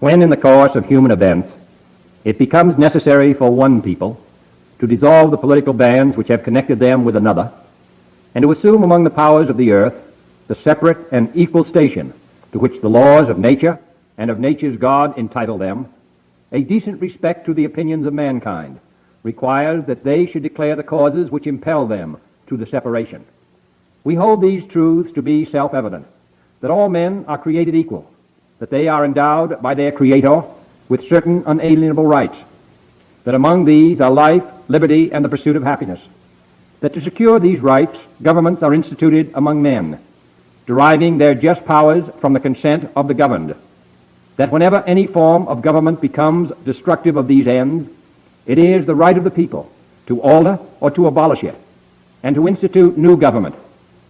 When in the course of human events it becomes necessary for one people to dissolve the political bands which have connected them with another, and to assume among the powers of the earth the separate and equal station to which the laws of nature and of nature's God entitle them, a decent respect to the opinions of mankind requires that they should declare the causes which impel them to the separation. We hold these truths to be self-evident, that all men are created equal, that they are endowed by their Creator with certain unalienable rights, that among these are life, liberty, and the pursuit of happiness, that to secure these rights, governments are instituted among men, deriving their just powers from the consent of the governed, that whenever any form of government becomes destructive of these ends, it is the right of the people to alter or to abolish it, and to institute new government,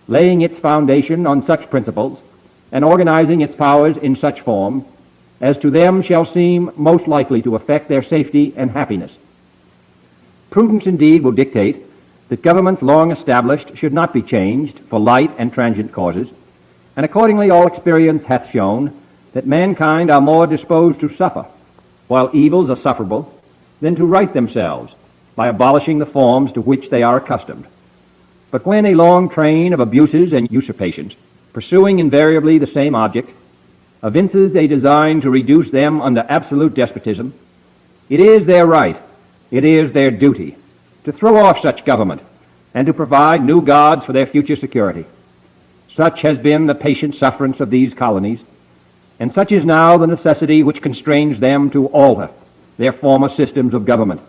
laying its foundation on such principles and organizing its powers in such form as to them shall seem most likely to affect their safety and happiness. Prudence indeed will dictate that governments long established should not be changed for light and transient causes, and accordingly all experience hath shown that mankind are more disposed to suffer, while evils are sufferable, than to right themselves by abolishing the forms to which they are accustomed. But when a long train of abuses and usurpations, pursuing invariably the same object, evinces a design to reduce them under absolute despotism, it is their right, it is their duty, to throw off such government and to provide new gods for their future security. Such has been the patient sufferance of these colonies, and such is now the necessity which constrains them to alter their former systems of government.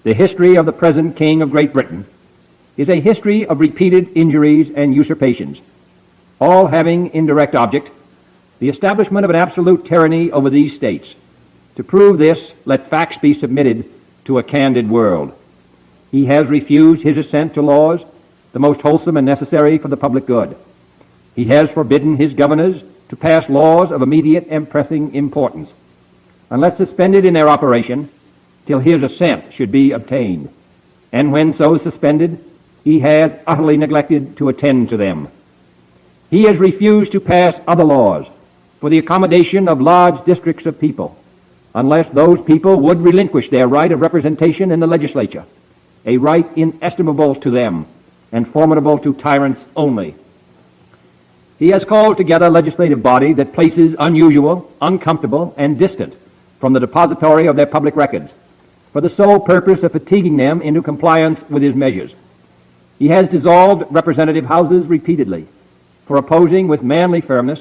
The history of the present King of Great Britain is a history of repeated injuries and usurpations, all having indirect object the establishment of an absolute tyranny over these states. To prove this, let facts be submitted to a candid world. He has refused his assent to laws, the most wholesome and necessary for the public good. He has forbidden his governors to pass laws of immediate and pressing importance, unless suspended in their operation till his assent should be obtained. And when so suspended, he has utterly neglected to attend to them. He has refused to pass other laws for the accommodation of large districts of people, unless those people would relinquish their right of representation in the legislature, a right inestimable to them and formidable to tyrants only. He has called together a legislative body that places unusual, uncomfortable, and distant from the depository of their public records, for the sole purpose of fatiguing them into compliance with his measures. He has dissolved representative houses repeatedly for opposing with manly firmness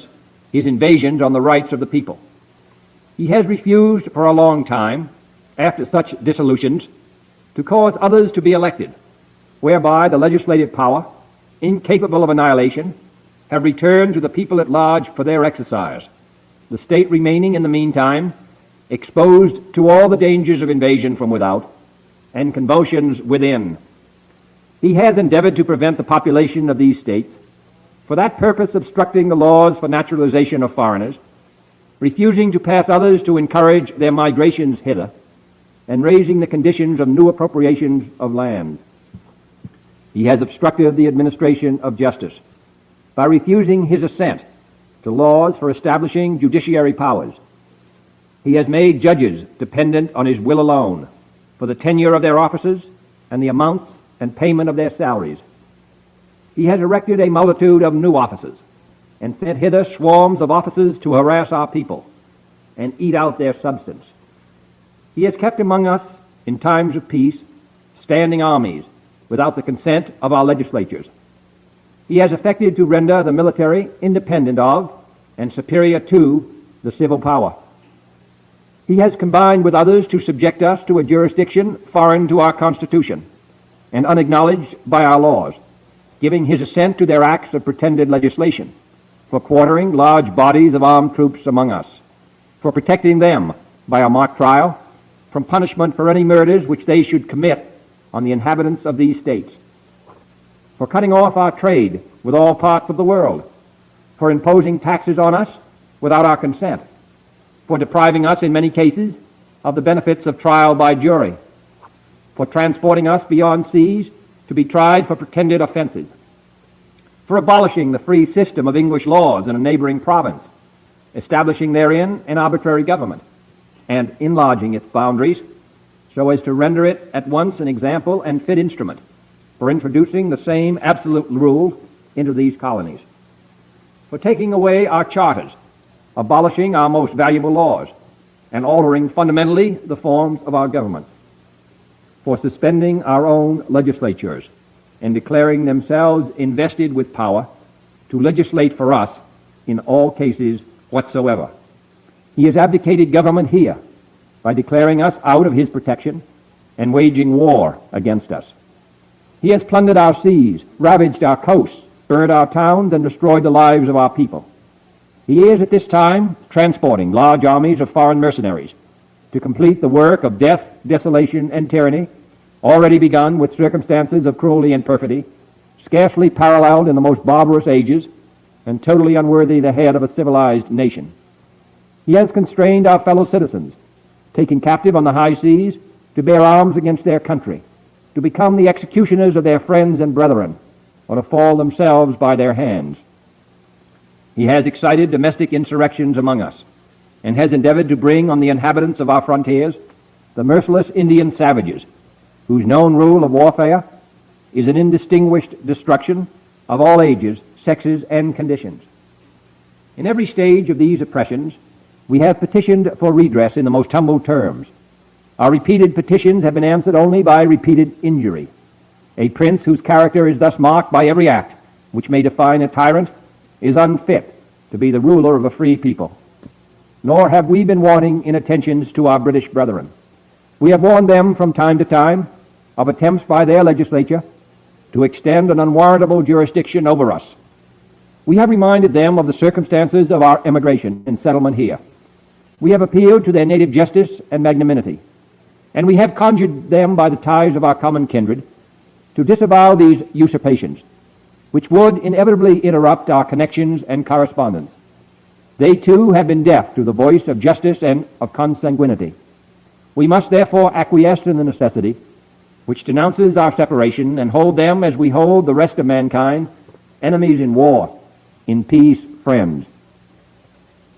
his invasions on the rights of the people. He has refused for a long time, after such dissolutions, to cause others to be elected, whereby the legislative power, incapable of annihilation, have returned to the people at large for their exercise, the state remaining in the meantime exposed to all the dangers of invasion from without and convulsions within. He has endeavored to prevent the population of these states, for that purpose obstructing the laws for naturalization of foreigners, refusing to pass others to encourage their migrations hither, and raising the conditions of new appropriations of land. He has obstructed the administration of justice by refusing his assent to laws for establishing judiciary powers. He has made judges dependent on his will alone for the tenure of their offices and the amounts and payment of their salaries. He has erected a multitude of new offices and sent hither swarms of officers to harass our people and eat out their substance. He has kept among us, in times of peace, standing armies without the consent of our legislatures. He has effected to render the military independent of and superior to the civil power. He has combined with others to subject us to a jurisdiction foreign to our Constitution and unacknowledged by our laws, giving his assent to their acts of pretended legislation, for quartering large bodies of armed troops among us, for protecting them by a mock trial from punishment for any murders which they should commit on the inhabitants of these states, for cutting off our trade with all parts of the world, for imposing taxes on us without our consent, for depriving us in many cases of the benefits of trial by jury, for transporting us beyond seas to be tried for pretended offenses, for abolishing the free system of English laws in a neighboring province, establishing therein an arbitrary government, and enlarging its boundaries so as to render it at once an example and fit instrument for introducing the same absolute rule into these colonies, for taking away our charters, abolishing our most valuable laws, and altering fundamentally the forms of our government, for suspending our own legislatures and declaring themselves invested with power to legislate for us in all cases whatsoever. He has abdicated government here by declaring us out of his protection and waging war against us. He has plundered our seas, ravaged our coasts, burned our towns, and destroyed the lives of our people. He is at this time transporting large armies of foreign mercenaries to complete the work of death, desolation, and tyranny, already begun with circumstances of cruelty and perfidy, scarcely paralleled in the most barbarous ages, and totally unworthy the head of a civilized nation. He has constrained our fellow citizens, taken captive on the high seas, to bear arms against their country, to become the executioners of their friends and brethren, or to fall themselves by their hands. He has excited domestic insurrections among us, and has endeavored to bring on the inhabitants of our frontiers the merciless Indian savages, whose known rule of warfare is an indistinguished destruction of all ages, sexes, and conditions. In every stage of these oppressions, we have petitioned for redress in the most humble terms. Our repeated petitions have been answered only by repeated injury. A prince whose character is thus marked by every act which may define a tyrant is unfit to be the ruler of a free people. Nor have we been wanting in attentions to our British brethren. We have warned them from time to time of attempts by their legislature to extend an unwarrantable jurisdiction over us. We have reminded them of the circumstances of our emigration and settlement here. We have appealed to their native justice and magnanimity, and we have conjured them by the ties of our common kindred to disavow these usurpations, which would inevitably interrupt our connections and correspondence. They too have been deaf to the voice of justice and of consanguinity. We must therefore acquiesce in the necessity which denounces our separation, and hold them as we hold the rest of mankind, enemies in war, in peace friends.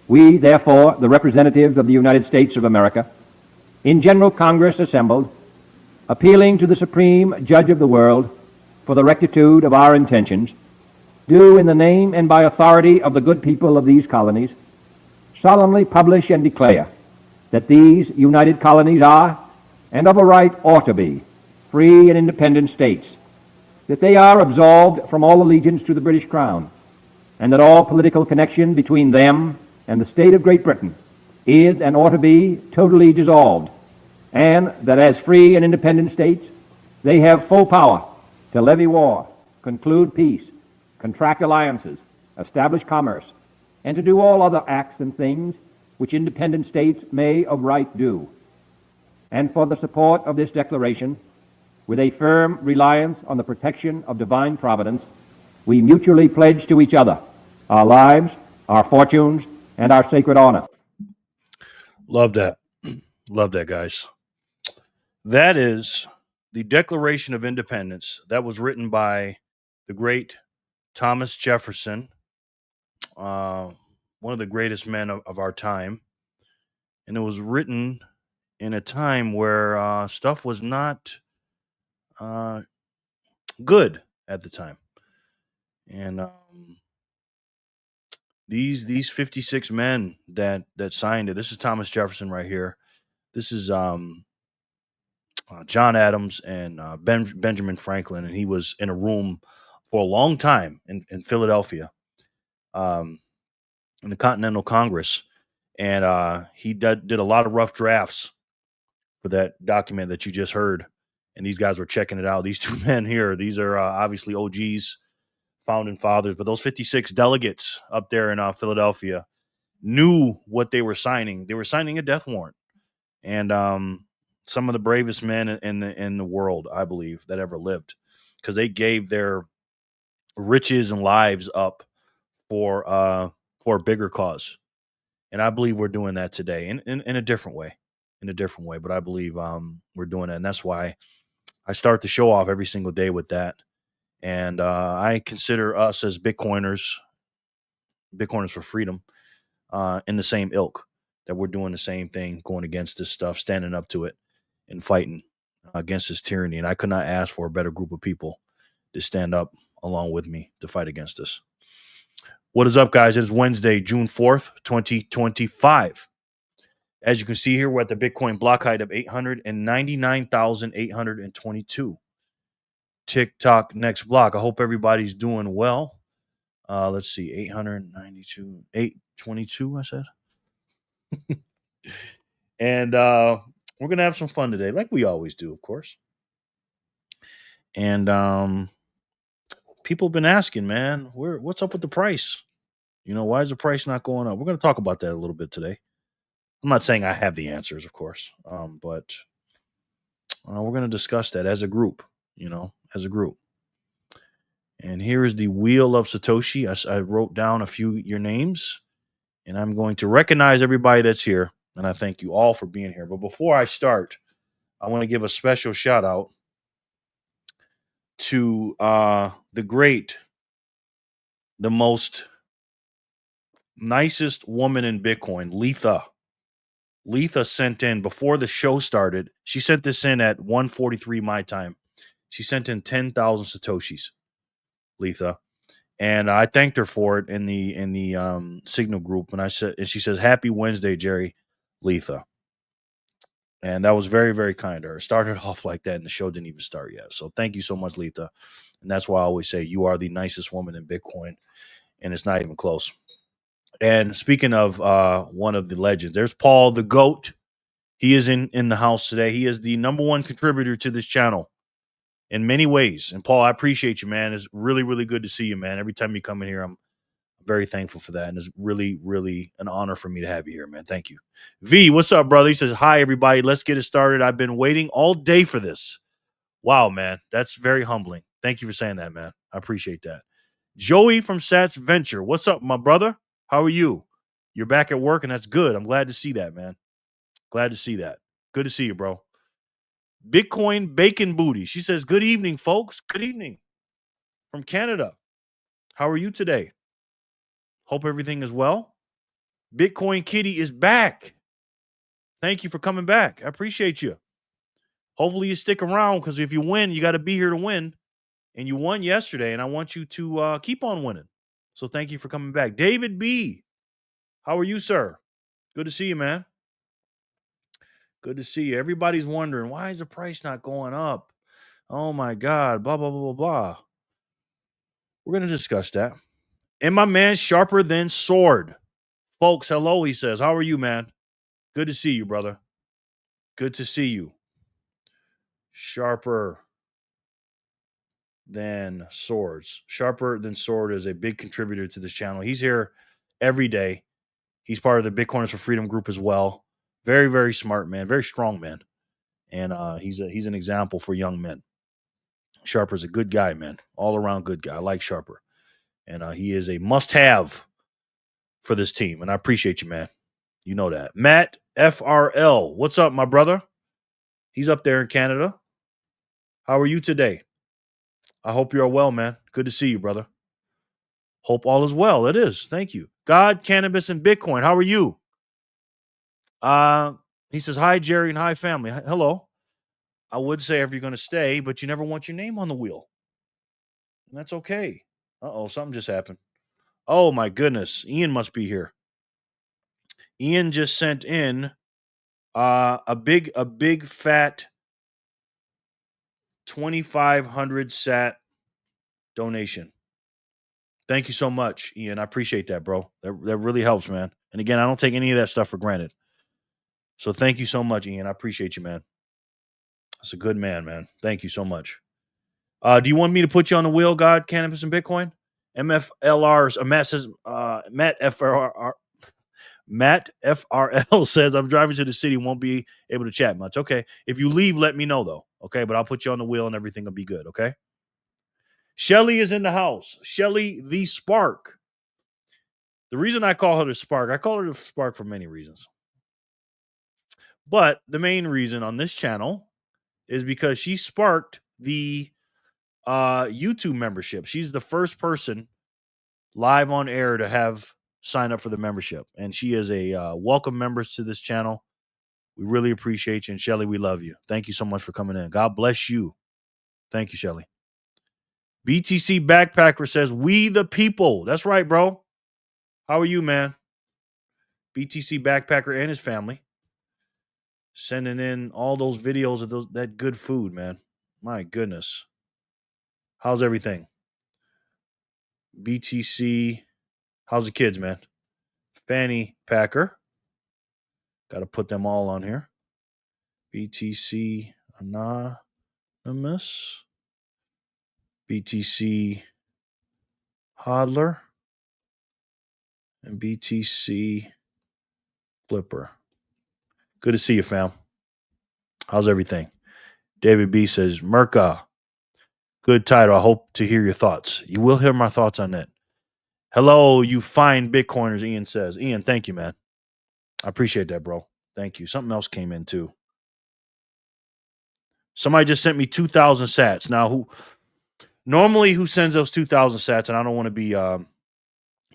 We, therefore, the representatives of the United States of America, in General Congress assembled, appealing to the Supreme Judge of the world for the rectitude of our intentions, do in the name and by authority of the good people of these colonies solemnly publish and declare that these united colonies are, and of a right ought to be, free and independent states, that they are absolved from all allegiance to the British Crown, and that all political connection between them and the state of Great Britain is and ought to be totally dissolved, and that as free and independent states they have full power to levy war, conclude peace, contract alliances, establish commerce, and to do all other acts and things which independent states may of right do. And for the support of this declaration, with a firm reliance on the protection of divine providence, we mutually pledge to each other our lives, our fortunes, and our sacred honor. Love that. Love that, guys. That is the Declaration of Independence that was written by the great Thomas Jefferson, one of the greatest men of our time. And it was written in a time where stuff was not good at the time. And these 56 men that signed it. This is Thomas Jefferson right here. This is John Adams and Benjamin Franklin, and he was in a room for a long time in Philadelphia, in the Continental Congress, and he did a lot of rough drafts for that document that you just heard. And these guys were checking it out. These two men here, these are obviously OGs, founding fathers, but those 56 delegates up there in Philadelphia knew what they were signing. They were signing a death warrant, and some of the bravest men in the world, I believe, that ever lived, because they gave their riches and lives up for a bigger cause. And I believe we're doing that today in a different way, but I believe we're doing it. And that's why I start the show off every single day with that. And I consider us as Bitcoiners for freedom. in the same ilk, that we're doing the same thing, going against this stuff, standing up to it, and fighting against this tyranny. And I could not ask for a better group of people to stand up along with me to fight against this. What is up, guys? It's Wednesday, June 4th, 2025. As you can see here, we're at the Bitcoin block height of 899,822. TikTok next block. I hope everybody's doing well. Let's see, 892, 822, I said. And we're going to have some fun today, like we always do, of course. And people have been asking, man, what's up with the price? Why is the price not going up? We're going to talk about that a little bit today. I'm not saying I have the answers, of course, but we're going to discuss that as a group, as a group. And here is the wheel of Satoshi. I wrote down a few your names, and I'm going to recognize everybody that's here. And I thank you all for being here. But before I start, I want to give a special shout out to the great, the most nicest woman in Bitcoin, Letha. Letha sent in before the show started. She sent this in at 1:43 my time. She sent in 10,000 Satoshis, Letha. And I thanked her for it in the Signal group. And she says, "Happy Wednesday, Jerry, Letha." And that was very, very kind of her. It started off like that, and the show didn't even start yet. So thank you so much, Letha. And that's why I always say you are the nicest woman in Bitcoin, and it's not even close. And speaking of one of the legends, there's Paul the GOAT. He is in the house today. He is the number one contributor to this channel in many ways. And Paul, I appreciate you, man. It's really, really good to see you, man. Every time you come in here, I'm very thankful for that. And it's really, really an honor for me to have you here, man. Thank you. V, what's up, brother? He says, "Hi, everybody. Let's get it started. I've been waiting all day for this." Wow, man. That's very humbling. Thank you for saying that, man. I appreciate that. Joey from Sats Venture. What's up, my brother? How are you? You're back at work, and that's good. I'm glad to see that, man. Glad to see that. Good to see you, bro. Bitcoin Bacon Booty. She says, "Good evening, folks. Good evening from Canada. How are you today? Hope everything is well. Bitcoin Kitty is back. Thank you for coming back. I appreciate you. Hopefully you stick around, because if you win, you got to be here to win. And you won yesterday, and I want you to keep on winning. So thank you for coming back. David B., how are you, sir? Good to see you, man. Good to see you. Everybody's wondering, why is the price not going up? Oh, my God. Blah, blah, blah, blah, blah. We're going to discuss that. And my man, Sharper Than Sword. Folks, hello, he says. How are you, man? Good to see you, brother. Good to see you. Sharper Than Swords. Sharper Than Sword is a big contributor to this channel. He's here every day. He's part of the Bitcoiners for Freedom group as well. Very, very smart man. Very strong man. And he's an example for young men. Sharper's a good guy, man. All around good guy. I like Sharper. And he is a must-have for this team. And I appreciate you, man. You know that. Matt FRL. What's up, my brother? He's up there in Canada. How are you today? I hope you're well, man. Good to see you, brother. Hope all is well. It is. Thank you. God, Cannabis, and Bitcoin. How are you? He says, "Hi, Jerry, and hi, family." Hello. I would say if you're going to stay, but you never want your name on the wheel. And that's okay. Uh-oh, something just happened. Oh, my goodness. Ian must be here. Ian just sent in a big fat 2,500 sat donation. Thank you so much, Ian. I appreciate that, bro. That really helps, man. And again, I don't take any of that stuff for granted. So thank you so much, Ian. I appreciate you, man. That's a good man. Thank you so much. Do you want me to put you on the wheel, God, Cannabis, and Bitcoin? MFLR's Matt says Matt FRL says, "I'm driving to the city, won't be able to chat much." Okay. If you leave, let me know though. Okay, but I'll put you on the wheel and everything will be good. Okay. Shelly is in the house. Shelly the Spark. The reason I call her the Spark, I call her the Spark for many reasons. But the main reason on this channel is because she sparked the YouTube membership. She's the first person live on air to have sign up for the membership. And she is a welcome member to this channel. We really appreciate you. And Shelly, we love you. Thank you so much for coming in. God bless you. Thank you, Shelly. BTC Backpacker says, we the people. That's right, bro. How are you, man? BTC Backpacker and his family sending in all those videos of that good food, man. My goodness. How's everything? BTC. How's the kids, man? Fanny Packer. Got to put them all on here. BTC Anonymous. BTC Hodler. And BTC Flipper. Good to see you, fam. How's everything? David B says, Merca, good title. I hope to hear your thoughts. You will hear my thoughts on that. Hello, you fine Bitcoiners, Ian says. Ian, thank you, man. I appreciate that, bro. Thank you. Something else came in, too. Somebody just sent me 2,000 sats. Now, who sends those 2,000 sats? And I don't want to be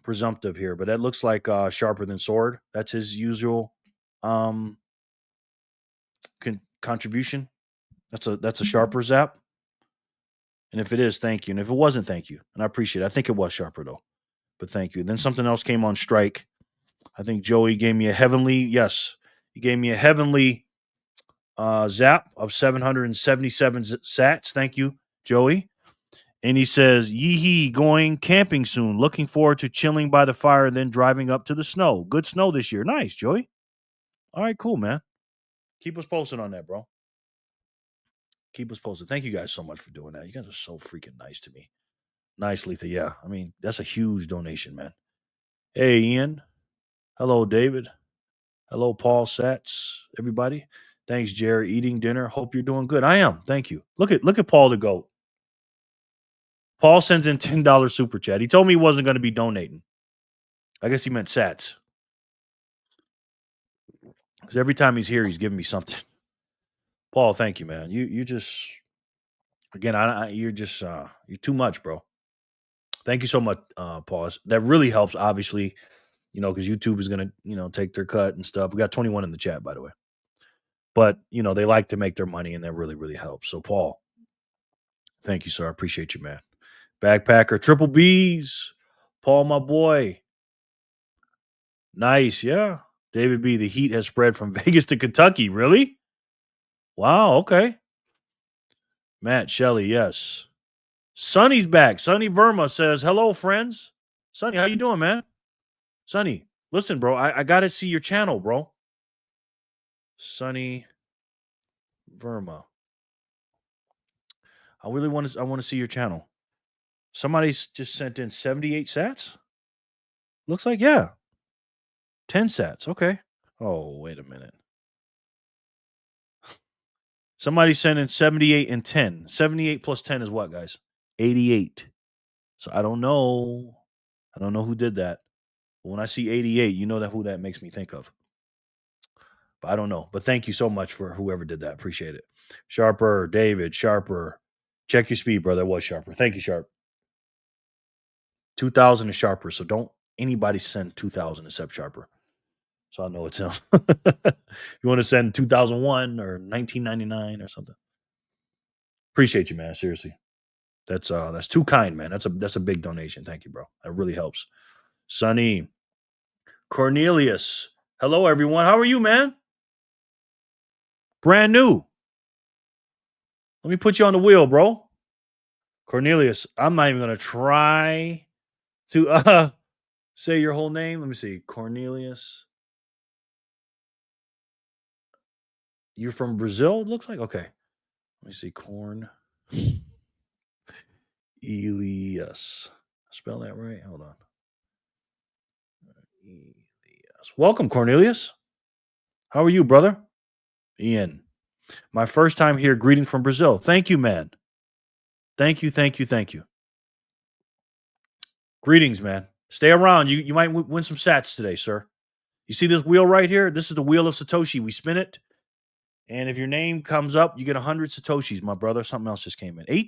presumptive here, but that looks like Sharper Than Sword. That's his usual contribution. That's a Sharper zap. And if it is, thank you. And if it wasn't, thank you. And I appreciate it. I think it was Sharper, though. But thank you. Then something else came on strike. I think Joey gave me a heavenly, he gave me a heavenly zap of 777 sats. Thank you, Joey. And he says, yee going camping soon. Looking forward to chilling by the fire and then driving up to the snow. Good snow this year. Nice, Joey. All right, cool, man. Keep us posted on that, bro. Keep us posted. Thank you guys so much for doing that. You guys are so freaking nice to me. Nice, Letha. Yeah, I mean, that's a huge donation, man. Hey, Ian. Hello, David. Hello, Paul Sats. Everybody. Thanks, Jerry. Eating dinner. Hope you're doing good. I am. Thank you. Look at Paul the GOAT. Paul sends in $10 super chat. He told me he wasn't going to be donating. I guess he meant sats. Because every time he's here, he's giving me something. Paul, thank you, man. You just, again, you're just, you're too much, bro. Thank you so much, Paul. That really helps, obviously, because YouTube is going to, take their cut and stuff. We got 21 in the chat, by the way. But, they like to make their money, and that really, really helps. So, Paul, thank you, sir. I appreciate you, man. Backpacker, triple B's. Paul, my boy. Nice, yeah. David B., the heat has spread from Vegas to Kentucky. Really? Wow, okay. Matt Shelley, yes. Sonny's back. Sonny Verma says, hello, friends. Sonny, how you doing, man? Sonny, listen, bro, I got to see your channel, bro. Sonny Verma. I want to see your channel. Somebody's just sent in 78 sats? Looks like, yeah. 10 sats. Okay. Oh, wait a minute. Somebody sent in 78 and 10. 78 plus 10 is what, guys? 88. So I don't know. I don't know who did that. But when I see 88, you know who that makes me think of. But I don't know. But thank you so much for whoever did that. Appreciate it. Sharper, David, Sharper. Check your speed, brother. That was Sharper. Thank you, Sharp. 2,000 is Sharper. So don't anybody send 2,000 except Sharper. So I know it's him. If you want to send 2001 or 1999 or something. Appreciate you, man. Seriously. That's too kind, man. That's a big donation. Thank you, bro. That really helps. Sonny. Cornelius. Hello, everyone. How are you, man? Brand new. Let me put you on the wheel, bro. Cornelius, I'm not even going to try to say your whole name. Let me see. Cornelius. You're from Brazil, it looks like? Okay. Let me see. Corn. Elias. Spell that right? Hold on. Elias. Welcome, Cornelius. How are you, brother? Ian. My first time here. Greeting from Brazil. Thank you, man. Thank you. Greetings, man. Stay around. You might win some sats today, sir. You see this wheel right here? This is the wheel of Satoshi. We spin it. And if your name comes up, you get 100 Satoshis, my brother. Something else just came in. I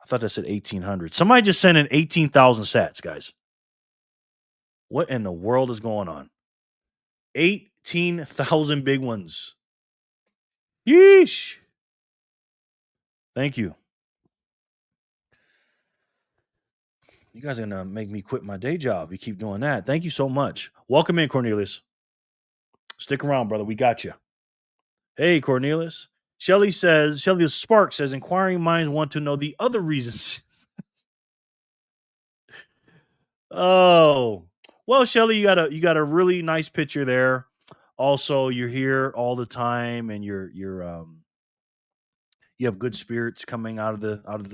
thought that said 1,800. Somebody just sent in 18,000 sats, guys. What in the world is going on? 18,000 big ones. Yeesh. Thank you. You guys are going to make me quit my day job. You keep doing that. Thank you so much. Welcome in, Cornelius. Stick around, brother. We got you. Hey, Cornelius. Shelly Spark says, inquiring minds want to know the other reasons. Oh, well, Shelly, you got a really nice picture there. Also, you're here all the time, and you have good spirits coming out of the out of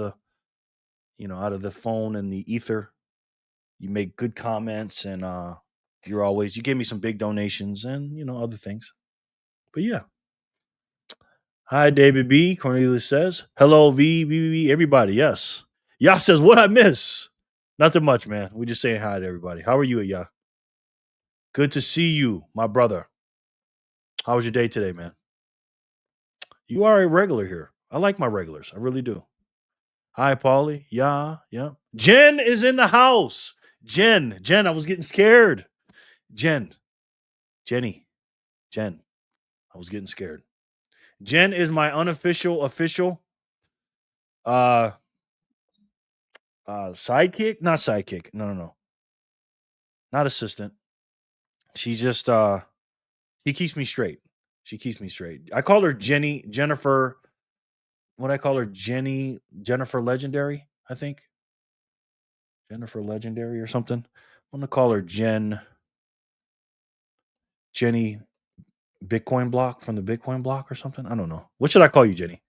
the phone and the ether. You make good comments, and you gave me some big donations and other things. But yeah. Hi, David B. Cornelius says, hello, V, everybody. Yes. Yah says, what I miss? Nothing much, man. We just saying hi to everybody. How are you, Yah? Good to see you, my brother. How was your day today, man? You are a regular here. I like my regulars. I really do. Hi, Paulie. Yeah. Jen is in the house. Jen, I was getting scared. Jenny, Jen, I was getting scared. Jen is my official sidekick. Not sidekick. No. Not assistant. She just she keeps me straight. I call her Jennifer. What I call her, Jennifer Legendary, I think. Jennifer Legendary or something. I'm gonna call her Jenny Bitcoin Block from the Bitcoin Block or something. I don't know. What should I call you, Jenny?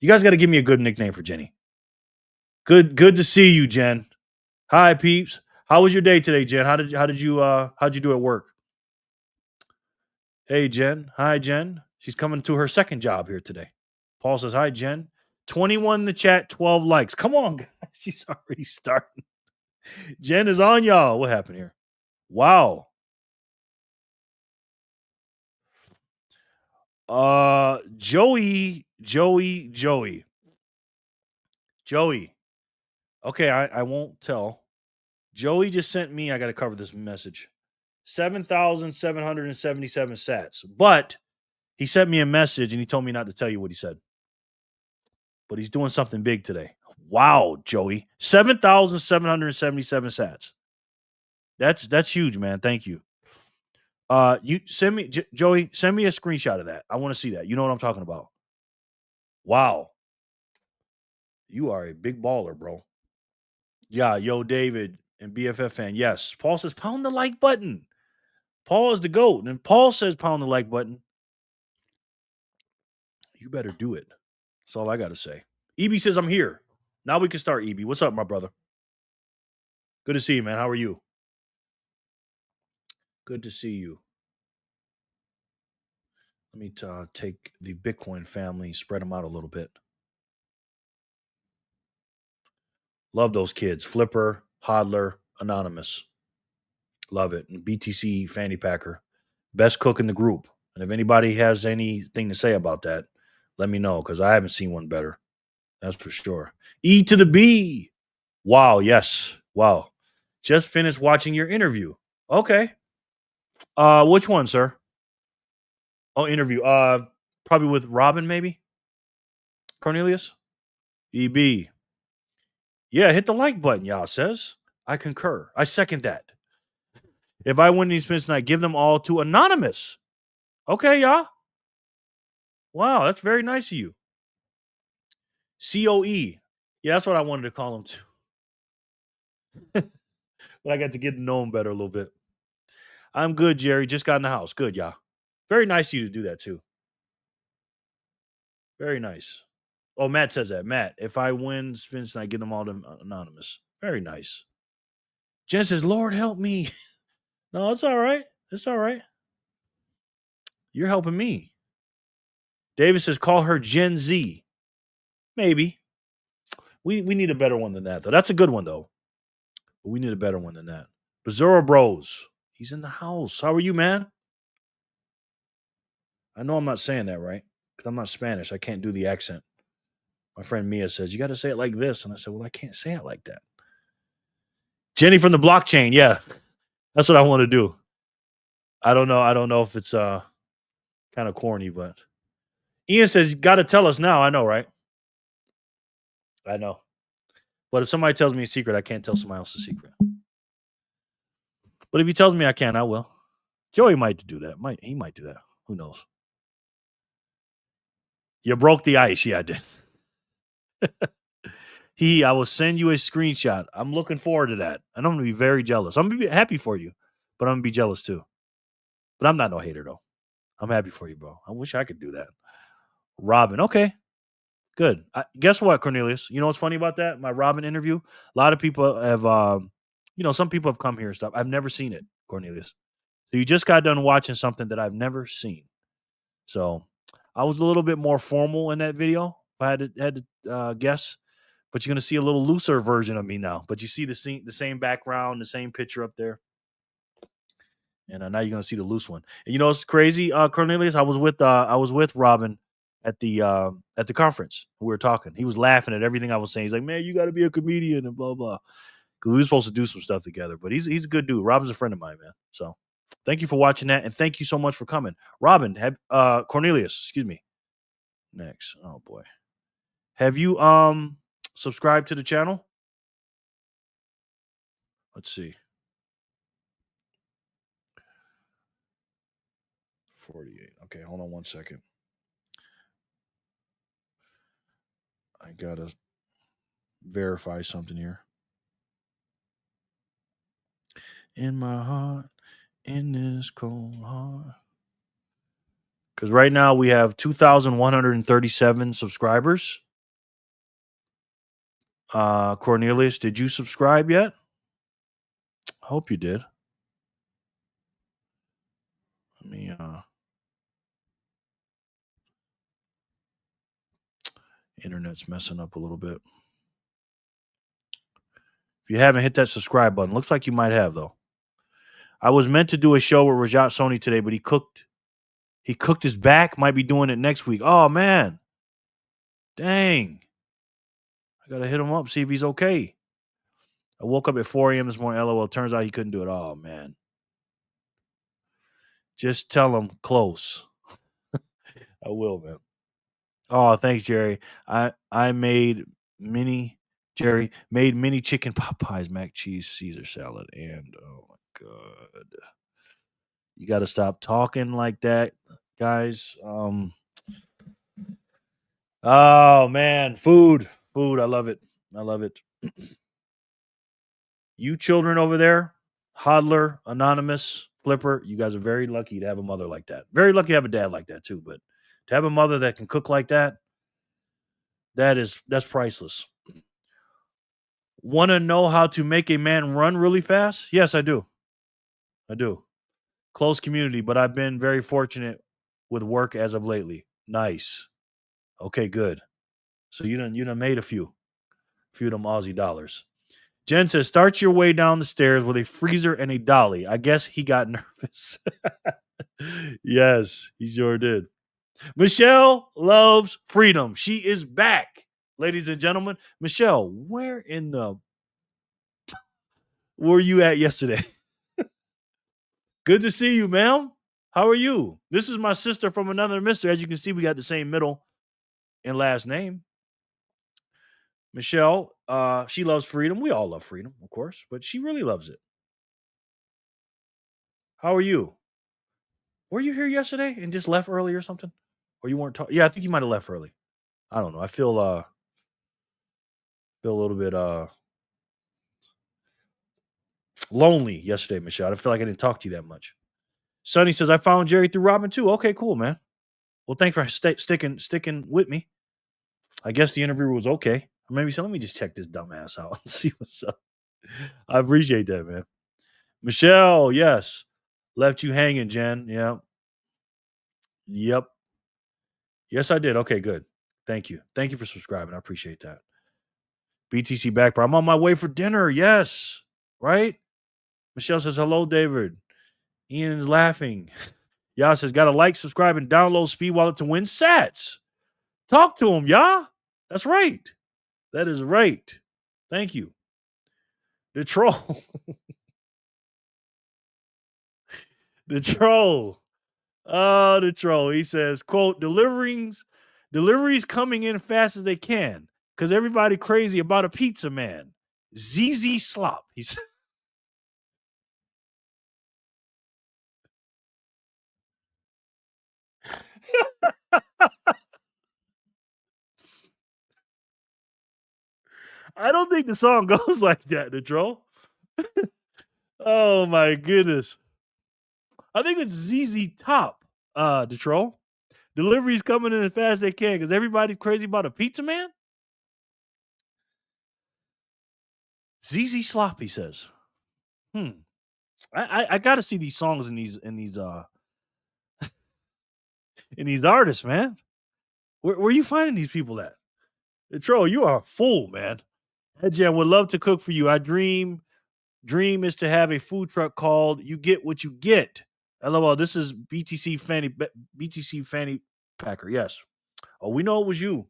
You guys got to give me a good nickname for Jenny. Good to see you, Jen. Hi, peeps. How was your day today, Jen? How'd you do at work? Hey, Jen. Hi, Jen. She's coming to her second job here today. Paul says, hi, Jen. 21 in the chat, 12 likes. Come on, guys. She's already starting. Jen is on y'all. What happened here? Wow. Joey. Okay, I won't tell. Joey just sent me, I got to cover this message, 7,777 sats. But he sent me a message and he told me not to tell you what he said. But he's doing something big today. Wow, Joey. 7,777 sats. That's huge, man. Thank you. You send me, Joey, send me a screenshot of that. I want to see that. You know what I'm talking about. Wow. You are a big baller, bro. Yeah, yo, David and BFF fan. Yes. Paul says, pound the like button. Paul is the GOAT. And Paul says, pound the like button. You better do it. That's all I got to say. EB says, I'm here. Now we can start, EB. What's up, my brother? Good to see you, man. How are you? Good to see you. Let me take the Bitcoin family, spread them out a little bit. Love those kids. Flipper, Hodler, Anonymous. Love it. And BTC Fanny Packer. Best cook in the group. And if anybody has anything to say about that, let me know, because I haven't seen one better. That's for sure. E to the B. Wow, yes. Wow. Just finished watching your interview. Okay. Which one, sir? Oh, interview. Probably with Robin, maybe? Cornelius? EB. Yeah, hit the like button, y'all says. I concur. I second that. If I win these spins tonight, give them all to Anonymous. Okay, y'all. Wow, that's very nice of you. COE. Yeah, that's what I wanted to call him too. But I got to get to know him better a little bit. I'm good, Jerry. Just got in the house. Good, y'all. Very nice of you to do that too. Very nice. Oh, Matt says that. Matt, if I win spins tonight, give them all to Anonymous. Very nice. Jen says, Lord help me. No, it's all right. It's all right. You're helping me. David says, call her Gen Z. Maybe. We need a better one than that, though. That's a good one, though. But we need a better one than that. Bizarro Bros. He's in the house. How are you, man? I know I'm not saying that right, because I'm not Spanish. I can't do the accent. My friend Mia says, you got to say it like this. And I said, well, I can't say it like that. Jenny from the blockchain. Yeah. That's what I want to do. I don't know. I don't know if it's kind of corny, but Ian says you got to tell us now. I know, right? I know. But if somebody tells me a secret, I can't tell somebody else a secret. But if he tells me I can, I will. Joey might do that. He might do that. Who knows? You broke the ice. Yeah, I did. I will send you a screenshot. I'm looking forward to that. And I'm gonna be very jealous. I'm gonna be happy for you, but I'm gonna be jealous too. But I'm not no hater though. I'm happy for you, bro. I wish I could do that. Robin, okay, good. Guess what, Cornelius? You know what's funny about that? My Robin interview. A lot of people have, some people have come here and stuff. I've never seen it, Cornelius. So you just got done watching something that I've never seen. So I was a little bit more formal in that video. If I had to guess, but you're gonna see a little looser version of me now. But you see the same background, the same picture up there, and now you're gonna see the loose one. And you know it's crazy, Cornelius. I was with Robin at the conference. We were talking. He was laughing at everything I was saying. He's like, "Man, you got to be a comedian and blah blah." Because we were supposed to do some stuff together. But he's a good dude. Robin's a friend of mine, man. So thank you for watching that, and thank you so much for coming, Robin. Have Cornelius, excuse me. Next, oh boy, have you subscribed to the channel? Let's see. 48. Okay, hold on one second. I gotta verify something here. In my heart, in this cold heart. Because right now we have 2,137 subscribers. Cornelius, did you subscribe yet? I hope you did. Let me internet's messing up a little bit. If you haven't hit that subscribe button, looks like you might have though. I was meant to do a show with Rajat Soni today, but he cooked his back. Might be doing it next week. Oh man. Dang. I gotta hit him up, see if he's okay. I woke up at 4 a.m. this morning. LOL. Turns out he couldn't do it. Oh man. Just tell him close. I will, man. Oh, thanks, Jerry. I made mini chicken pot pies, mac cheese, Caesar salad, and oh my god. You gotta stop talking like that, guys. Oh man, food. I love it. I love it. You children over there, Hodler, Anonymous, Flipper, you guys are very lucky to have a mother like that. Very lucky to have a dad like that too. But to have a mother that can cook like that, that's priceless. Want to know how to make a man run really fast? Yes, I do. I do. Close community, but I've been very fortunate with work as of lately. Nice. Okay, good. So you done made a few of them Aussie dollars. Jen says, start your way down the stairs with a freezer and a dolly. I guess he got nervous. Yes, he sure did. Michelle loves freedom. She is back, ladies and gentlemen. Michelle, where in the were you at yesterday? Good to see you, ma'am. How are you? This is my sister from another mister. As you can see, we got the same middle and last name. Michelle, she loves freedom. We all love freedom, of course, but she really loves it. How are you? Were you here yesterday and just left early or something? Or you weren't talking? Yeah, I think you might have left early. I don't know. I feel a little bit lonely yesterday, Michelle. I feel like I didn't talk to you that much. Sonny says I found Jerry through Robin too. Okay, cool, man. Well, thanks for sticking with me. I guess the interview was okay. Or maybe so. Let me just check this dumbass out and see what's up. I appreciate that, man. Michelle, yes, left you hanging, Jen. Yeah, yep. Yes, I did. Okay, good. Thank you. Thank you for subscribing. I appreciate that. BTC back, bro. I'm on my way for dinner. Yes, right. Michelle says hello, David. Ian's laughing. Y'all says gotta like, subscribe, and download Speed Wallet to win sats. Talk to him, y'all. That's right. That is right. Thank you. The troll. The troll. Oh, the troll. He says, quote, deliveries coming in fast as they can. Because everybody crazy about a pizza man. ZZ Slop. He said, I don't think the song goes like that, the troll. Oh my goodness. I think it's ZZ Top, the troll. Deliveries coming in as fast as they can because everybody's crazy about a pizza man. ZZ Slop, he says. Hmm. I gotta see these songs in these artists, man. Where you finding these people at? The troll, you are a fool, man. Hey Jen, would love to cook for you. I dream is to have a food truck called You Get What You Get. LOL. This is BTC Fanny Packer. Yes. Oh, we know it was you.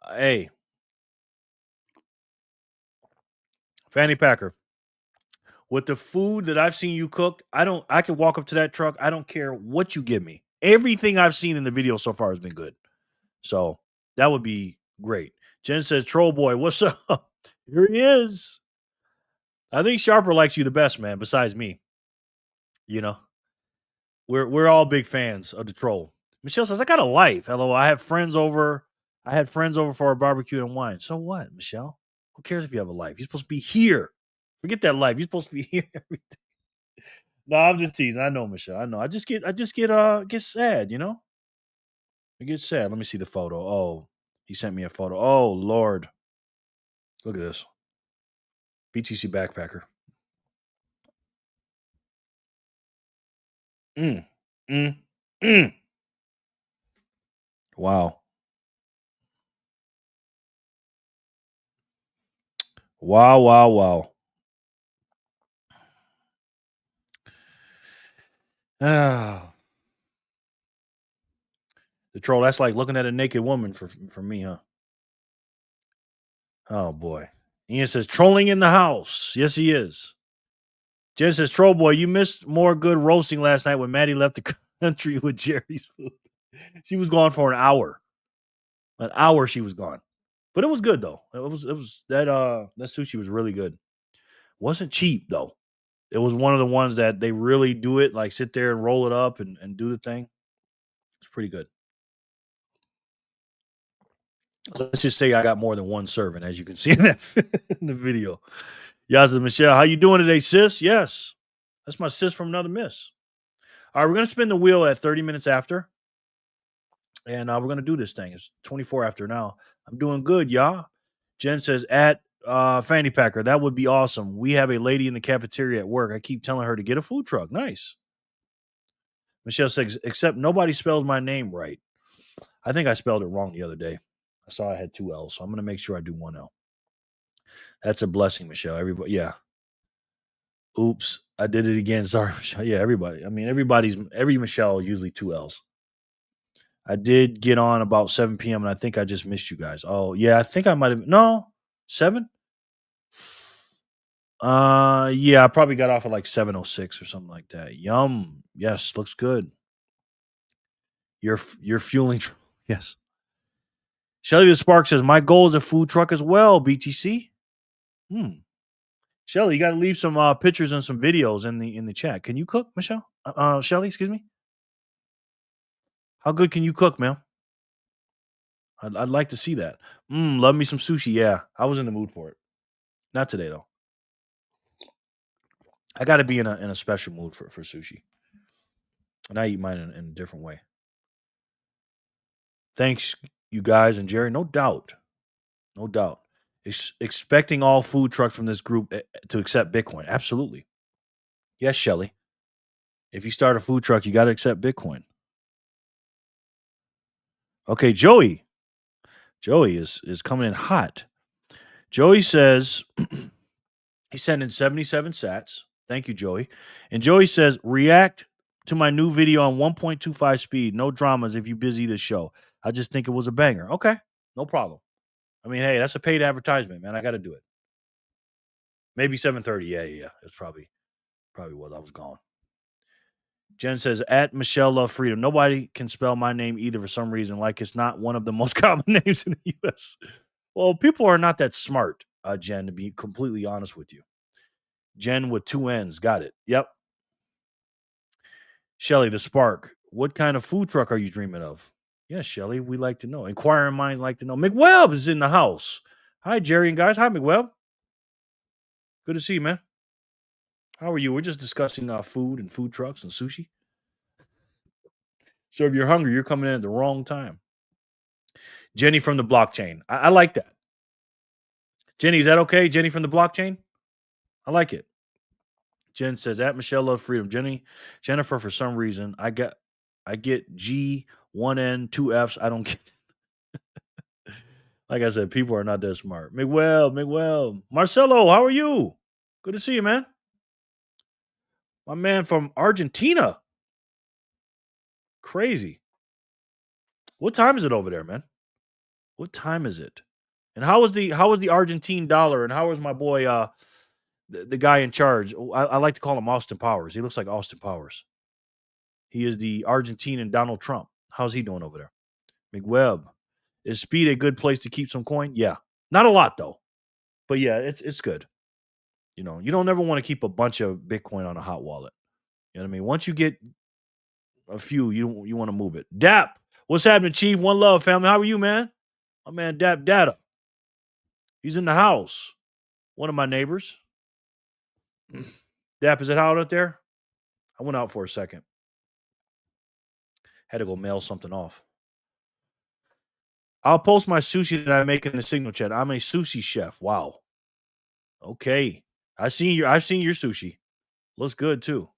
Hey, Fanny Packer. With the food that I've seen you cook, I can walk up to that truck. I don't care what you give me. Everything I've seen in the video so far has been good. So that would be great. Jen says, Troll Boy, what's up? Here he is. I think Sharper likes you the best, man, besides me. You know, we're all big fans of the troll. Michelle says, I got a life. Hello, I have friends over. I had friends over for a barbecue and wine. So what, Michelle? Who cares if you have a life? You're supposed to be here. Forget that life. You're supposed to be here. No, I'm just teasing. I know, Michelle. I know. I just get sad, you know? I get sad. Let me see the photo. Oh, he sent me a photo. Oh, Lord. Look at this. BTC backpacker. Mm. Mm. Mm. Wow. Wow, wow, wow. Ah. The troll, that's like looking at a naked woman for me, huh? Oh boy. Ian says trolling in the house. Yes, he is. Jen says, Troll boy, you missed more good roasting last night when Maddie left the country with Jerry's food. She was gone for an hour. An hour she was gone. But it was good though. It was that sushi was really good. Wasn't cheap though. It was one of the ones that they really do it, like sit there and roll it up and do the thing. It's pretty good. Let's just say I got more than one serving, as you can see in, that, in the video. Yaza Michelle, how you doing today, sis? Yes. That's my sis from another miss. All right, we're gonna spin the wheel at 30 minutes after. And we're gonna do this thing. It's 24 after now. I'm doing good, y'all. Jen says at Fanny Packer, that would be awesome. We have a lady in the cafeteria at work. I keep telling her to get a food truck. Nice. Michelle says, except nobody spells my name right. I think I spelled it wrong the other day. I saw I had two L's, so I'm gonna make sure I do one L. That's a blessing, Michelle. Everybody, yeah. Oops, I did it again. Sorry, Michelle. Yeah, everybody. I mean, every Michelle usually two L's. I did get on about 7 p.m. and I think I just missed you guys. Oh, yeah, I think I might have no 7. Yeah, I probably got off at like 7:06 or something like that. Yum. Yes, looks good. You're fueling. Yes. Shelly the Spark says my goal is a food truck as well. BTC. Hmm. Shelly, you got to leave some pictures and some videos in the chat. Can you cook, Michelle? Shelly, excuse me. How good can you cook, man? I'd like to see that. Love me some sushi. Yeah, I was in the mood for it. Not today though. I got to be in a special mood for sushi, and I eat mine in a different way. Thanks, you guys and Jerry. No doubt, no doubt. Expecting all food trucks from this group to accept Bitcoin. Absolutely. Yes, Shelly. If you start a food truck, you got to accept Bitcoin. Okay, Joey. Joey is coming in hot. Joey says he sent in 77 sats. Thank you, Joey. And Joey says, react to my new video on 1.25 speed. No dramas if you busy this show. I just think it was a banger. Okay, no problem. I mean, hey, that's a paid advertisement, man. I got to do it. Maybe 7:30. Yeah. It's probably was. I was gone. Jen says, at Michelle Love Freedom. Nobody can spell my name either for some reason, like it's not one of the most common names in the U.S. Well, people are not that smart, Jen, to be completely honest with you. Jen with 2 N's. Got it. Yep. Shelly, the Spark. What kind of food truck are you dreaming of? Yes, Shelly, we like to know. Inquiring minds like to know. McWebb is in the house. Hi, Jerry and guys. Hi, McWebb. Good to see you, man. How are you? We're just discussing food and food trucks and sushi. So if you're hungry, you're coming in at the wrong time. Jenny from the blockchain. I like that. Jenny, is that okay? Jenny from the blockchain? I like it. Jen says, at Michelle Love Freedom. Jennifer, for some reason, I get G, 1N, 2 Fs. I don't get it. Like I said, people are not that smart. Miguel. Marcelo, how are you? Good to see you, man. My man from Argentina. Crazy. What time is it over there, man? What time is it? And how was the Argentine dollar? And how was my boy the guy in charge? I like to call him Austin Powers. He looks like Austin Powers. He is the Argentinian Donald Trump. How's he doing over there? McWebb. Is speed a good place to keep some coin? Yeah. Not a lot though. But yeah, it's good. You know, you don't ever want to keep a bunch of Bitcoin on a hot wallet. You know what I mean? Once you get a few, you want to move it. Dap. What's happening, Chief? One love, family. How are you, man? My man Dap Data. He's in the house. One of my neighbors. Dap, is it hot out there? I went out for a second. Had to go mail something off. I'll post my sushi that I make in the signal chat. I'm a sushi chef. Wow. Okay. I've seen your sushi. Looks good too.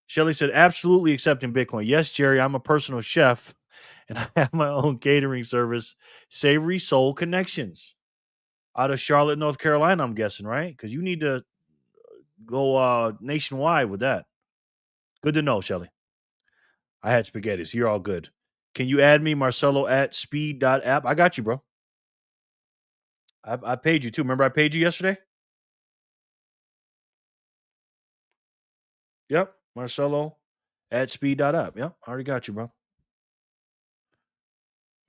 Shelly said, absolutely accepting Bitcoin. Yes, Jerry, I'm a personal chef and I have my own catering service, Savory Soul Connections, out of Charlotte, North Carolina, I'm guessing, right? Because you need to go nationwide with that. Good to know, Shelly. I had spaghetti, so you're all good. Can you add me, Marcelo, at speed.app? I got you, bro. I paid you too. Remember I paid you yesterday? Yep. Marcelo at speed.app. Yep. I already got you, bro.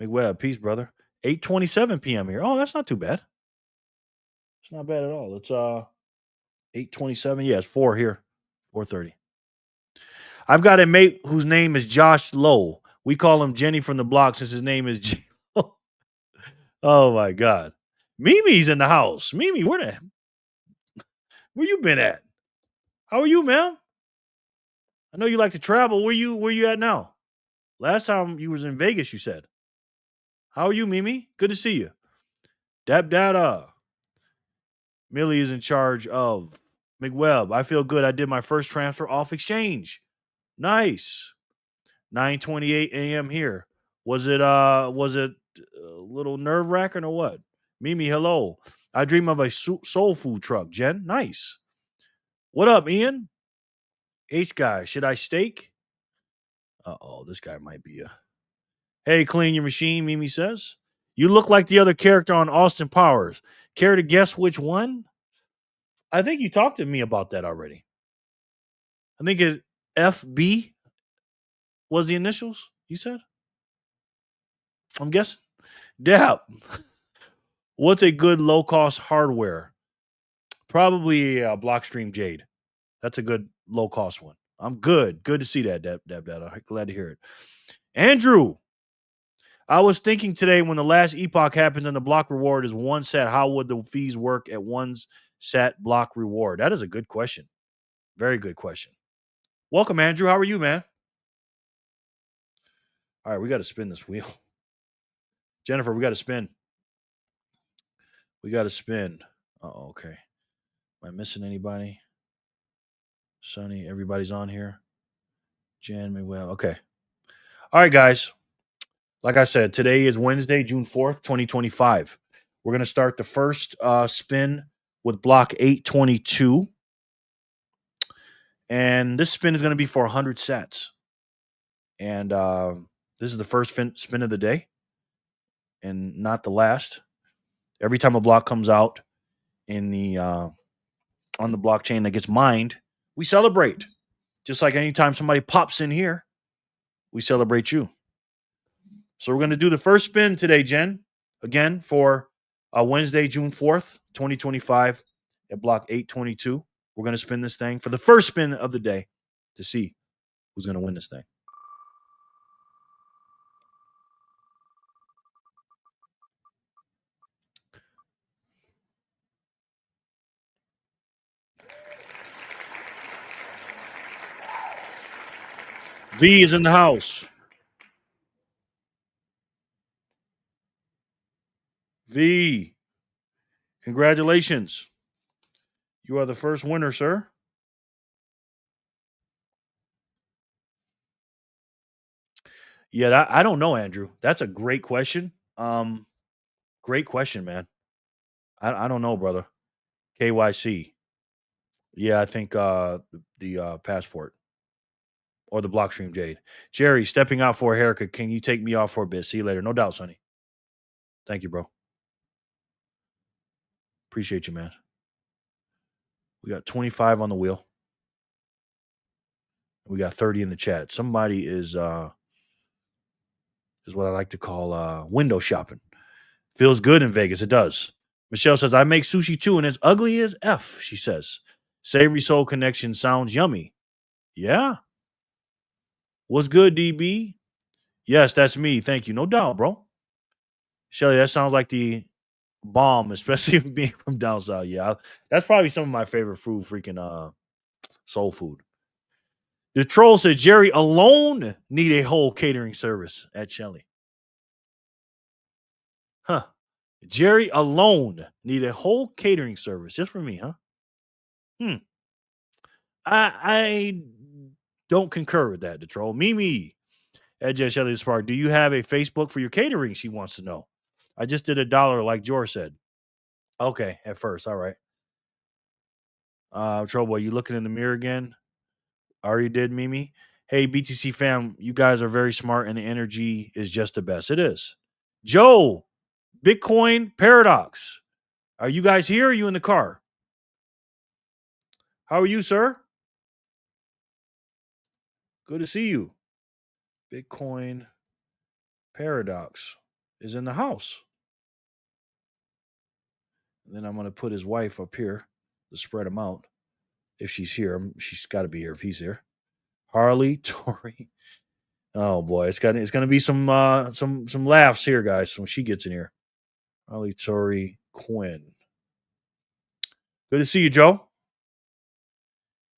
McWebb, peace, brother. 8:27 p.m. here. Oh, that's not too bad. It's not bad at all. It's 8:27. Yeah, it's 4 here. 4:30. I've got a mate whose name is Josh Lowe. We call him Jenny from the block since his name is J. Oh my God. Mimi's in the house. Mimi, where you been at? How are you, man? I know you like to travel. Where you at now? Last time you was in Vegas, you said. How are you, Mimi? Good to see you. Dab Dada. Millie is in charge of McWebb. I feel good. I did my first transfer off exchange. Nice. 9:28 a.m. here. Was it a little nerve wracking or what? Mimi, hello. I dream of a soul food truck. Jen, nice. What up, Ian? H guy, should I stake? This guy might be a. Hey, clean your machine. Mimi says. You look like the other character on Austin Powers. Care to guess which one? I think you talked to me about that already. I think it FB was the initials, you said? I'm guessing. Dap. What's a good low cost hardware? Probably Blockstream Jade. That's a good low cost one. I'm good. Good to see that, Dap. I'm glad to hear it. Andrew. I was thinking today when the last epoch happens and the block reward is 1 sat, how would the fees work at 1 sat block reward? That is a good question. Very good question. Welcome, Andrew. How are you, man? All right, we got to spin this wheel. Jennifer, we got to spin. We got to spin. Okay. Am I missing anybody? Sonny, everybody's on here. Jen, Miguel. Okay. All right, guys. Like I said, today is Wednesday, June 4th, 2025. We're going to start the first spin with block 822. And this spin is going to be for 100 sats. And this is the first spin of the day and not the last. Every time a block comes out in the on the blockchain that gets mined, we celebrate. Just like anytime somebody pops in here, we celebrate you. So we're going to do the first spin today, Jen, again for Wednesday, June 4th, 2025 at block 822. We're going to spin this thing for the first spin of the day to see who's going to win this thing. V is in the house. V, congratulations. You are the first winner, sir. Yeah, I don't know, Andrew. That's a great question. Great question, man. I don't know, brother. KYC. Yeah, I think the passport or the Blockstream Jade. Jerry, stepping out for a haircut. Can you take me off for a bit? See you later. No doubt, Sonny. Thank you, bro. Appreciate you, man. We got 25 on the wheel. We got 30 in the chat. Somebody is what I like to call window shopping. Feels good in Vegas. It does. Michelle says, I make sushi too, and it's ugly as F, she says. Savory Soul Connection sounds yummy. Yeah. What's good, DB? Yes, that's me. Thank you. No doubt, bro. Shelly, that sounds like the bomb, especially being from down south. Yeah, that's probably some of my favorite food, freaking soul food. The troll said Jerry alone need a whole catering service at Shelly. Huh. Jerry alone need a whole catering service just for me, huh? I don't concur with that, the troll. Mimi at Jen Shelly Spark. Do you have a Facebook for your catering? She wants to know. I just did $1, like George said. Okay, at first. All right. Trouble, you looking in the mirror again? Already did, Mimi. Hey, BTC fam, you guys are very smart and the energy is just the best. It is. Joe, Bitcoin Paradox. Are you guys here or are you in the car? How are you, sir? Good to see you. Bitcoin Paradox is in the house. And then I'm going to put his wife up here to spread him out. If she's here, she's got to be here if he's here. Harley, Tori. Oh boy, it's going to be some laughs here, guys, when she gets in here. Harley, Tori, Quinn. Good to see you, Joe.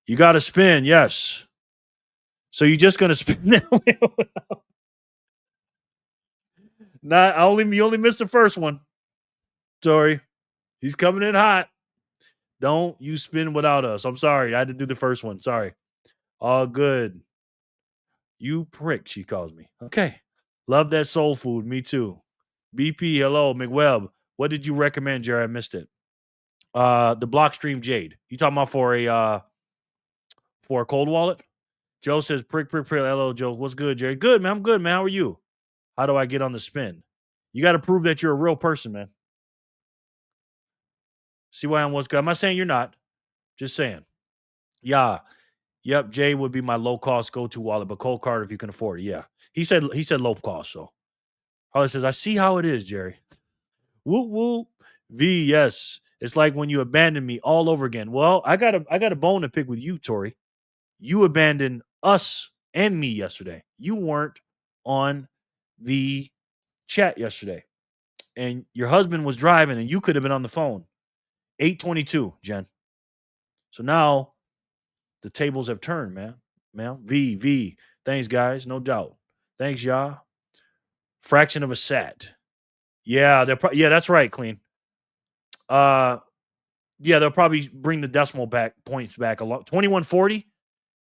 You got to spin, yes. So you're just going to spin that wheel? You only missed the first one. Tori, he's coming in hot. Don't you spin without us. I'm sorry. I had to do the first one. Sorry. All good. You prick, she calls me. Okay. Love that soul food. Me too. BP, hello. McWebb. What did you recommend, Jerry? I missed it. The Blockstream Jade. You talking about for a cold wallet? Joe says, prick. Hello, Joe. What's good, Jerry? Good, man. I'm good, man. How are you? How do I get on the spin? You got to prove that you're a real person, man. See why I'm what's good. I'm not saying you're not. Just saying. Yeah. Yep. Jay would be my low cost go-to wallet, but cold card if you can afford it. Yeah. He said low cost. So Harley says, I see how it is, Jerry. Whoop whoop. V, yes. It's like when you abandoned me all over again. Well, I got a bone to pick with you, Tori. You abandoned us and me yesterday. You weren't on the chat yesterday. And your husband was driving and you could have been on the phone. 8:22, Jen. So now the tables have turned, man. V. Thanks, guys. No doubt. Thanks, y'all. Fraction of a sat. Yeah, that's right, Clean. Yeah, they'll probably bring the decimal points back a lot. 2140.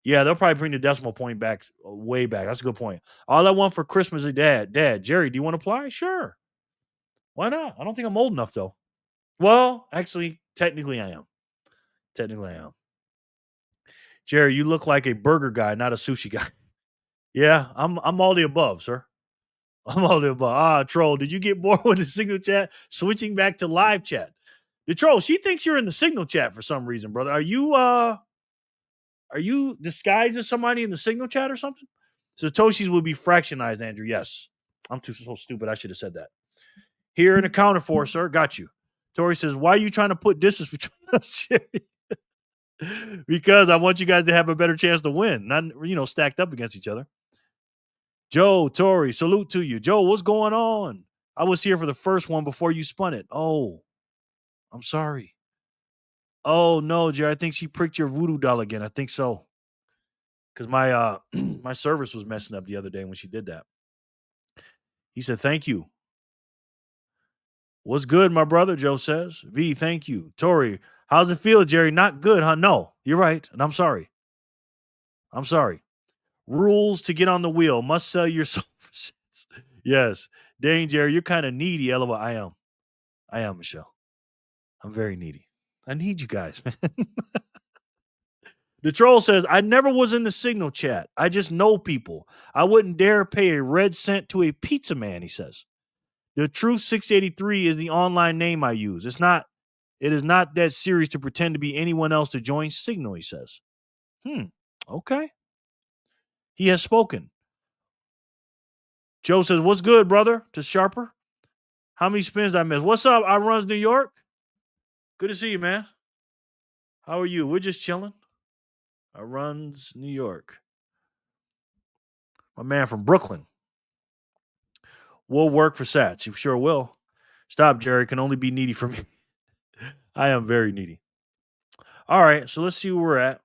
Yeah, they'll probably bring the decimal point back way back. That's a good point. All I want for Christmas is Dad. Jerry, do you want to apply? Sure. Why not? I don't think I'm old enough though. Well, actually, technically I am. Jerry, you look like a burger guy, not a sushi guy. Yeah, I'm all the above, sir. I'm all the above. Troll, did you get bored with the signal chat? Switching back to live chat. The troll, she thinks you're in the signal chat for some reason, brother. Are you Are you disguised as somebody in the signal chat or something? Satoshis will be fractionized, Andrew. Yes. I'm so stupid. I should have said that. Here and accounted for, sir. Got you. Tori says, why are you trying to put distance between us, Jerry? Because I want you guys to have a better chance to win, not stacked up against each other. Joe, Tori, salute to you. Joe, what's going on? I was here for the first one before you spun it. Oh, I'm sorry. Oh no, Jerry, I think she pricked your voodoo doll again. I think so. Because my my service was messing up the other day when she did that. He said, thank you. What's good, my brother? Joe says. V, thank you. Tori, how's it feel, Jerry? Not good, huh? No, you're right. And I'm sorry. I'm sorry. Rules to get on the wheel. Must sell your soul for cents. Yes. Dang, Jerry, you're kind of needy. LOL. I am. I am, Michelle. I'm very needy. I need you guys, man. The troll says, I never was in the signal chat. I just know people. I wouldn't dare pay a red cent to a pizza man, he says. The Truth 683 is the online name I use. It is not that serious to pretend to be anyone else to join Signal, he says. Okay. He has spoken. Joe says, what's good, brother? To Sharper. How many spins did I miss? What's up? I runs New York. Good to see you, man. How are you? We're just chilling. I runs New York. My man from Brooklyn. We'll work for Sats. You sure will. Stop, Jerry. Can only be needy for me. I am very needy. All right, so let's see where we're at.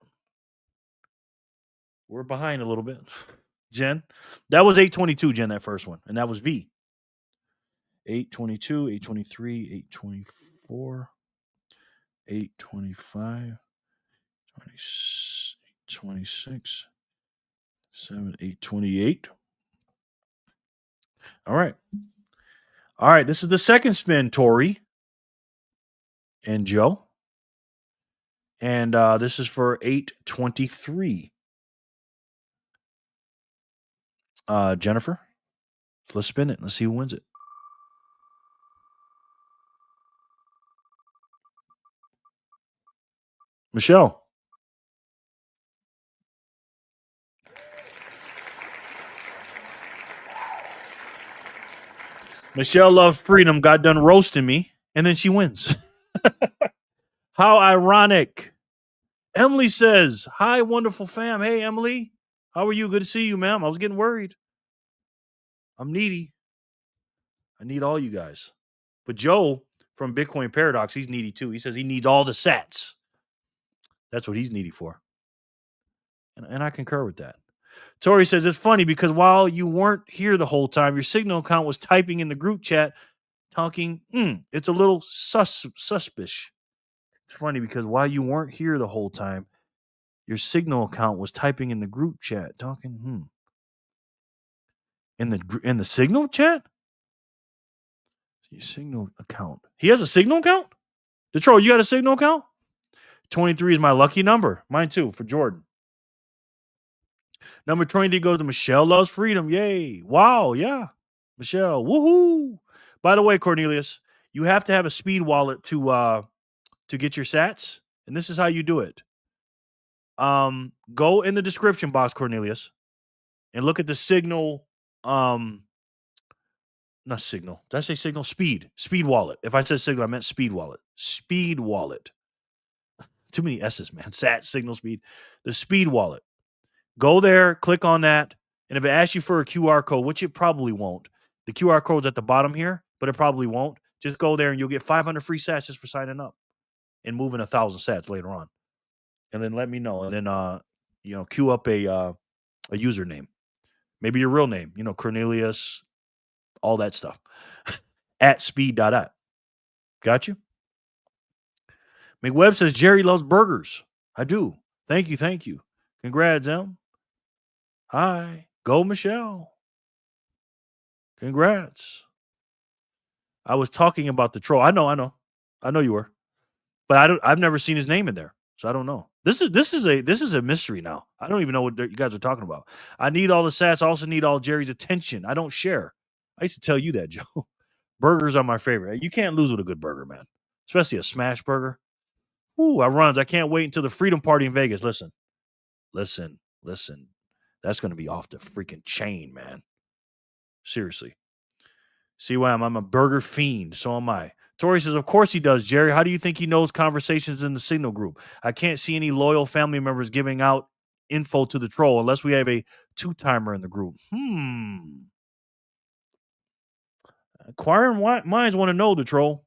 We're behind a little bit. Jen. That was 822, Jen, that first one. And that was V. 822, 823, 824, 825, 26, 7, 828. All right. All right, this is the second spin, Tori and Joe. And this is for 823. Jennifer, let's spin it. Let's see who wins it. Michelle. Michelle Love Freedom got done roasting me, and then she wins. How ironic. Emily says, hi, wonderful fam. Hey, Emily. How are you? Good to see you, ma'am. I was getting worried. I'm needy. I need all you guys. But Joe from Bitcoin Paradox, he's needy too. He says he needs all the sats. That's what he's needy for. And I concur with that. Tori says, it's funny because while you weren't here the whole time, your Signal account was typing in the group chat, talking, it's a little suspicious. It's funny because while you weren't here the whole time, your Signal account was typing in the group chat, talking, in the Signal chat? Your Signal account. He has a Signal account? Detroit, you got a Signal account? 23 is my lucky number. Mine too, for Jordan. Number 23 goes to Michelle Loves Freedom. Yay. Wow. Yeah. Michelle. Woohoo. By the way, Cornelius, you have to have a speed wallet to get your sats. And this is how you do it. Go in the description box, Cornelius, and look at the Signal. Not Signal. Did I say Signal? Speed wallet. If I said Signal, I meant speed wallet. Speed wallet. Too many S's, man. Sat, Signal, Speed. The speed wallet. Go there, click on that, and if it asks you for a QR code, which it probably won't, the QR code's at the bottom here, but it probably won't. Just go there and you'll get 500 free sats just for signing up and moving 1,000 sats later on. And then let me know. And then queue up a username. Maybe your real name, Cornelius, all that stuff. at speed.app. Got you? McWebb says Jerry loves burgers. I do. Thank you. Congrats, Em. Hi. Go, Michelle. Congrats. I was talking about the troll. I know you were. But I've never seen his name in there. So I don't know. This is a mystery now. I don't even know what you guys are talking about. I need all the sats. I also need all Jerry's attention. I don't share. I used to tell you that, Joe. Burgers are my favorite. You can't lose with a good burger, man. Especially a smash burger. Ooh, I can't wait until the Freedom Party in Vegas. Listen, Listen. That's going to be off the freaking chain, man. Seriously. See why I'm a burger fiend. So am I. Tori says, of course he does, Jerry. How do you think he knows conversations in the Signal group? I can't see any loyal family members giving out info to the troll unless we have a two-timer in the group. Inquiring minds want to know the troll.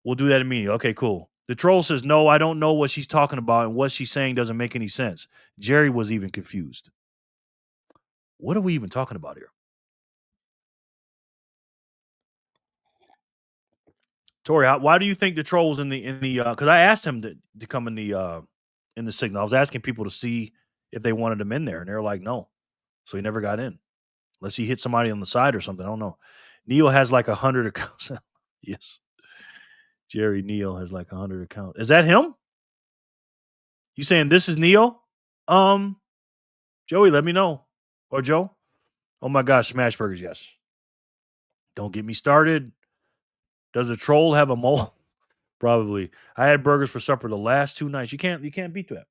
We'll do that immediately. Okay, cool. The troll says, no, I don't know what she's talking about, and what she's saying doesn't make any sense. Jerry was even confused. What are we even talking about here? Tori, why do you think the troll was in the because I asked him to come in the Signal. I was asking people to see if they wanted him in there, and they were like, no. So he never got in. Unless he hit somebody on the side or something. I don't know. Neil has like 100 accounts. Yes. Jerry Neal has like 100 accounts. Is that him? You saying this is Neil? Joey, let me know. Or Joe? Oh my gosh, smash burgers, yes. Don't get me started. Does a troll have a mole? Probably. I had burgers for supper the last 2 nights. You can't beat that.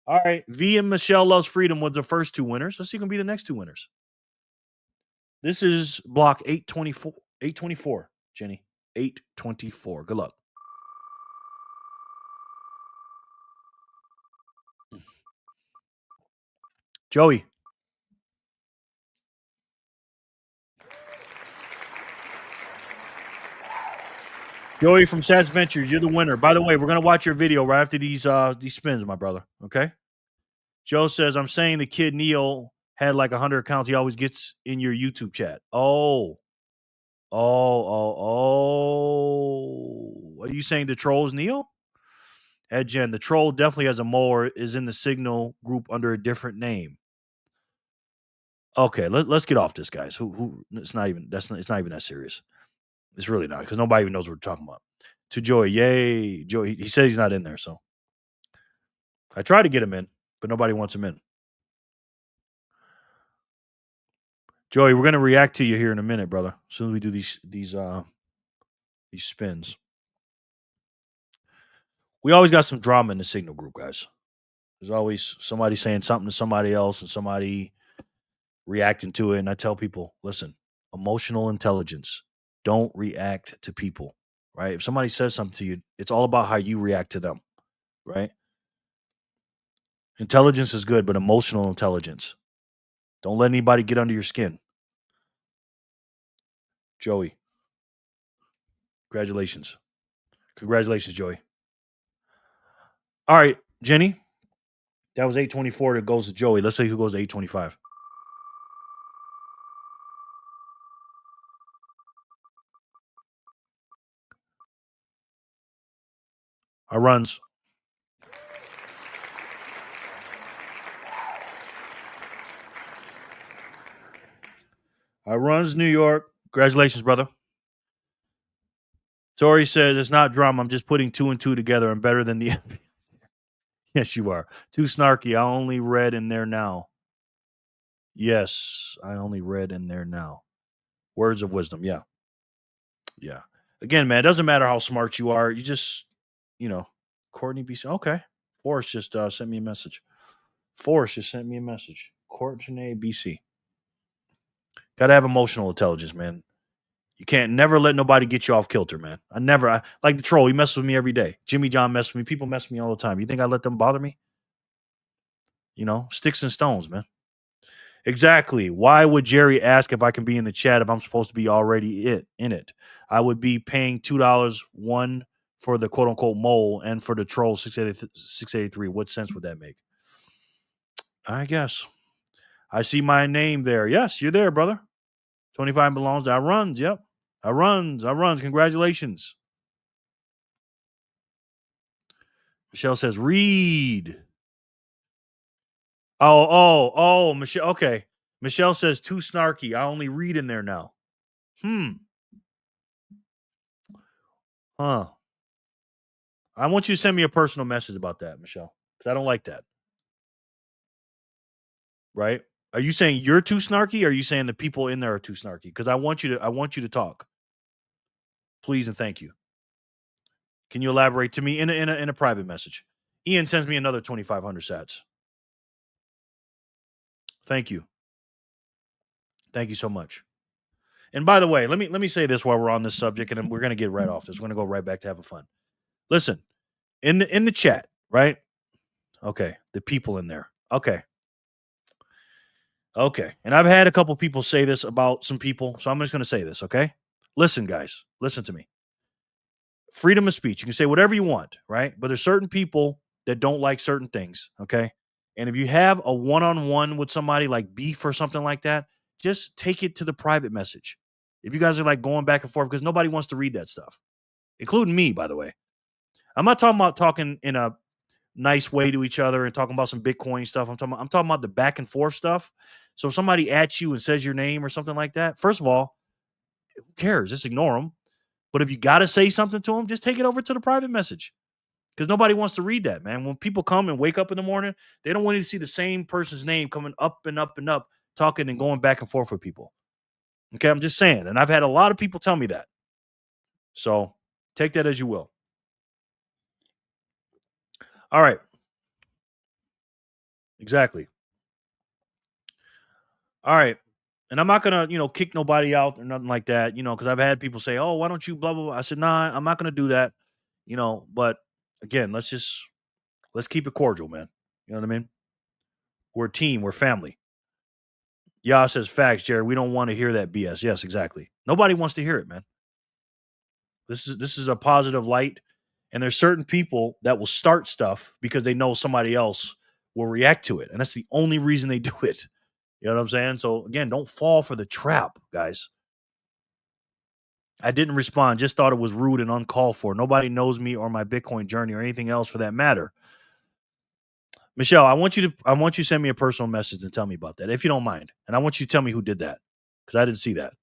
All right. V and Michelle Loves Freedom was the first 2 winners. Let's see who can be the next 2 winners. This is block 824. 824, Jenny. 824. Good luck. Joey. Joey from Sats Ventures, you're the winner. By the way, we're gonna watch your video right after these spins, my brother. Okay. Joe says, I'm saying the kid Neil had like 100 accounts. He always gets in your YouTube chat. Oh. Are you saying the troll's Neil? Ed Jen, the troll definitely has a more is in the Signal group under a different name. Okay, let's get off this, guys. Who it's not even it's not even that serious. It's really not, because nobody even knows what we're talking about. To Joey, yay. Joey, he says he's not in there, so I tried to get him in, but nobody wants him in. Joey, we're gonna react to you here in a minute, brother. As soon as we do these spins. We always got some drama in the Signal group, guys. There's always somebody saying something to somebody else and somebody reacting to it. And I tell people, listen, emotional intelligence. Don't react to people, right? If somebody says something to you, it's all about how you react to them, right? Intelligence is good, but emotional intelligence. Don't let anybody get under your skin. Joey. Congratulations. Congratulations, Joey. All right, Jenny. That was 824 that goes to Joey. Let's see who goes to 825. Our runs. Our runs, New York. Congratulations, brother. Tori said it's not drama. I'm just putting 2 and 2 together. I'm better than the Yes, you are. Too snarky. I only read in there now. Yes, I only read in there now. Words of wisdom. Yeah. Yeah. Again, man, it doesn't matter how smart you are. You just, Courtney BC. Okay. Forrest just sent me a message. Courtney BC. Got to have emotional intelligence, man. You can't never let nobody get you off kilter, man. I like the troll. He messes with me every day. Jimmy John messes with me. People mess with me all the time. You think I let them bother me? Sticks and stones, man. Exactly. Why would Jerry ask if I can be in the chat if I'm supposed to be already in it? I would be paying $2, one for the quote unquote mole and for the troll 683. What sense would that make? I guess. I see my name there. Yes, you're there, brother. 25 belongs to I runs. Yep. I runs. Congratulations. Michelle says, read. Oh, Michelle. Okay. Michelle says, too snarky. I only read in there now. Huh. I want you to send me a personal message about that, Michelle, because I don't like that. Right? Are you saying you're too snarky? Or are you saying the people in there are too snarky? Because I want you to talk. Please and thank you. Can you elaborate to me in a private message? Ian sends me another 2,500 sats. Thank you. Thank you so much. And by the way, let me say this while we're on this subject, and then we're gonna get right off this. We're gonna go right back to having fun. Listen, in the chat, right? Okay, the people in there. Okay. Okay. And I've had a couple people say this about some people, so I'm just gonna say this, okay? Listen, guys, listen to me. Freedom of speech. You can say whatever you want, right? But there's certain people that don't like certain things, okay? And if you have a one-on-one with somebody like beef or something like that, just take it to the private message. If you guys are like going back and forth, because nobody wants to read that stuff, including me, by the way. I'm not talking about talking in a nice way to each other and talking about some Bitcoin stuff. I'm talking about the back and forth stuff. So if somebody at you and says your name or something like that, first of all, who cares? Just ignore them. But if you got to say something to them, just take it over to the private message, because nobody wants to read that, man. When people come and wake up in the morning, they don't want to see the same person's name coming up and up and up, talking and going back and forth with people. Okay, I'm just saying. And I've had a lot of people tell me that. So take that as you will. All right. Exactly. All right. And I'm not gonna, kick nobody out or nothing like that, because I've had people say, "Oh, why don't you blah blah blah?" I said, "Nah, I'm not gonna do that," But again, let's keep it cordial, man. You know what I mean? We're a team. We're family. Yah says facts, Jerry. We don't want to hear that BS. Yes, exactly. Nobody wants to hear it, man. This is a positive light, and there's certain people that will start stuff because they know somebody else will react to it, and that's the only reason they do it. You know what I'm saying? So again, don't fall for the trap, guys. I didn't respond, just thought it was rude and uncalled for. Nobody knows me or my Bitcoin journey or anything else for that matter. Michelle, I want you to send me a personal message and tell me about that, if you don't mind. And I want you to tell me who did that, because I didn't see that.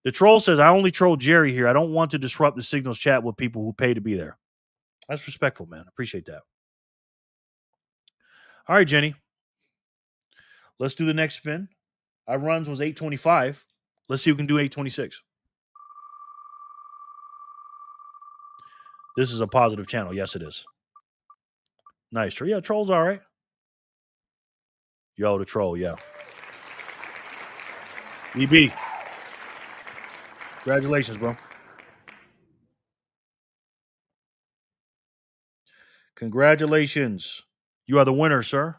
The troll says, I only troll Jerry here. I don't want to disrupt the Signals chat with people who pay to be there. That's respectful, man. Appreciate that. All right, Jenny. Let's do the next spin. Our runs was 825. Let's see who can do 826. This is a positive channel. Yes, it is. Nice. Yeah, troll's all right. Yo, the troll, yeah. EB. Congratulations, bro. Congratulations. You are the winner, sir.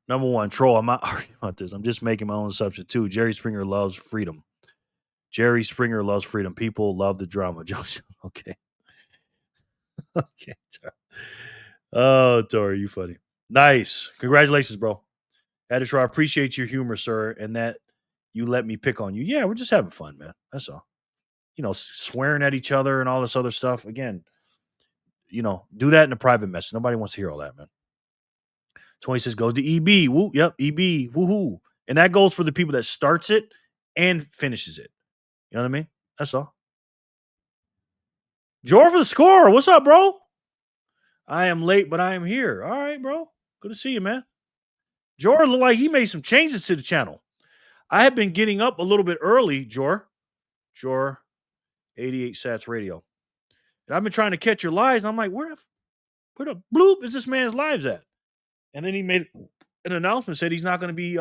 Number one, troll. I'm not arguing about this. I'm just making my own substitute. Jerry Springer loves freedom. Jerry Springer loves freedom. People love the drama. Okay. Okay. Oh, Tori, you funny. Nice. Congratulations, bro. Editor, I appreciate your humor, sir, and that you let me pick on you. Yeah, we're just having fun, man. That's all. Swearing at each other and all this other stuff. Again, do that in a private message. Nobody wants to hear all that, man. 26 goes to EB. Woo, yep, EB. Woohoo. And that goes for the people that starts it and finishes it. You know what I mean? That's all. Jor for the score. What's up, bro? I am late, but I am here. All right, bro. Good to see you, man. Jor looked like he made some changes to the channel. I have been getting up a little bit early, Jor. Jor, 88 Sats Radio. And I've been trying to catch your lives. And I'm like, where the bloop is this man's lives at? And then he made an announcement, said he's not going to be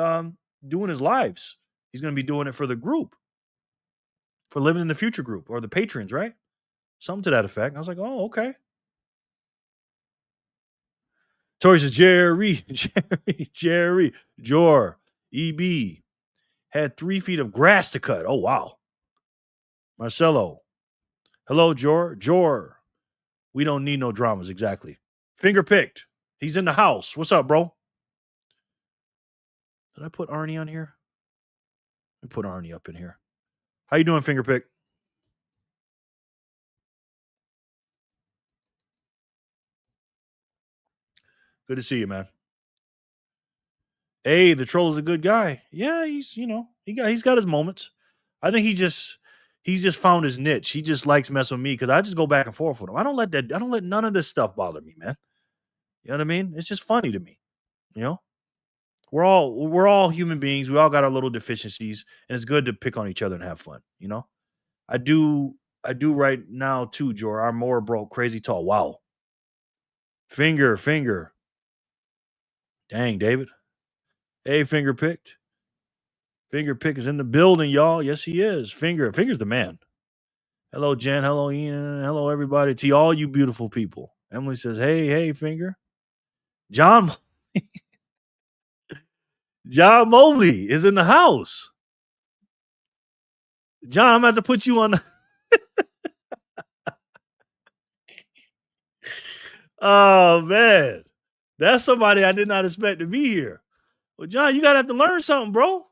doing his lives. He's going to be doing it for the group, for Living in the Future group, or the patrons, right? Something to that effect. And I was like, oh, okay. Tori says, Jerry, Jor, EB had 3 feet of grass to cut. Oh, wow. Marcelo, hello, Jor. We don't need no dramas, exactly. Finger picked. He's in the house. What's up, bro? Did I put Arnie on here? Let me put Arnie up in here. How you doing, Finger pick? Good to see you, man. Hey, the troll is a good guy. Yeah, he's got his moments. I think he's just found his niche. He just likes messing with me because I just go back and forth with him. I don't let none of this stuff bother me, man. You know what I mean? It's just funny to me. You know? We're all human beings. We all got our little deficiencies, and it's good to pick on each other and have fun, I do I do right now too, Jor. Our mower broke. Crazy tall. Wow. Finger. Dang, David. Hey, finger picked. Finger pick is in the building, y'all. Yes, he is. Finger's the man. Hello, Jen. Hello, Ian. Hello, everybody. To all you beautiful people. Emily says, hey, finger. John Mobley is in the house. John, I'm about to put you on the. Oh, man. That's somebody I did not expect to be here. Well, John, you got to have to learn something, bro.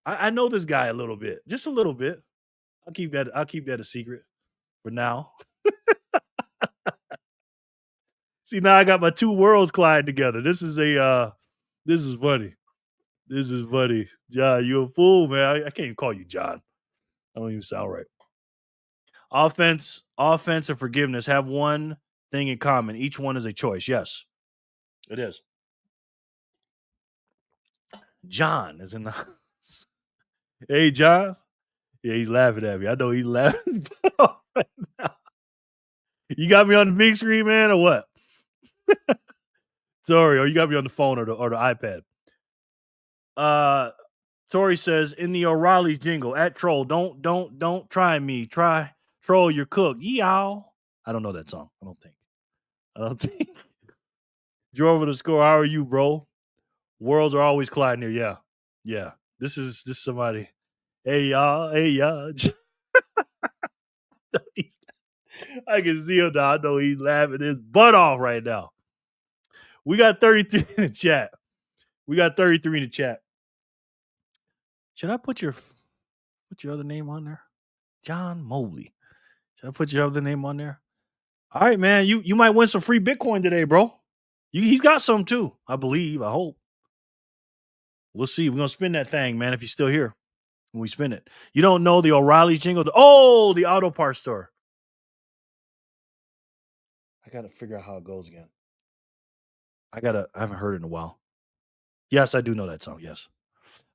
I know this guy a little bit. Just a little bit. I'll keep that a secret for now. See, now I got my two worlds colliding together. This is funny. This is funny. John, you a fool, man. I can't even call you John. I don't even sound right. Offense, and forgiveness have one thing in common. Each one is a choice. Yes, it is. John is in the house. Hey, John. Yeah, he's laughing at me. I know he's laughing right now. You got me on the big screen, man, or what? Sorry, or you got me on the phone or the iPad. Tori says in the O'Reilly's jingle at troll, don't try me. Try troll your cook. Yeow. I don't know that song. I don't think. Drove to the score. How are you, bro? Worlds are always colliding here. Yeah. Yeah. This is somebody. Hey y'all. I can see him now. I know he's laughing his butt off right now. We got 33 in the chat. Should I put your other name on there? John Mobley. Should I put your other name on there? All right, man. You might win some free Bitcoin today, bro. He's got some too, I believe. I hope. We'll see. We're gonna spin that thing, man. If you're still here when we spin it, you don't know the O'Reilly's jingle. The auto parts store. I gotta figure out how it goes again. I haven't heard it in a while. Yes, I do know that song. Yes,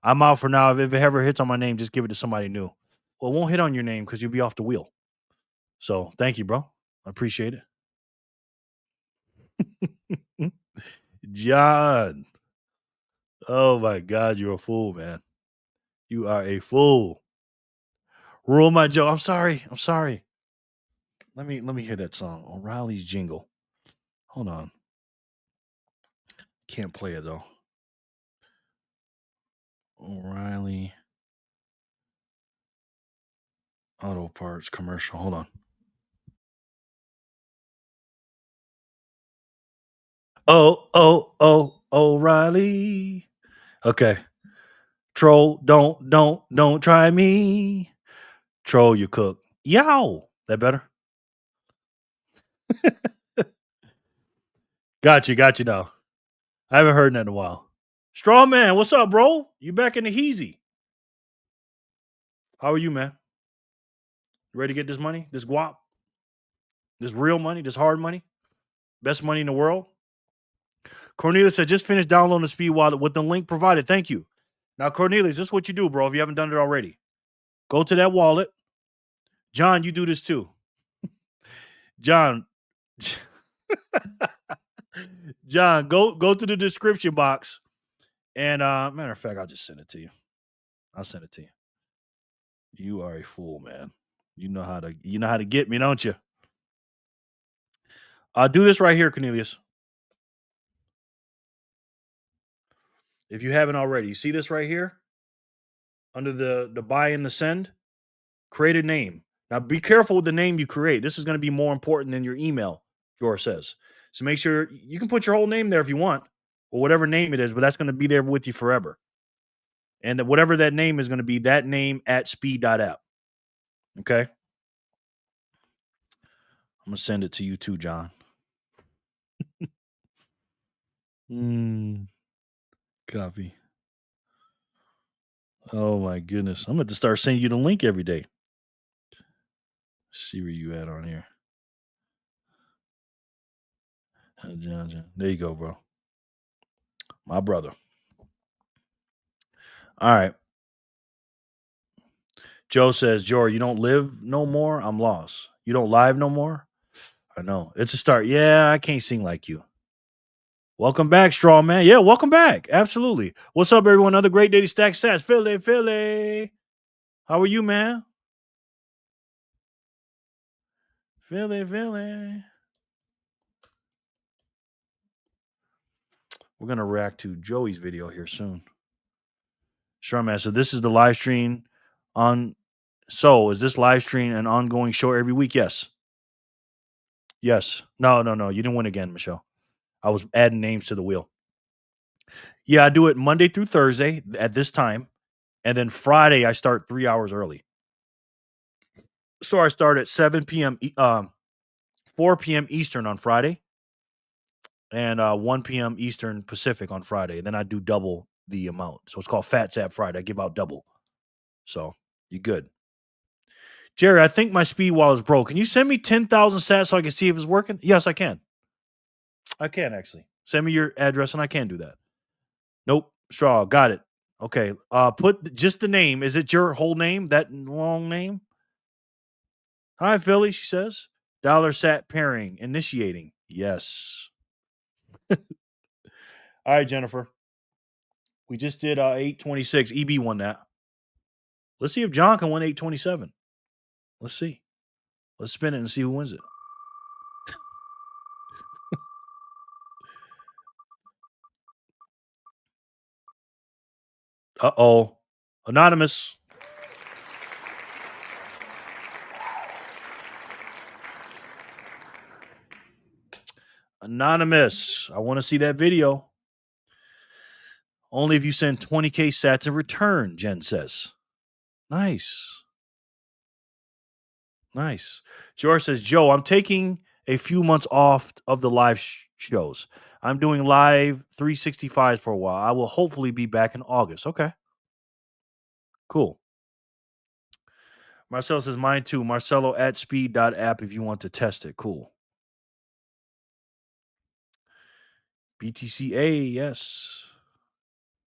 I'm out for now. If it ever hits on my name, just give it to somebody new. Well, it won't hit on your name because you'll be off the wheel. So thank you, bro. I appreciate it. John. Oh my God, you're a fool, man. You are a fool. Rule my joke. I'm sorry. Let me hear that song. O'Reilly's jingle. Hold on. Can't play it though. O'Reilly Auto Parts commercial. Hold on. Oh, O'Reilly. Okay. Troll, don't try me. Troll, you cook. Yow. That better? Got you now. I haven't heard that in a while. Straw man, what's up, bro? You back in the heezy. How are you, man? You ready to get this money? This guap? This real money? This hard money? Best money in the world? Cornelius said, just finished downloading the Speed Wallet with the link provided. Thank you. Now, Cornelius, this is what you do, bro, if you haven't done it already. Go to that wallet. John, you do this too. John, go to the description box. And matter of fact, I'll just send it to you. I'll send it to you. You are a fool, man. You know how to get me, don't you? I'll do this right here, Cornelius. If you haven't already, you see this right here under the buy and the send. Create a name. Now, be careful with the name you create. This is going to be more important than your email. George says. So make sure you can put your whole name there if you want, or whatever name it is, but that's going to be there with you forever. And whatever that name is going to be, that name at speed.app. Okay. I'm going to send it to you too, John. Copy. Oh my goodness. I'm going to start sending you the link every day. See where you at on here. John. There you go, bro. My brother. All right. Joe says, Jory, you don't live no more? I'm lost. You don't live no more? I know. It's a start. Yeah, I can't sing like you. Welcome back, Straw Man. Yeah, welcome back. Absolutely. What's up, everyone? Another great day to stack sats. Philly, Philly. How are you, man? Philly, Philly. We're going to react to Joey's video here soon. Straw Man. So this is the live stream on. So is this live stream an ongoing show every week? Yes. Yes. No. You didn't win again, Michelle. I was adding names to the wheel. Yeah, I do it Monday through Thursday at this time. And then Friday, I start 3 hours early. So I start at 7 p.m. 4 p.m. Eastern on Friday and 1 p.m. Eastern Pacific on Friday. And then I do double the amount. So it's called Fat Sap Friday. I give out double. So you're good. Jerry, I think my speed wall is broke. Can you send me 10,000 sats so I can see if it's working? Yes, I can. I can actually. Send me your address and I can do that. Nope. Straw. Got it. Okay. Put just the name. Is it your whole name? That long name? Hi, Philly, she says. Dollar sat pairing. Initiating. Yes. All right, Jennifer. We just did 826. EB won that. Let's see if John can win 827. Let's see. Let's spin it and see who wins it. Uh-oh. Anonymous. Anonymous. I want to see that video. Only if you send 20K sats in return, Jen says. Nice. Nice. George says, Joe, I'm taking a few months off of the live shows. I'm doing live 365s for a while. I will hopefully be back in August. Okay. Cool. Marcelo says, mine too. Marcelo at speed.app if you want to test it. Cool. BTCA, yes.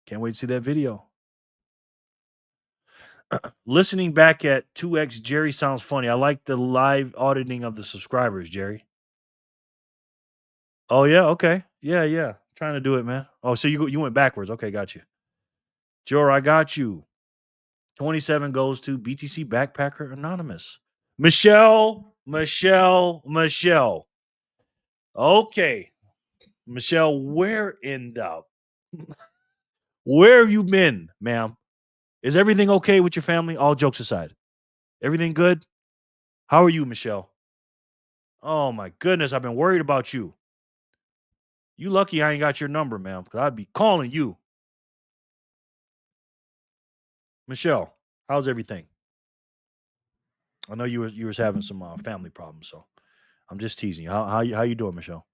Can't wait to see that video. Listening back at 2X Jerry sounds funny. I like the live auditing of the subscribers, Jerry. Oh, yeah. Okay. Yeah. Trying to do it, man. Oh, so you went backwards. Okay, got you. Jor, I got you. 27 goes to BTC Backpacker Anonymous. Michelle. Okay. Michelle, where have you been, ma'am? Is everything okay with your family? All jokes aside. Everything good? How are you, Michelle? Oh my goodness, I've been worried about you. You lucky I ain't got your number, ma'am, because I'd be calling you. Michelle, how's everything? I know you was having some family problems, so I'm just teasing you. How you doing, Michelle?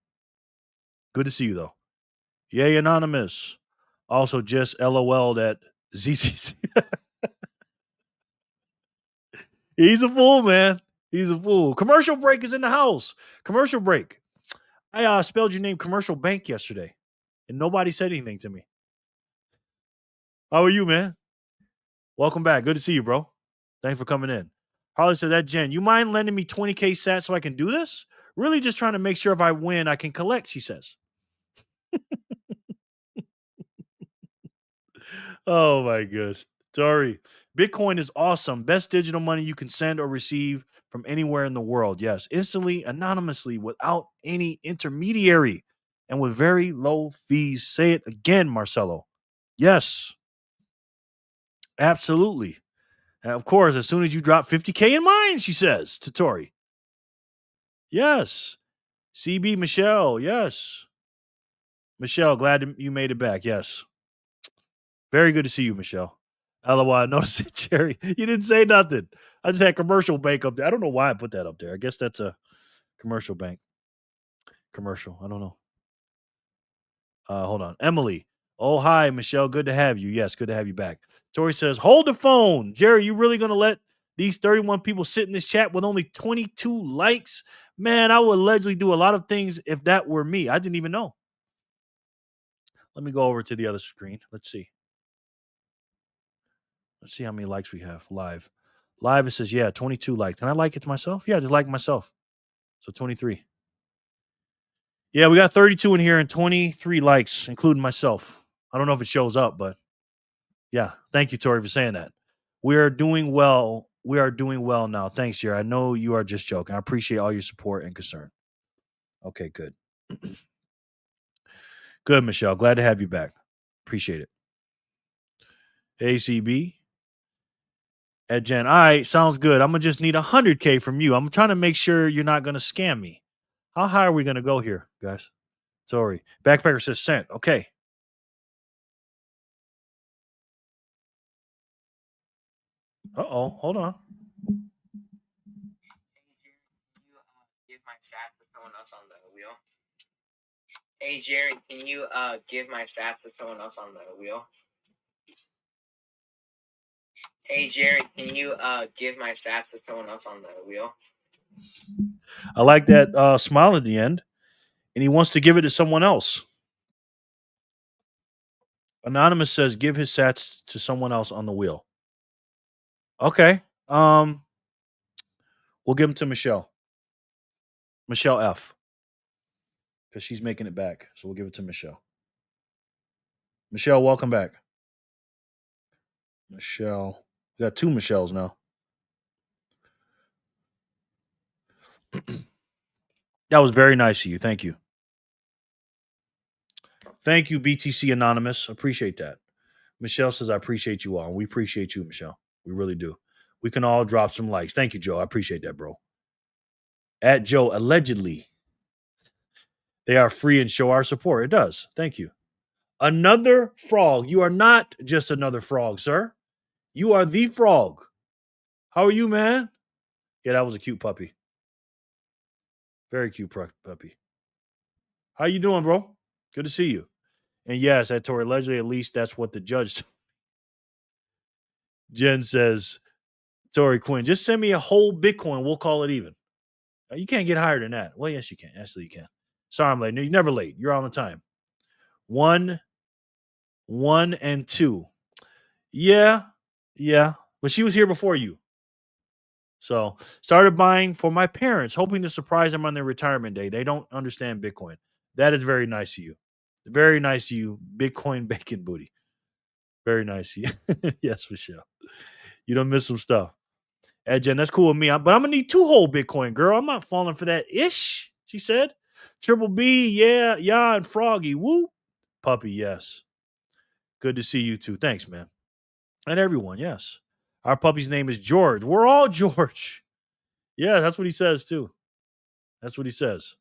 Good to see you though. Yay, anonymous. Also, just LOL'd at ZCC. He's a fool, man. He's a fool. Commercial break is in the house. Commercial break. I spelled your name Commercial Bank yesterday, and nobody said anything to me. How are you, man? Welcome back. Good to see you, bro. Thanks for coming in. Harley said, that Jen, you mind lending me 20K sats so I can do this? Really just trying to make sure if I win, I can collect, she says. Oh my goodness. Sorry. Bitcoin is awesome. Best digital money you can send or receive from anywhere in the world. Yes. Instantly, anonymously, without any intermediary, and with very low fees. Say it again, Marcelo. Yes. Absolutely. And of course, as soon as you drop 50K in mine, she says to Tori. Yes. CB Michelle. Yes. Michelle, glad you made it back. Yes. Very good to see you, Michelle. LOI, notice it, Jerry. You didn't say nothing. I just had commercial bank up there. I don't know why I put that up there. I guess that's a commercial bank. Commercial. I don't know. Hold on. Emily. Oh, hi, Michelle. Good to have you. Yes, good to have you back. Tori says, hold the phone. Jerry, you really going to let these 31 people sit in this chat with only 22 likes? Man, I would allegedly do a lot of things if that were me. I didn't even know. Let me go over to the other screen. Let's see. Let's see how many likes we have live. Live, it says, yeah, 22 likes. Can I like it to myself? Yeah, just like myself. So 23. Yeah, we got 32 in here and 23 likes, including myself. I don't know if it shows up, but yeah. Thank you, Tori, for saying that. We are doing well. We are doing well now. Thanks, Jerry. I know you are just joking. I appreciate all your support and concern. Okay, good. Good, Michelle. Glad to have you back. Appreciate it. ACB. At Jen. All right, sounds good. I'm going to just need 100K from you. I'm trying to make sure you're not going to scam me. How high are we going to go here, guys? Sorry. Backpacker says sent. Okay. Uh-oh. Hold on. Give my stats to someone else on the wheel? Hey Jerry, can you give my stats to someone else on the wheel? Hey Jerry, can you give my stats to someone else on the wheel? I like that smile at the end. And he wants to give it to someone else. Anonymous says give his sats to someone else on the wheel. Okay. We'll give them to Michelle. Michelle F. Because she's making it back. So we'll give it to Michelle. Michelle, welcome back. Michelle. We got two Michelles now. That was very nice of you. Thank you. Thank you, BTC Anonymous. Appreciate that. Michelle says, I appreciate you all. We appreciate you, Michelle. We really do. We can all drop some likes. Thank you, Joe. I appreciate that, bro. At Joe, allegedly, they are free and show our support. It does. Thank you. Another frog. You are not just another frog, sir. You are the frog. How are you, man? Yeah, that was a cute puppy. Very cute puppy. How you doing, bro? Good to see you. And yes, at Tori, allegedly, at least that's what the judge. Jen says, Tori Quinn, just send me a whole Bitcoin. We'll call it even. You can't get higher than that. Well, yes, you can. Actually, you can. Sorry, I'm late. No, you're never late. You're on the time. 1, 1, and 2. Yeah. But she was here before you. So started buying for my parents, hoping to surprise them on their retirement day. They don't understand Bitcoin. That is very nice of you. Very nice of you, Bitcoin bacon booty. Very nice of you. Yes, for sure. You don't miss some stuff. Hey, Jen, that's cool with me. But I'm going to need 2 whole Bitcoin, girl. I'm not falling for that ish, she said. Triple B, yeah, and Froggy, woo. Puppy, yes. Good to see you too. Thanks, man. And everyone, yes. Our puppy's name is George. We're all George. Yeah, that's what he says too. That's what he says.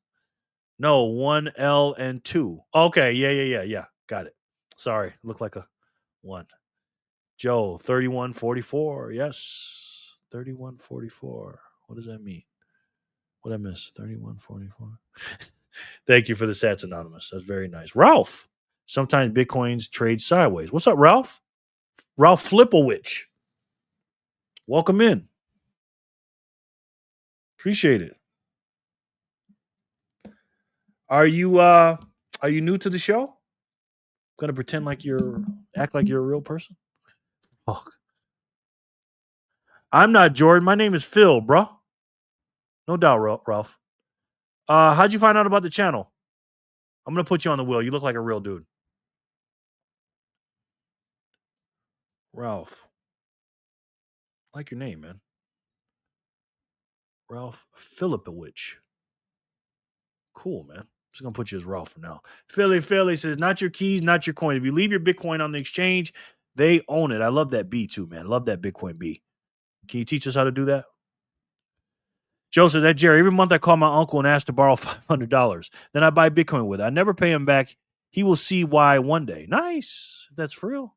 No, 1 L and 2. Okay, yeah. Got it. Sorry, looked like a 1. Joe, 3144. Yes, 3144. What does that mean? What I miss? 3144. Thank you for the sats, Anonymous. That's very nice. Ralph. Sometimes Bitcoins trade sideways. What's up, Ralph? Ralph Flipowich. Welcome in. Appreciate it. Are you new to the show? Gonna pretend like act like you're a real person? Oh. I'm not Jordan. My name is Phil, bro. No doubt, Ralph. How'd you find out about the channel? I'm gonna put you on the wheel. You look like a real dude. Ralph. I like your name, man. Ralph Filipowich. Cool, man. Just gonna put you as Ralph for now. Philly says, not your keys, not your coin. If you leave your Bitcoin on the exchange, they own it. I love that B too, man. Love that Bitcoin B. Can you teach us how to do that? Joseph, that Jerry, every month I call my uncle and ask to borrow $500. Then I buy Bitcoin with it. I never pay him back. He will see why one day. Nice. That's for real.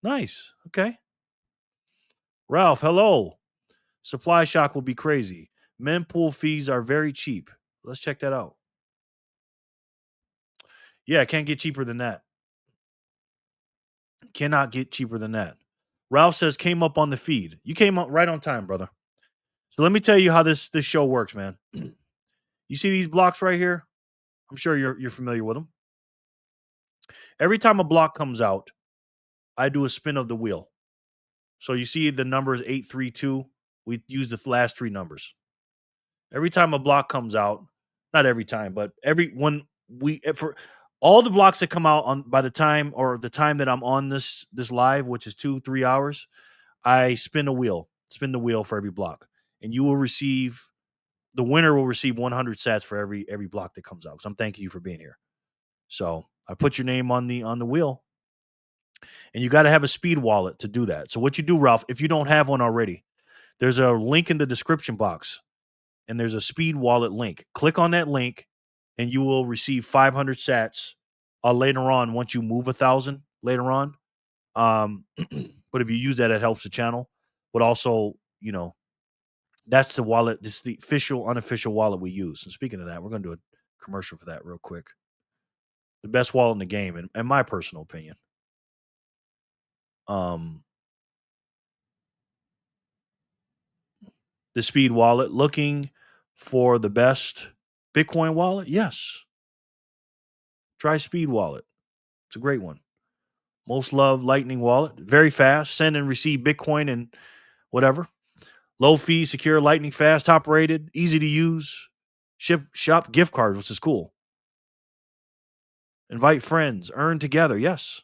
Nice. Okay. Ralph, hello. Supply shock will be crazy. Mempool fees are very cheap. Let's check that out. Yeah, can't get cheaper than that. Cannot get cheaper than that. Ralph says came up on the feed. You came up right on time, brother. So let me tell you how this show works, man. You see these blocks right here? I'm sure you're familiar with them. Every time a block comes out, I do a spin of the wheel. So you see the number is 832. We use the last three numbers. Every time a block comes out, not every time, but for all the blocks that come out on by the time that I'm on this live, which is 2-3 hours, I spin the wheel for every block, and the winner will receive 100 sats for every block that comes out. So I'm thanking you for being here. So I put your name on the wheel, and you got to have a speed wallet to do that. So what you do, Ralph, if you don't have one already, there's a link in the description box, and there's a speed wallet link. Click on that link, and you will receive 500 sats later on once you move 1,000 later on. But if you use that, it helps the channel. But also, that's the wallet. This is the official, unofficial wallet we use. And speaking of that, we're going to do a commercial for that real quick. The best wallet in the game, in my personal opinion. The Speed Wallet. Looking for the best Bitcoin wallet? Yes. Try Speed Wallet. It's a great one. Most loved Lightning wallet. Very fast. Send and receive Bitcoin and whatever. Low fee, secure, lightning fast, top rated, easy to use. Shop gift cards, which is cool. Invite friends. Earn together. Yes.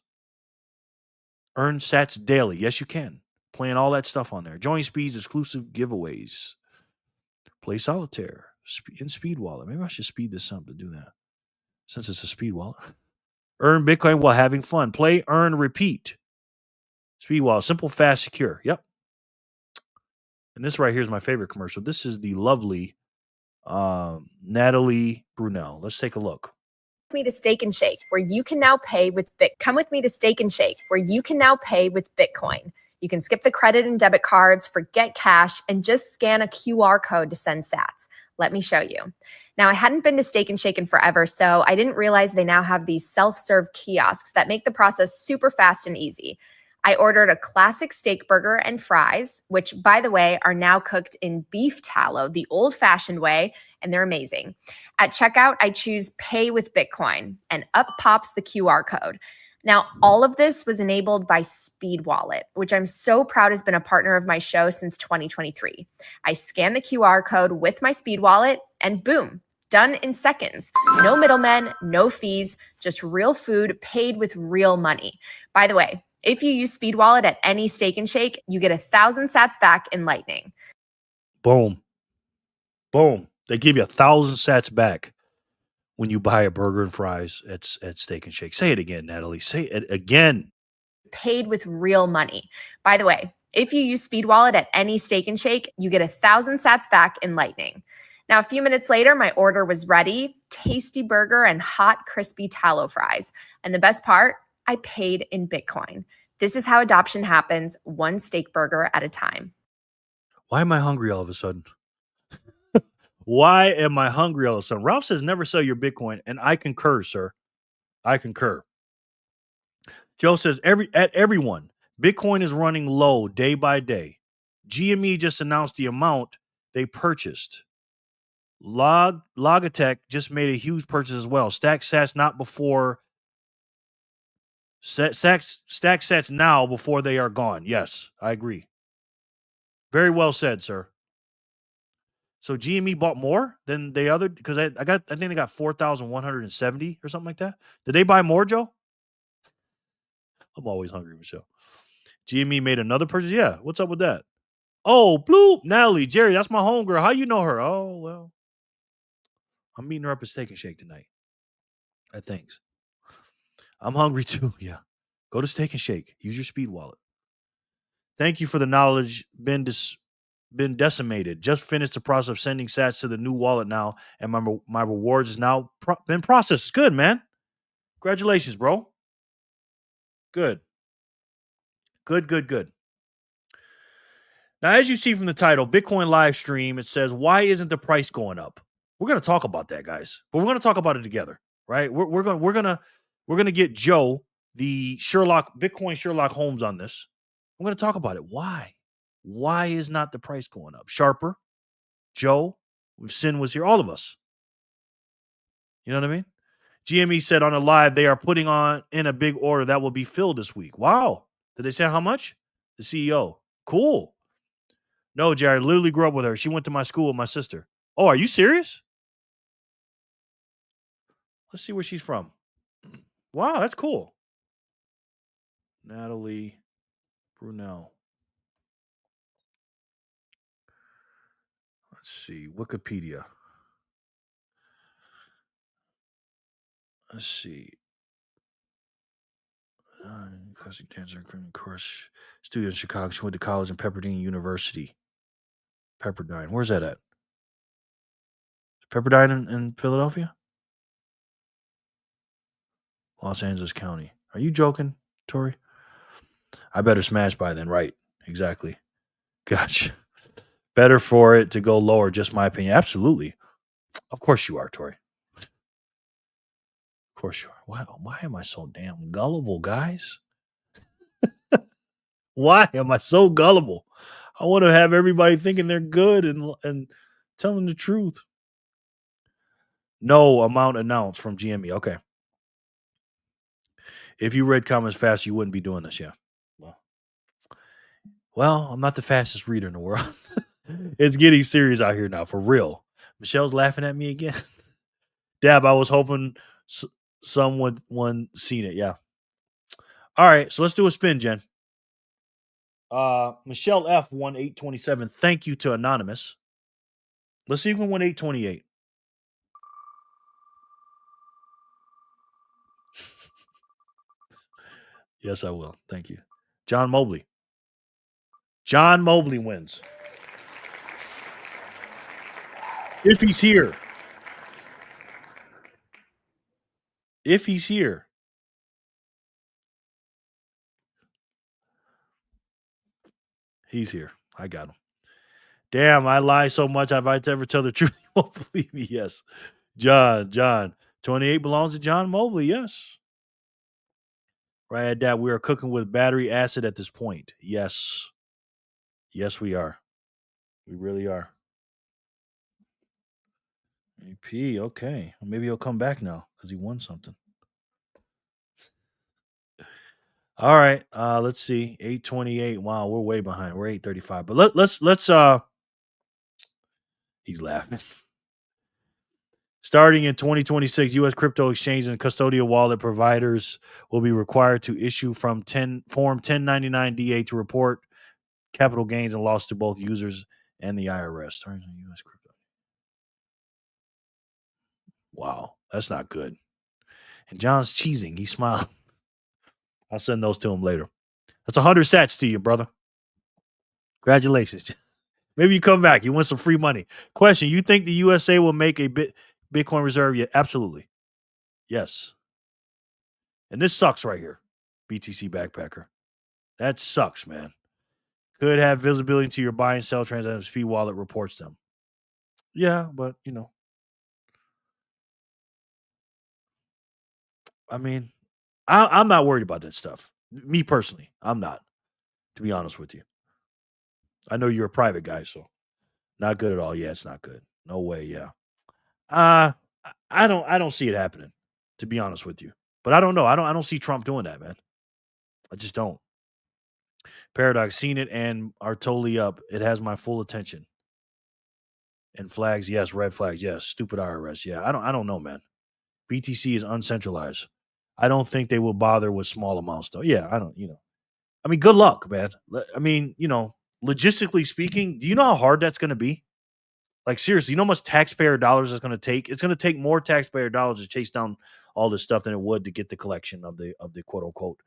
Earn sats daily. Yes, you can. Playing all that stuff on there. Join Speed's exclusive giveaways. Play solitaire. In Speed Wallet. Maybe I should speed this up to do that, since it's a Speed Wallet. Earn Bitcoin while having fun. Play, earn, repeat. Speed Wallet. Simple, fast, secure. Yep. And this right here is my favorite commercial. This is the lovely Natalie Brunel. Let's take a look. Me to Steak and Shake, where you can now pay with Come with me to Steak and Shake, where you can now pay with Bitcoin. You can skip the credit and debit cards, forget cash, and just scan a QR code to send sats. Let me show you. Now, I hadn't been to Steak and Shake in forever, so I didn't realize they now have these self-serve kiosks that make the process super fast and easy. I ordered a classic steak burger and fries, which, by the way, are now cooked in beef tallow, the old-fashioned way, and they're amazing. At checkout, I choose Pay with Bitcoin, and up pops the QR code. Now, all of this was enabled by Speed Wallet, which I'm so proud has been a partner of my show since 2023. I scan the QR code with my Speed Wallet, and boom, done in seconds. No middlemen, no fees, just real food paid with real money. By the way, if you use Speed Wallet at any Steak and Shake, you get 1,000 sats back in Lightning. Boom. Boom. They give you 1,000 sats back when you buy a burger and fries at Steak and Shake. Say it again, Natalie. Say it again. Paid with real money. By the way, if you use Speed Wallet at any Steak and Shake, you get 1,000 sats back in Lightning. Now, a few minutes later, my order was ready. Tasty burger and hot, crispy tallow fries. And the best part, I paid in Bitcoin. This is how adoption happens, one steak burger at a time. Why am I hungry all of a sudden? Why am I hungry all of a sudden? Ralph says never sell your Bitcoin, and I concur, sir. I concur. Joe says everyone, Bitcoin is running low day by day. GME just announced the amount they purchased. Logitech just made a huge purchase as well. Stack sats stack sats now before they are gone. Yes, I agree. Very well said, sir. So GME bought more than the other, because I think they got 4,170 or something like that. Did they buy more, Joe? I'm always hungry, Michelle. GME made another purchase. Yeah, what's up with that? Oh, bloop, Natalie, Jerry, that's my homegirl. How you know her? Oh, well, I'm meeting her up at Steak and Shake tonight. Thanks. I'm hungry too. Yeah, go to Steak and Shake. Use your Speed Wallet. Thank you for the knowledge. Been decimated. Just finished the process of sending sats to the new wallet now, and my rewards is now been processed. Good, man. Congratulations, bro. Good. Good. Now, as you see from the title, Bitcoin live stream, it says, why isn't the price going up? We're going to talk about that, guys, but we're going to talk about it together, right? We're going to get Joe, the Bitcoin Sherlock Holmes, on this. I'm going to talk about it. Why is not the price going up? Sharper, Joe, if Sin was here, all of us. You know what I mean? GME said on a live they are putting in a big order that will be filled this week. Wow. Did they say how much? The CEO. Cool. No, Jerry, I literally grew up with her. She went to my school with my sister. Oh, are you serious? Let's see where she's from. Wow, that's cool. Natalie Brunel. Let's see. Wikipedia. Let's see. Classic dancer, course. Studio in Chicago. She went to college in Pepperdine University. Pepperdine. Where's that at? Pepperdine in Philadelphia? Los Angeles County. Are you joking, Tori? I better smash by then, right? Exactly. Gotcha. Better for it to go lower, just my opinion. Absolutely. Of course you are, Tori. Of course you are. Why am I so damn gullible, guys? Why am I so gullible? I want to have everybody thinking they're good and telling the truth. No amount announced from GME. Okay. If you read comments fast, you wouldn't be doing this, yeah. Well, I'm not the fastest reader in the world. It's getting serious out here now, for real. Michelle's laughing at me again. Dab, I was hoping someone seen it, yeah. All right, so let's do a spin, Jen. Michelle F won 827. Thank you to Anonymous. Let's see if we can win 828. Yes, I will. Thank you. John Mobley. John Mobley wins. If he's here. If he's here. He's here. I got him. Damn, I lie so much. If I ever tell the truth, you won't believe me. Yes. John. 28 belongs to John Mobley. Yes. Right at that. We are cooking with battery acid at this point. Yes. Yes, we are. We really are. AP, okay. Well, maybe he'll come back now because he won something. All right. Let's see. 828. Wow, we're way behind. We're 835. But let's he's laughing. Starting in 2026, U.S. crypto exchanges and custodial wallet providers will be required to issue Form 1099-DA to report capital gains and loss to both users and the IRS. Starting in U.S. crypto. Wow, that's not good. And John's cheesing. He smiled. I'll send those to him later. That's 100 sats to you, brother. Congratulations. Maybe you come back. You win some free money. Question: you think the USA will make a Bitcoin reserve yet? Absolutely. Yes. And this sucks right here. BTC Backpacker. That sucks, man. Could have visibility to your buy and sell transactions. Speed Wallet reports them. Yeah, but I mean, I'm not worried about that stuff. Me personally, I'm not. To be honest with you, I know you're a private guy, so not good at all. Yeah, it's not good. No way. Yeah. I don't see it happening. To be honest with you, but I don't know. I don't see Trump doing that, man. I just don't. Paradox, seen it and are totally up. It has my full attention. And flags, yes. Red flags, yes. Stupid IRS, yeah. I don't know, man. BTC is uncentralized. I don't think they will bother with small amounts, though. Yeah, I don't. I mean, good luck, man. I mean, logistically speaking, do you know how hard that's going to be? Like, seriously, you know how much taxpayer dollars it's going to take? It's going to take more taxpayer dollars to chase down all this stuff than it would to get the collection of the quote unquote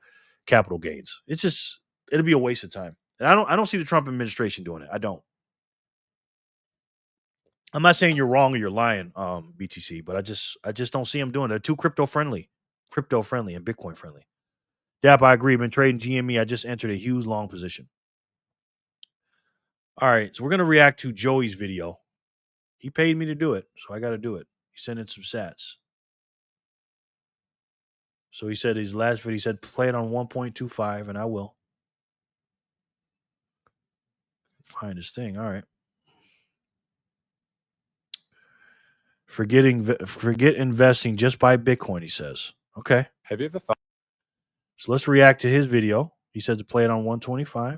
capital gains. It'll be a waste of time. And I don't see the Trump administration doing it. I don't. I'm not saying you're wrong or you're lying, BTC, but I just don't see them doing it. They're too crypto friendly and Bitcoin friendly. Dap, I agree. Been trading GME. I just entered a huge long position. All right, so we're gonna react to Joey's video. He paid me to do it, so I got to do it. He sent in some sats. So he said his last video, he said play it on 1.25, and I will. Find his thing. All right. Forget investing, just buy Bitcoin, he says. Okay. Have you ever thought? So let's react to his video. He said to play it on 125.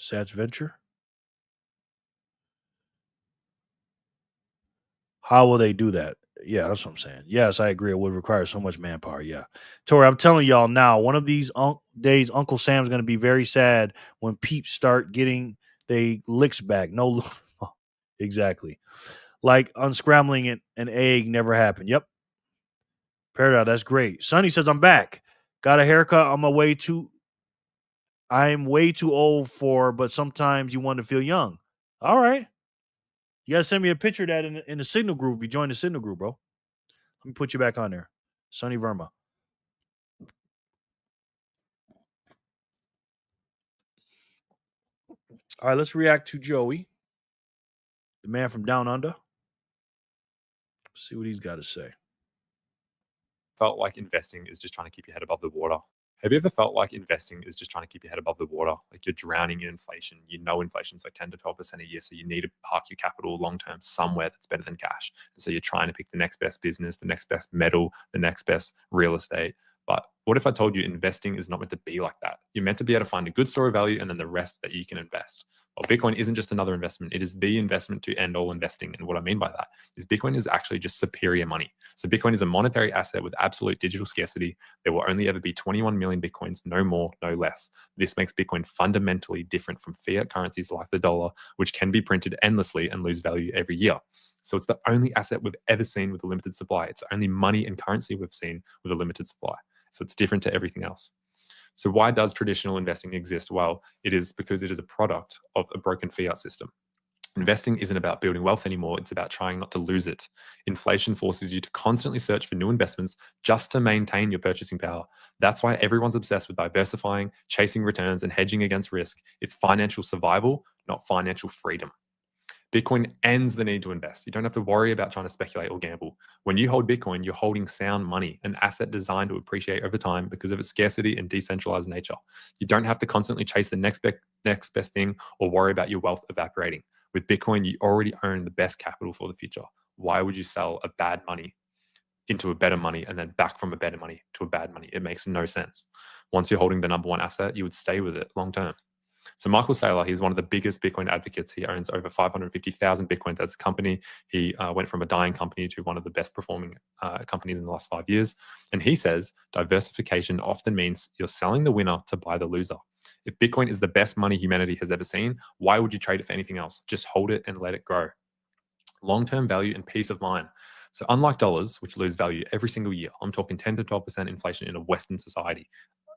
Sats Venture. How will they do that? Yeah, that's what I'm saying. Yes, I agree. It would require so much manpower. Yeah. Tori, I'm telling y'all now, one of these days, Uncle Sam's going to be very sad when peeps start getting they licks back. No, exactly. Like unscrambling an egg never happened. Yep. Paradise, that's great. Sonny says, I'm back. Got a haircut. I'm way too old for, but sometimes you want to feel young. All right. You got to send me a picture of that in the Signal group. If you join the Signal group, bro. Let me put you back on there. Sonny Verma. All right, let's react to Joey, the man from Down Under. See what he's got to say. Felt like investing is just trying to keep your head above the water? Have you ever felt like investing is just trying to keep your head above the water? Like you're drowning in inflation. You know inflation's like 10 to 12% a year. So you need to park your capital long-term somewhere that's better than cash. And so you're trying to pick the next best business, the next best metal, the next best real estate. But what if I told you investing is not meant to be like that? You're meant to be able to find a good store of value and then the rest that you can invest. Well, Bitcoin isn't just another investment. It is the investment to end all investing. And what I mean by that is Bitcoin is actually just superior money. So Bitcoin is a monetary asset with absolute digital scarcity. There will only ever be 21 million Bitcoins, no more, no less. This makes Bitcoin fundamentally different from fiat currencies like the dollar, which can be printed endlessly and lose value every year. So it's the only asset we've ever seen with a limited supply. It's the only money and currency we've seen with a limited supply. So it's different to everything else. So why does traditional investing exist? Well, it is because it is a product of a broken fiat system. Investing isn't about building wealth anymore. It's about trying not to lose it. Inflation forces you to constantly search for new investments just to maintain your purchasing power. That's why everyone's obsessed with diversifying, chasing returns, and hedging against risk. It's financial survival, not financial freedom. Bitcoin ends the need to invest. You don't have to worry about trying to speculate or gamble. When you hold Bitcoin, you're holding sound money, an asset designed to appreciate over time because of its scarcity and decentralized nature. You don't have to constantly chase the next best thing or worry about your wealth evaporating. With Bitcoin, you already own the best capital for the future. Why would you sell a bad money into a better money and then back from a better money to a bad money? It makes no sense. Once you're holding the number one asset, you would stay with it long term. So Michael Saylor, he's one of the biggest Bitcoin advocates. He owns over 550,000 Bitcoins as a company. He went from a dying company to one of the best performing companies in the last 5 years. And he says diversification often means you're selling the winner to buy the loser. If Bitcoin is the best money humanity has ever seen, why would you trade it for anything else? Just hold it and let it grow. Long-term value and peace of mind. So unlike dollars, which lose value every single year, I'm talking 10 to 12% inflation in a Western society.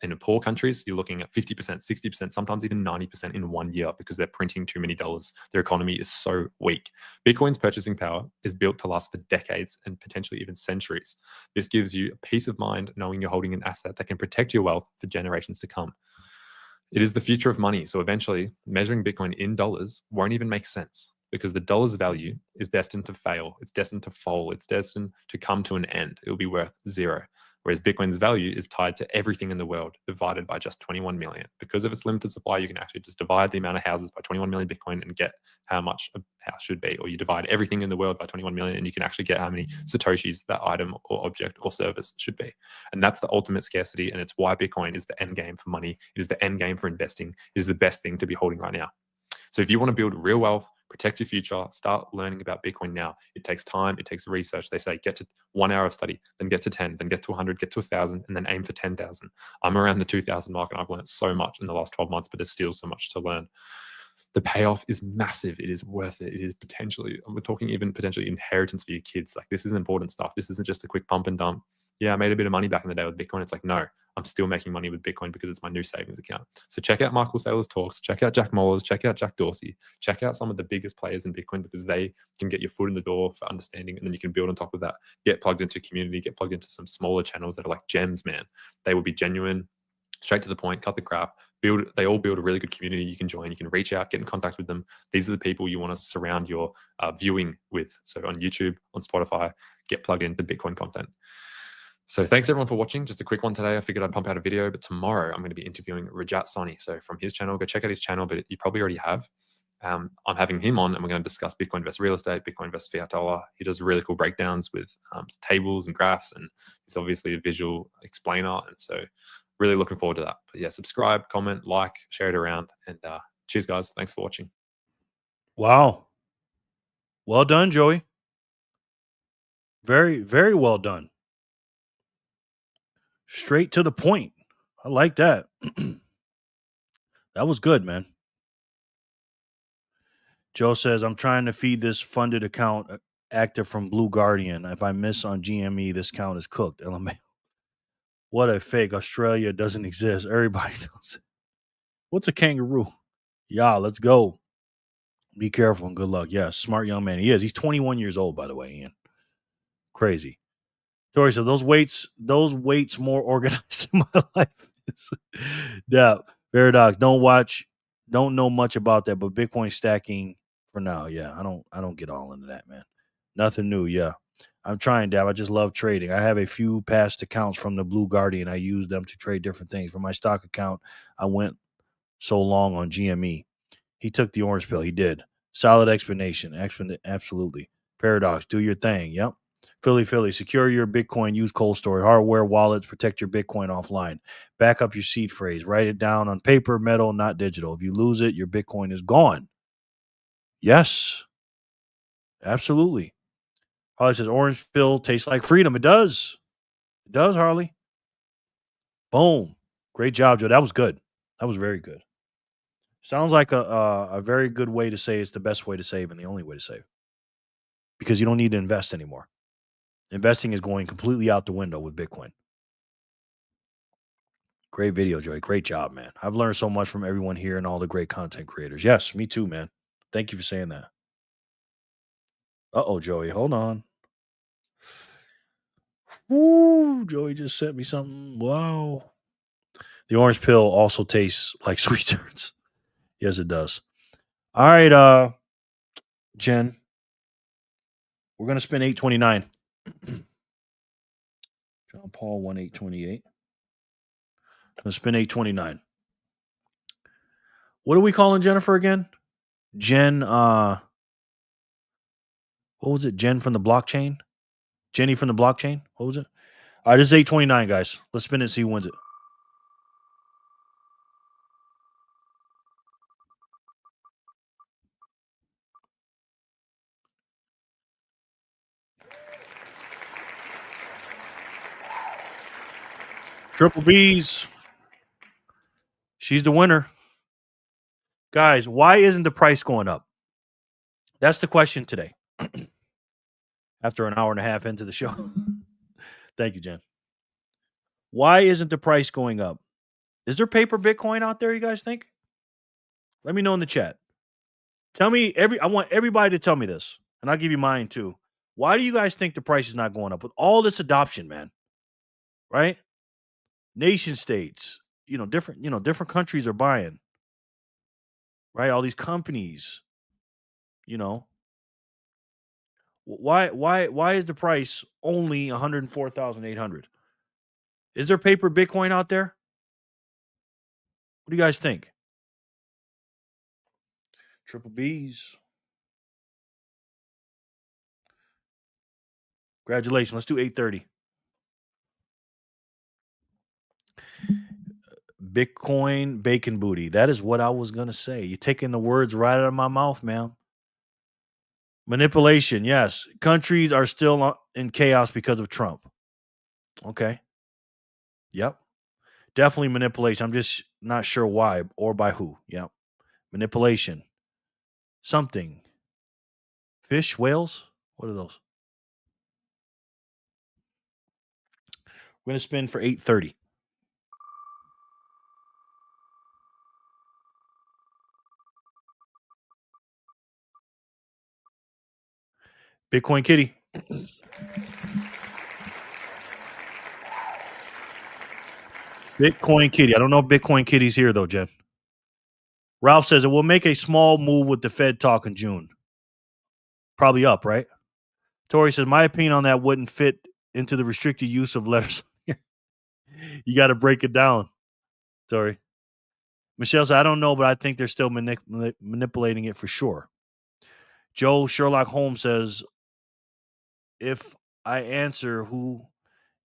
In poor countries, you're looking at 50%, 60%, sometimes even 90% in 1 year because they're printing too many dollars. Their economy is so weak. Bitcoin's purchasing power is built to last for decades and potentially even centuries. This gives you a peace of mind knowing you're holding an asset that can protect your wealth for generations to come. It is the future of money. So eventually, measuring Bitcoin in dollars won't even make sense because the dollar's value is destined to fail. It's destined to fall. It's destined to come to an end. It will be worth zero. Whereas Bitcoin's value is tied to everything in the world divided by just 21 million. Because of its limited supply, you can actually just divide the amount of houses by 21 million Bitcoin and get how much a house should be. Or you divide everything in the world by 21 million and you can actually get how many Satoshis that item or object or service should be. And that's the ultimate scarcity. And it's why Bitcoin is the end game for money. It is the end game for investing. It is the best thing to be holding right now. So if you want to build real wealth, protect your future, start learning about Bitcoin now. It takes time, it takes research. They say get to 1 hour of study, then get to 10, then get to 100, get to 1,000, and then aim for 10,000. I'm around the 2,000 mark and I've learned so much in the last 12 months, but there's still so much to learn. The payoff is massive. It is worth it. It is potentially, we're talking even potentially inheritance for your kids. Like this is important stuff. This isn't just a quick pump and dump. Yeah, I made a bit of money back in the day with Bitcoin. It's like, no, I'm still making money with Bitcoin because it's my new savings account. So check out Michael Saylor's talks, check out Jack Mallers, check out Jack Dorsey, check out some of the biggest players in Bitcoin because they can get your foot in the door for understanding and then you can build on top of that. Get plugged into community, get plugged into some smaller channels that are like gems, man. They will be genuine, straight to the point, cut the crap. They all build a really good community you can join. You can reach out, get in contact with them. These are the people you want to surround your viewing with. So on YouTube, on Spotify, get plugged into Bitcoin content. So thanks everyone for watching. Just a quick one today. I figured I'd pump out a video, but tomorrow I'm going to be interviewing Rajat Soni. So from his channel, go check out his channel, but you probably already have. I'm having him on and we're going to discuss Bitcoin versus real estate, Bitcoin versus fiat dollar. He does really cool breakdowns with tables and graphs, and he's obviously a visual explainer. And so really looking forward to that. But yeah, subscribe, comment, like, share it around, and Cheers, guys. Thanks for watching. Wow. Well done, Joey. Very, very well done. Straight to the point. I like that. That was good, man. Joe says, I'm trying to feed this funded account active from Blue Guardian. If I miss on GME, this account is cooked. LMAO. What a fake. Australia doesn't exist. Everybody knows it. What's a kangaroo? Yeah, let's go. Be careful and good luck. Yes, smart young man. He is. He's 21 years old, by the way, Ian. Crazy. Tori said, those weights more organized in my life. Yeah, Paradox. Don't know much about that, but Bitcoin stacking for now. Yeah, I don't get all into that, man. Nothing new. Yeah. I'm trying, Dab. I just love trading. I have a few past accounts from the Blue Guardian. I use them to trade different things. For my stock account, I went so long on GME. He took the orange pill. He did. Solid explanation. Absolutely. Paradox. Do your thing. Yep. Philly. Secure your Bitcoin. Use cold storage. Hardware wallets. Protect your Bitcoin offline. Back up your seed phrase. Write it down on paper, metal, not digital. If you lose it, your Bitcoin is gone. Yes. Absolutely. Harley says orange pill tastes like freedom. It does. It does, Harley. Boom. Great job, Joe. That was good. That was very good. Sounds like a very good way to say it's the best way to save and the only way to save. Because you don't need to invest anymore. Investing is going completely out the window with Bitcoin. Great video, Joey. Great job, man. I've learned so much from everyone here and all the great content creators. Yes, me too, man. Thank you for saying that. Uh-oh, Joey. Hold on. Woo, Joey just sent me something. Wow. The orange pill also tastes like sweet tarts. Yes, it does. All right, Jen. We're going to spend $8.29. John Paul 1/8/28. Going to spend $8.29. What are we calling Jennifer again? Jen, what was it? Jen from the blockchain? Jenny from the blockchain? What was it? All right, this is $8.29, guys. Let's spin it and see who wins it. Triple B's. She's the winner. Guys, why isn't the price going up? That's the question today. After an hour and a half into the show. Thank you, Jen. Why isn't the price going up? Is there paper Bitcoin out there, you guys think? Let me know in the chat. Tell me, I want everybody to tell me this, and I'll give you mine too. Why do you guys think the price is not going up with all this adoption, man? Right? Nation states, different countries are buying. Right? All these companies, Why is the price only 104,800? Is there paper Bitcoin out there? What do you guys think? Triple B's. Congratulations. Let's do 830. Bitcoin bacon booty. That is what I was going to say. You're taking the words right out of my mouth, man. Manipulation. Yes. Countries are still in chaos because of Trump. Okay. Yep. Definitely manipulation. I'm just not sure why or by who. Yep. Manipulation. Something. Fish, whales? What are those? We're going to spin for 830. Bitcoin Kitty. Bitcoin Kitty. I don't know if Bitcoin Kitty's here, though, Jen. Ralph says it will make a small move with the Fed talk in June. Probably up, right? Tori says, my opinion on that wouldn't fit into the restricted use of letters. You got to break it down, Tori. Michelle says, I don't know, but I think they're still manipulating it for sure. Joe Sherlock Holmes says, if I answer who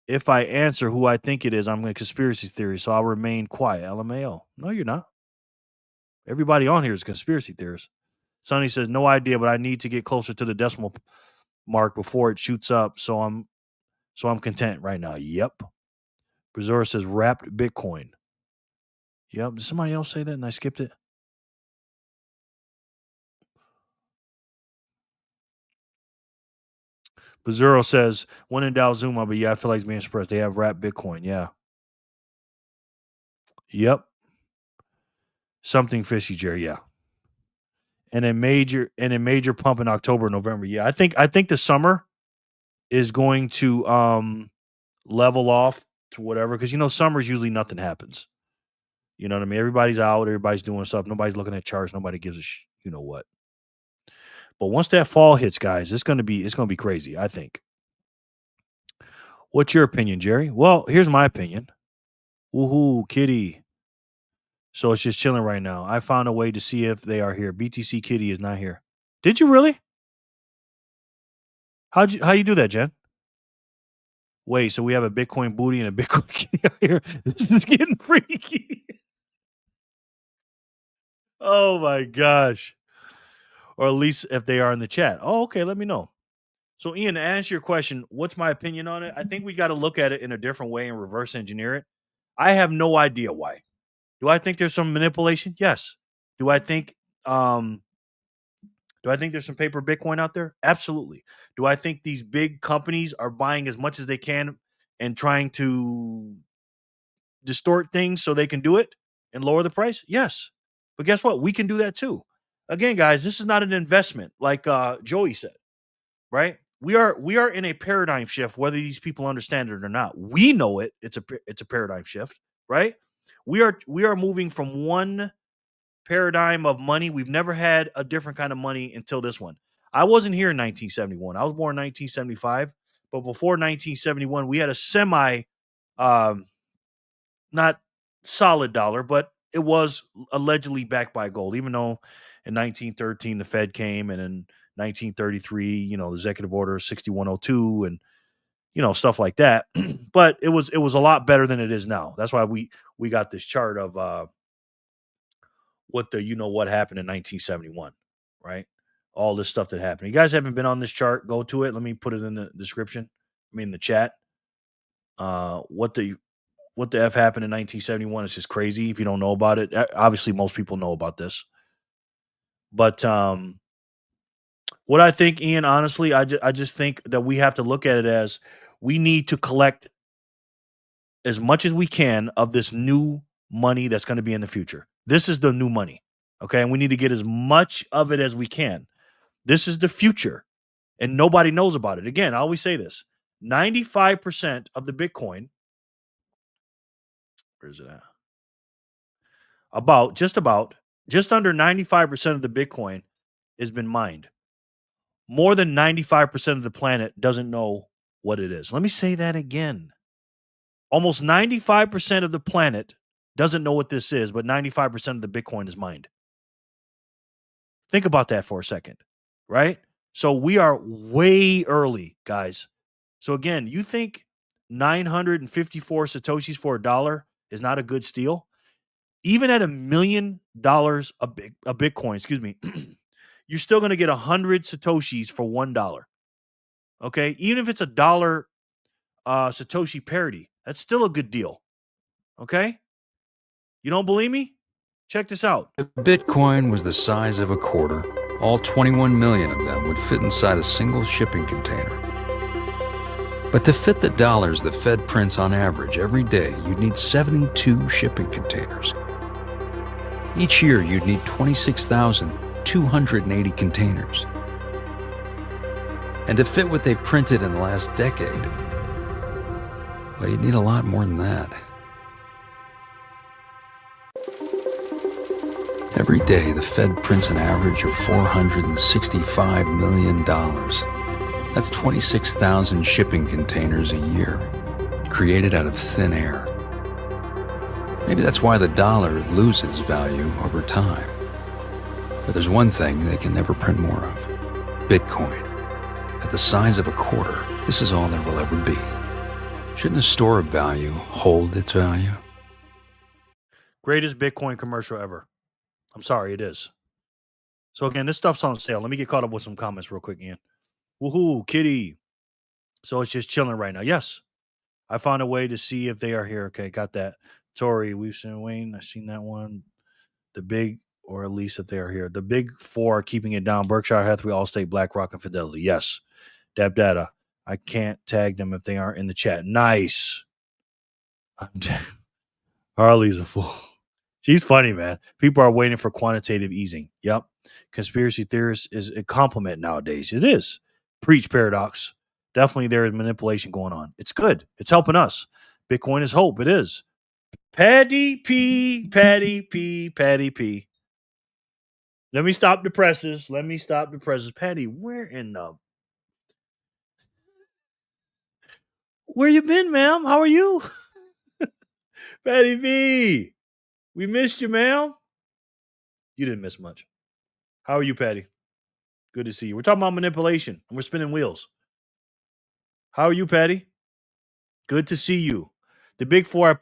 I think it is, I'm going to conspiracy theory, so I'll remain quiet. LMAO. No, you're not. Everybody on here is a conspiracy theorist. Sonny says, no idea, but I need to get closer to the decimal mark before it shoots up. So I'm content right now. Yep. Brazora says wrapped Bitcoin. Yep. Did somebody else say that and I skipped it? Brazuro says, when in doubt, Zuma, but yeah, I feel like it's being suppressed. They have wrapped Bitcoin. Yeah. Yep. Something fishy, Jerry. Yeah. And a major pump in October, November. Yeah. I think the summer is going to level off to whatever, because summer's usually nothing happens. You know what I mean? Everybody's out, everybody's doing stuff, nobody's looking at charts, nobody gives a you know what. But once that fall hits, guys, it's gonna be crazy, I think. What's your opinion, Jerry? Well, here's my opinion. Woohoo, kitty. So it's just chilling right now. I found a way to see if they are here. BTC Kitty is not here. Did you really? How you do that, Jen? Wait, so we have a Bitcoin booty and a Bitcoin kitty out here. This is getting freaky. Oh my gosh. Or at least if they are in the chat. Oh, okay. Let me know. So, Ian, to answer your question, what's my opinion on it? I think we got to look at it in a different way and reverse engineer it. I have no idea why. Do I think there's some manipulation? Yes. Do I think there's some paper Bitcoin out there? Absolutely. Do I think these big companies are buying as much as they can and trying to distort things so they can do it and lower the price? Yes. But guess what? We can do that too. Again, guys, this is not an investment like Joey said, right? We are in a paradigm shift, whether these people understand it or not. We know it. It's a paradigm shift, right? We are moving from one paradigm of money. We've never had a different kind of money until this one. I wasn't here in 1971. I was born in 1975, but before 1971, we had a semi, not solid dollar, but it was allegedly backed by gold, even though in 1913 the Fed came, and in 1933, the executive order 6102 and stuff like that. But it was a lot better than it is now. That's why we got this chart of what happened in 1971, right? All this stuff that happened. You guys haven't been on this chart, go to it. Let me put it in the description. The chat. What the F happened in 1971 is just crazy if you don't know about it. Obviously, most people know about this. But what I think, Ian, honestly, I just think that we have to look at it as we need to collect as much as we can of this new money that's going to be in the future. This is the new money, okay? And we need to get as much of it as we can. This is the future, and nobody knows about it. Again, I always say this. 95% of the Bitcoin, where is it at? Just under 95% of the Bitcoin has been mined. More than 95% of the planet doesn't know what it is. Let me say that again. Almost 95% of the planet doesn't know what this is, but 95% of the Bitcoin is mined. Think about that for a second, right? So we are way early, guys. So again, you think 954 Satoshis for $1 is not a good steal? Even at $1 million a Bitcoin, you're still going to get 100 Satoshis for $1. Okay? Even if it's $1 Satoshi parity, that's still a good deal. Okay? You don't believe me? Check this out. Bitcoin was the size of a quarter. All 21 million of them would fit inside a single shipping container. But to fit the dollars the Fed prints on average every day, you'd need 72 shipping containers. Each year, you'd need 26,280 containers. And to fit what they've printed in the last decade, well, you'd need a lot more than that. Every day, the Fed prints an average of $465 million. That's 26,000 shipping containers a year, created out of thin air. Maybe that's why the dollar loses value over time. But there's one thing they can never print more of: Bitcoin. At the size of a quarter, this is all there will ever be. Shouldn't a store of value hold its value? Greatest Bitcoin commercial ever. I'm sorry, it is. So again, this stuff's on sale. Let me get caught up with some comments real quick, Ian. Woohoo, kitty. So it's just chilling right now. Yes. I found a way to see if they are here. Okay, got that. Tori, we've seen Wayne. I've seen that one. The big, or at least if they are here. The big four are keeping it down. Berkshire Hathaway, Allstate, BlackRock, and Fidelity. Yes. Dab Data. I can't tag them if they aren't in the chat. Nice. Harley's a fool. She's funny, man. People are waiting for quantitative easing. Yep. Conspiracy theorists is a compliment nowadays. It is. Preach, Paradox. Definitely there is manipulation going on. It's good. It's helping us. Bitcoin is hope. It is. Patty P. Patty P. Patty P. Let me stop the presses. Patty, where you been, ma'am? How are you? Patty P. We missed you, ma'am. You didn't miss much. How are you, Patty? Good to see you. We're talking about manipulation, and we're spinning wheels. How are you, Patty? Good to see you. The big four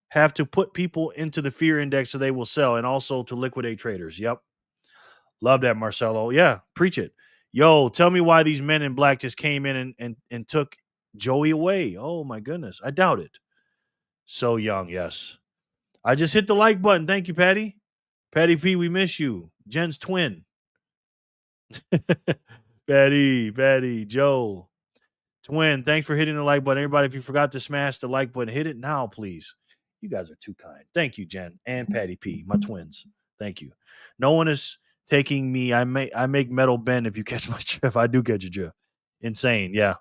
have to put people into the fear index so they will sell, and also to liquidate traders. Yep. Love that, Marcelo. Yeah, preach it. Yo, tell me why these men in black just came in and took Joey away. Oh, my goodness. I doubt it. So young, yes. I just hit the like button. Thank you, Patty. Patty P, we miss you. Jen's twin. Patty, Joe. Twin, thanks for hitting the like button. Everybody, if you forgot to smash the like button, hit it now, please. You guys are too kind. Thank you, Jen and Patty P, my twins. Thank you. No one is taking me. I make metal bend if you catch my drift. I do catch a drift. Insane, yeah.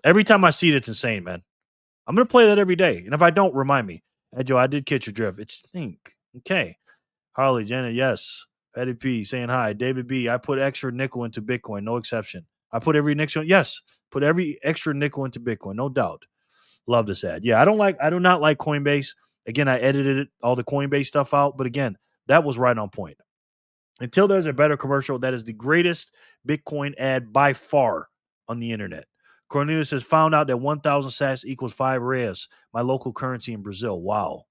Every time I see it, it's insane, man. I'm going to play that every day. And if I don't, remind me. Hey, Joe, I did catch your drift. It stink. Okay. Harley, Janet, yes. Patty P saying hi. David B, I put extra nickel into Bitcoin. No exception. I put every nickel. Yes. Put every extra nickel into Bitcoin. No doubt. Love this ad. Yeah, I do not like Coinbase. Again, I edited all the Coinbase stuff out. But again, that was right on point. Until there's a better commercial, that is the greatest Bitcoin ad by far on the internet. Cornelius has found out that 1,000 sats equals 5 reais, my local currency in Brazil. Wow.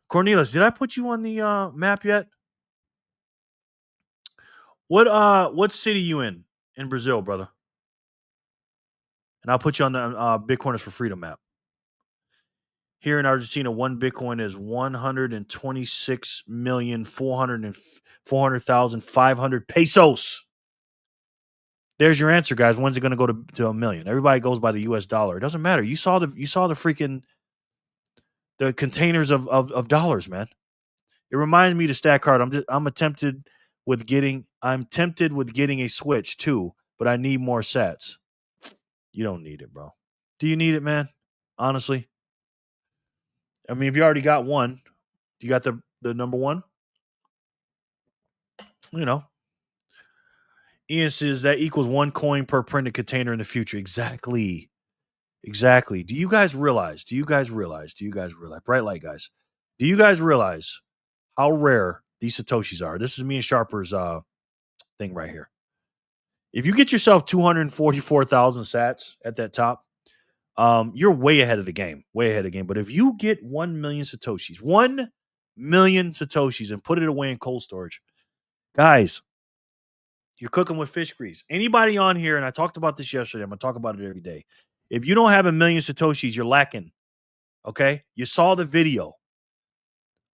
Cornelius, did I put you on the map yet? What city you in Brazil, brother? And I'll put you on the Bitcoiners for Freedom map. Here in Argentina, one Bitcoin is 126,400,500 pesos. There's your answer, guys. When's it going to go to a million? Everybody goes by the US dollar. It doesn't matter. You saw the freaking the containers of dollars, man. It reminds me to stack card. I'm tempted with getting a Switch too, but I need more sats. You don't need it, bro. Do you need it, man? Honestly. I mean, if you already got one, you got the number one. You know. Ian says that equals 1 coin per printed container in the future. Exactly. Do you guys realize? Bright light guys. Do you guys realize how rare these Satoshis are? This is me and Sharper's thing right here. If you get yourself 244,000 sats at that top, you're way ahead of the game. But if you get 1 million Satoshis, and put it away in cold storage, guys, you're cooking with fish grease. Anybody on here, and I talked about this yesterday, I'm going to talk about it every day. If you don't have 1 million Satoshis, you're lacking. Okay? You saw the video.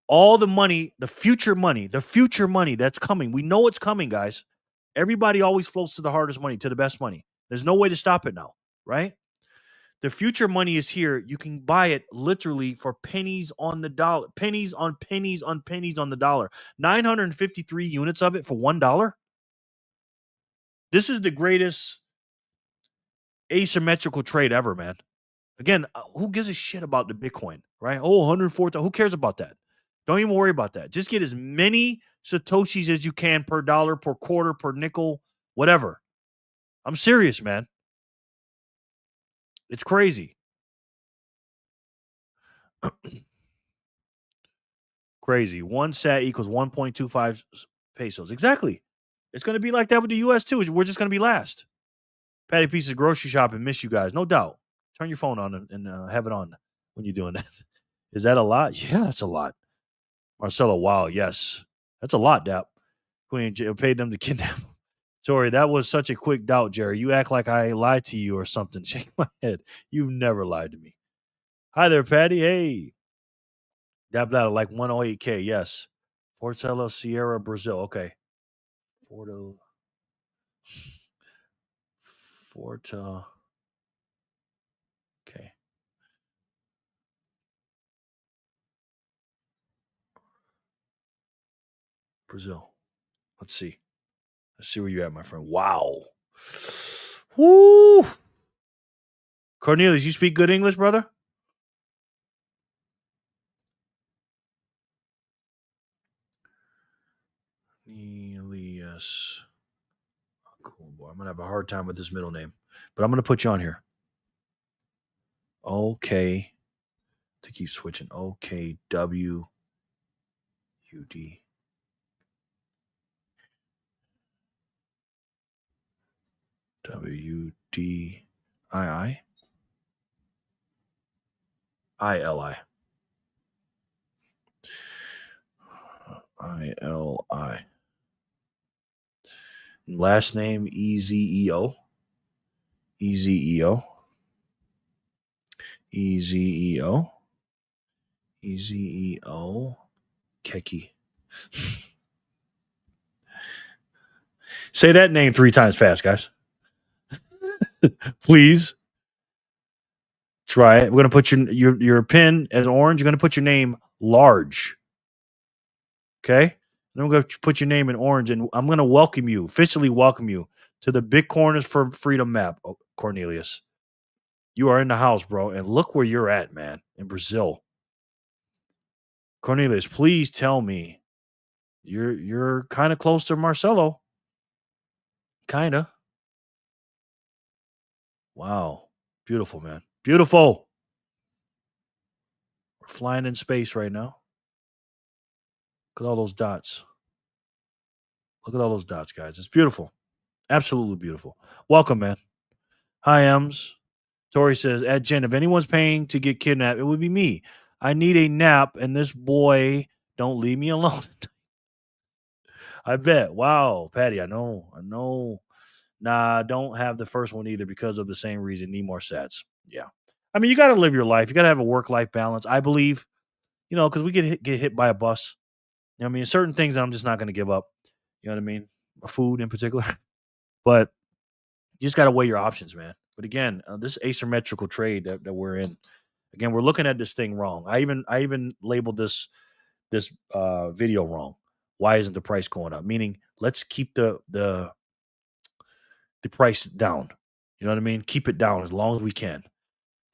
All the money, the future money that's coming. We know it's coming, guys. Everybody always floats to the hardest money, to the best money. There's no way to stop it now, right? The future money is here. You can buy it literally for pennies on the dollar. Pennies on pennies on pennies on the dollar. 953 units of it for $1. This is the greatest asymmetrical trade ever, man. Again, who gives a shit about the Bitcoin, right? Oh, 104,000. Who cares about that? Don't even worry about that. Just get as many Satoshis as you can per dollar, per quarter, per nickel, whatever. I'm serious, man. It's crazy. Crazy. 1 sat equals 1.25 pesos. Exactly. It's going to be like that with the U.S. too. We're just going to be last. Patty Piece of grocery shopping. Miss you guys. No doubt. Turn your phone on and have it on when you're doing that. Is that a lot? Yeah, that's a lot. Marcelo, wow, yes. That's a lot, Dap. Queen paid them to kidnap him. Sorry, that was such a quick doubt, Jerry. You act like I lied to you or something. Shake my head. You've never lied to me. Hi there, Patty. Hey. Dap like 108K, yes. Portela, Sierra, Brazil. Okay. Forta. Okay. Brazil. Let's see. Let's see where you're at, my friend. Wow. Woo. Cornelius, you speak good English, brother? Cornelius. Cool boy. I'm going to have a hard time with this middle name, but I'm going to put you on here. Okay. To keep switching. Okay. W. U. D. W. D. I. I. I. L. I. I. L. I. Last name E-Z-E-O. E-Z-E-O. E-Z-E-O. E-Z-E-O. Keki. Say that name 3 times fast, guys. Please. Try it. We're going to put your pin as orange. You're going to put your name large. Okay? And I'm going to put your name in orange, and I'm going to officially welcome you to the Bitcoiners for Freedom map, Cornelius. You are in the house, bro, and look where you're at, man, in Brazil. Cornelius, please tell me you're kind of close to Marcelo. Kind of. Wow. Beautiful, man. Beautiful. We're flying in space right now. Look at all those dots. Look at all those dots, guys. It's beautiful. Absolutely beautiful. Welcome, man. Hi, Ems. Tori says, at Jen, if anyone's paying to get kidnapped, it would be me. I need a nap, and this boy don't leave me alone. I bet. Wow, Patty, I know. Nah, don't have the first one either because of the same reason. Need more sats. Yeah. I mean, you got to live your life. You got to have a work-life balance. I believe, because we get hit by a bus. I mean, certain things I'm just not going to give up. You know what I mean? Food in particular. But you just got to weigh your options, man. But again, this asymmetrical trade that we're in, again, we're looking at this thing wrong. I even labeled this video wrong. Why isn't the price going up? Meaning, let's keep the price down. You know what I mean? Keep it down as long as we can.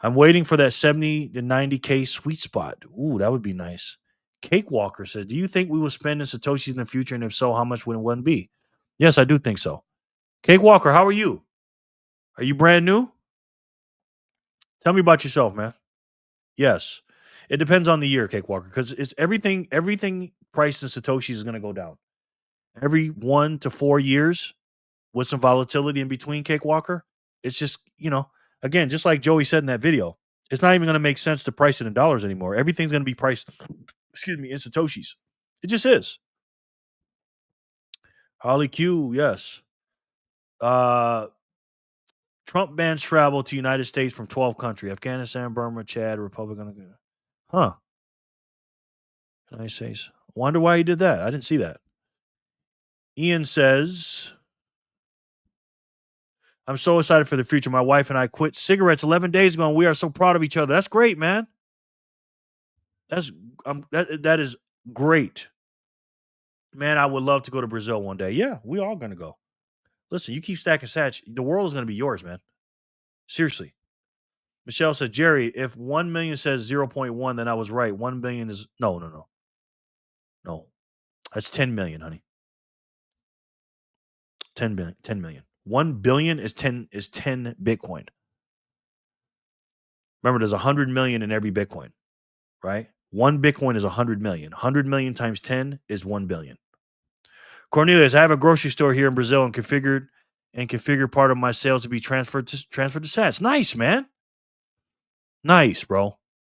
I'm waiting for that 70 to 90K sweet spot. Ooh, that would be nice. Cakewalker says, do you think we will spend in Satoshis in the future? And if so, how much would one be? Yes, I do think so. Cakewalker, how are you? Are you brand new? Tell me about yourself, man. Yes. It depends on the year, Cakewalker, because it's everything priced in Satoshis is going to go down. Every 1 to 4 years with some volatility in between, Cakewalker. It's just, again, just like Joey said in that video, it's not even going to make sense to price it in dollars anymore. Everything's going to be priced, in Satoshis. It just is. Holly Q, yes. Trump bans travel to United States from 12 countries. Afghanistan, Burma, Chad, Republic. Huh. United States. Wonder why he did that. I didn't see that. Ian says, I'm so excited for the future. My wife and I quit cigarettes 11 days ago, and we are so proud of each other. That's great, man. That is great. Man, I would love to go to Brazil one day. Yeah, we are going to go. Listen, you keep stacking sats, the world is going to be yours, man. Seriously. Michelle said, Jerry, if 1 million says 0.1, then I was right. 1 billion is no. That's 10 million, honey. 10 million. 1 billion is 10 Bitcoin. Remember, there's 100 million in every Bitcoin, right? 1 Bitcoin is 100 million. 100 million times 10 is 1 billion. Cornelius, I have a grocery store here in Brazil and configured part of my sales to be transferred to sats. Nice, man. Nice, bro.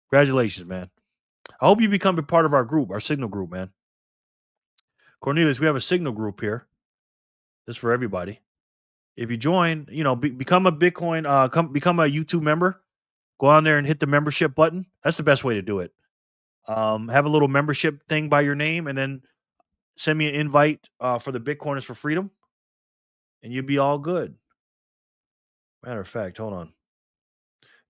Congratulations, man. I hope you become a part of our group, our Signal group, man. Cornelius, we have a Signal group here. This is for everybody. If you join, become a Bitcoin, become a YouTube member. Go on there and hit the membership button. That's the best way to do it. Have a little membership thing by your name, and then send me an invite for the Bitcoiners for Freedom, and you'll be all good. Matter of fact, hold on.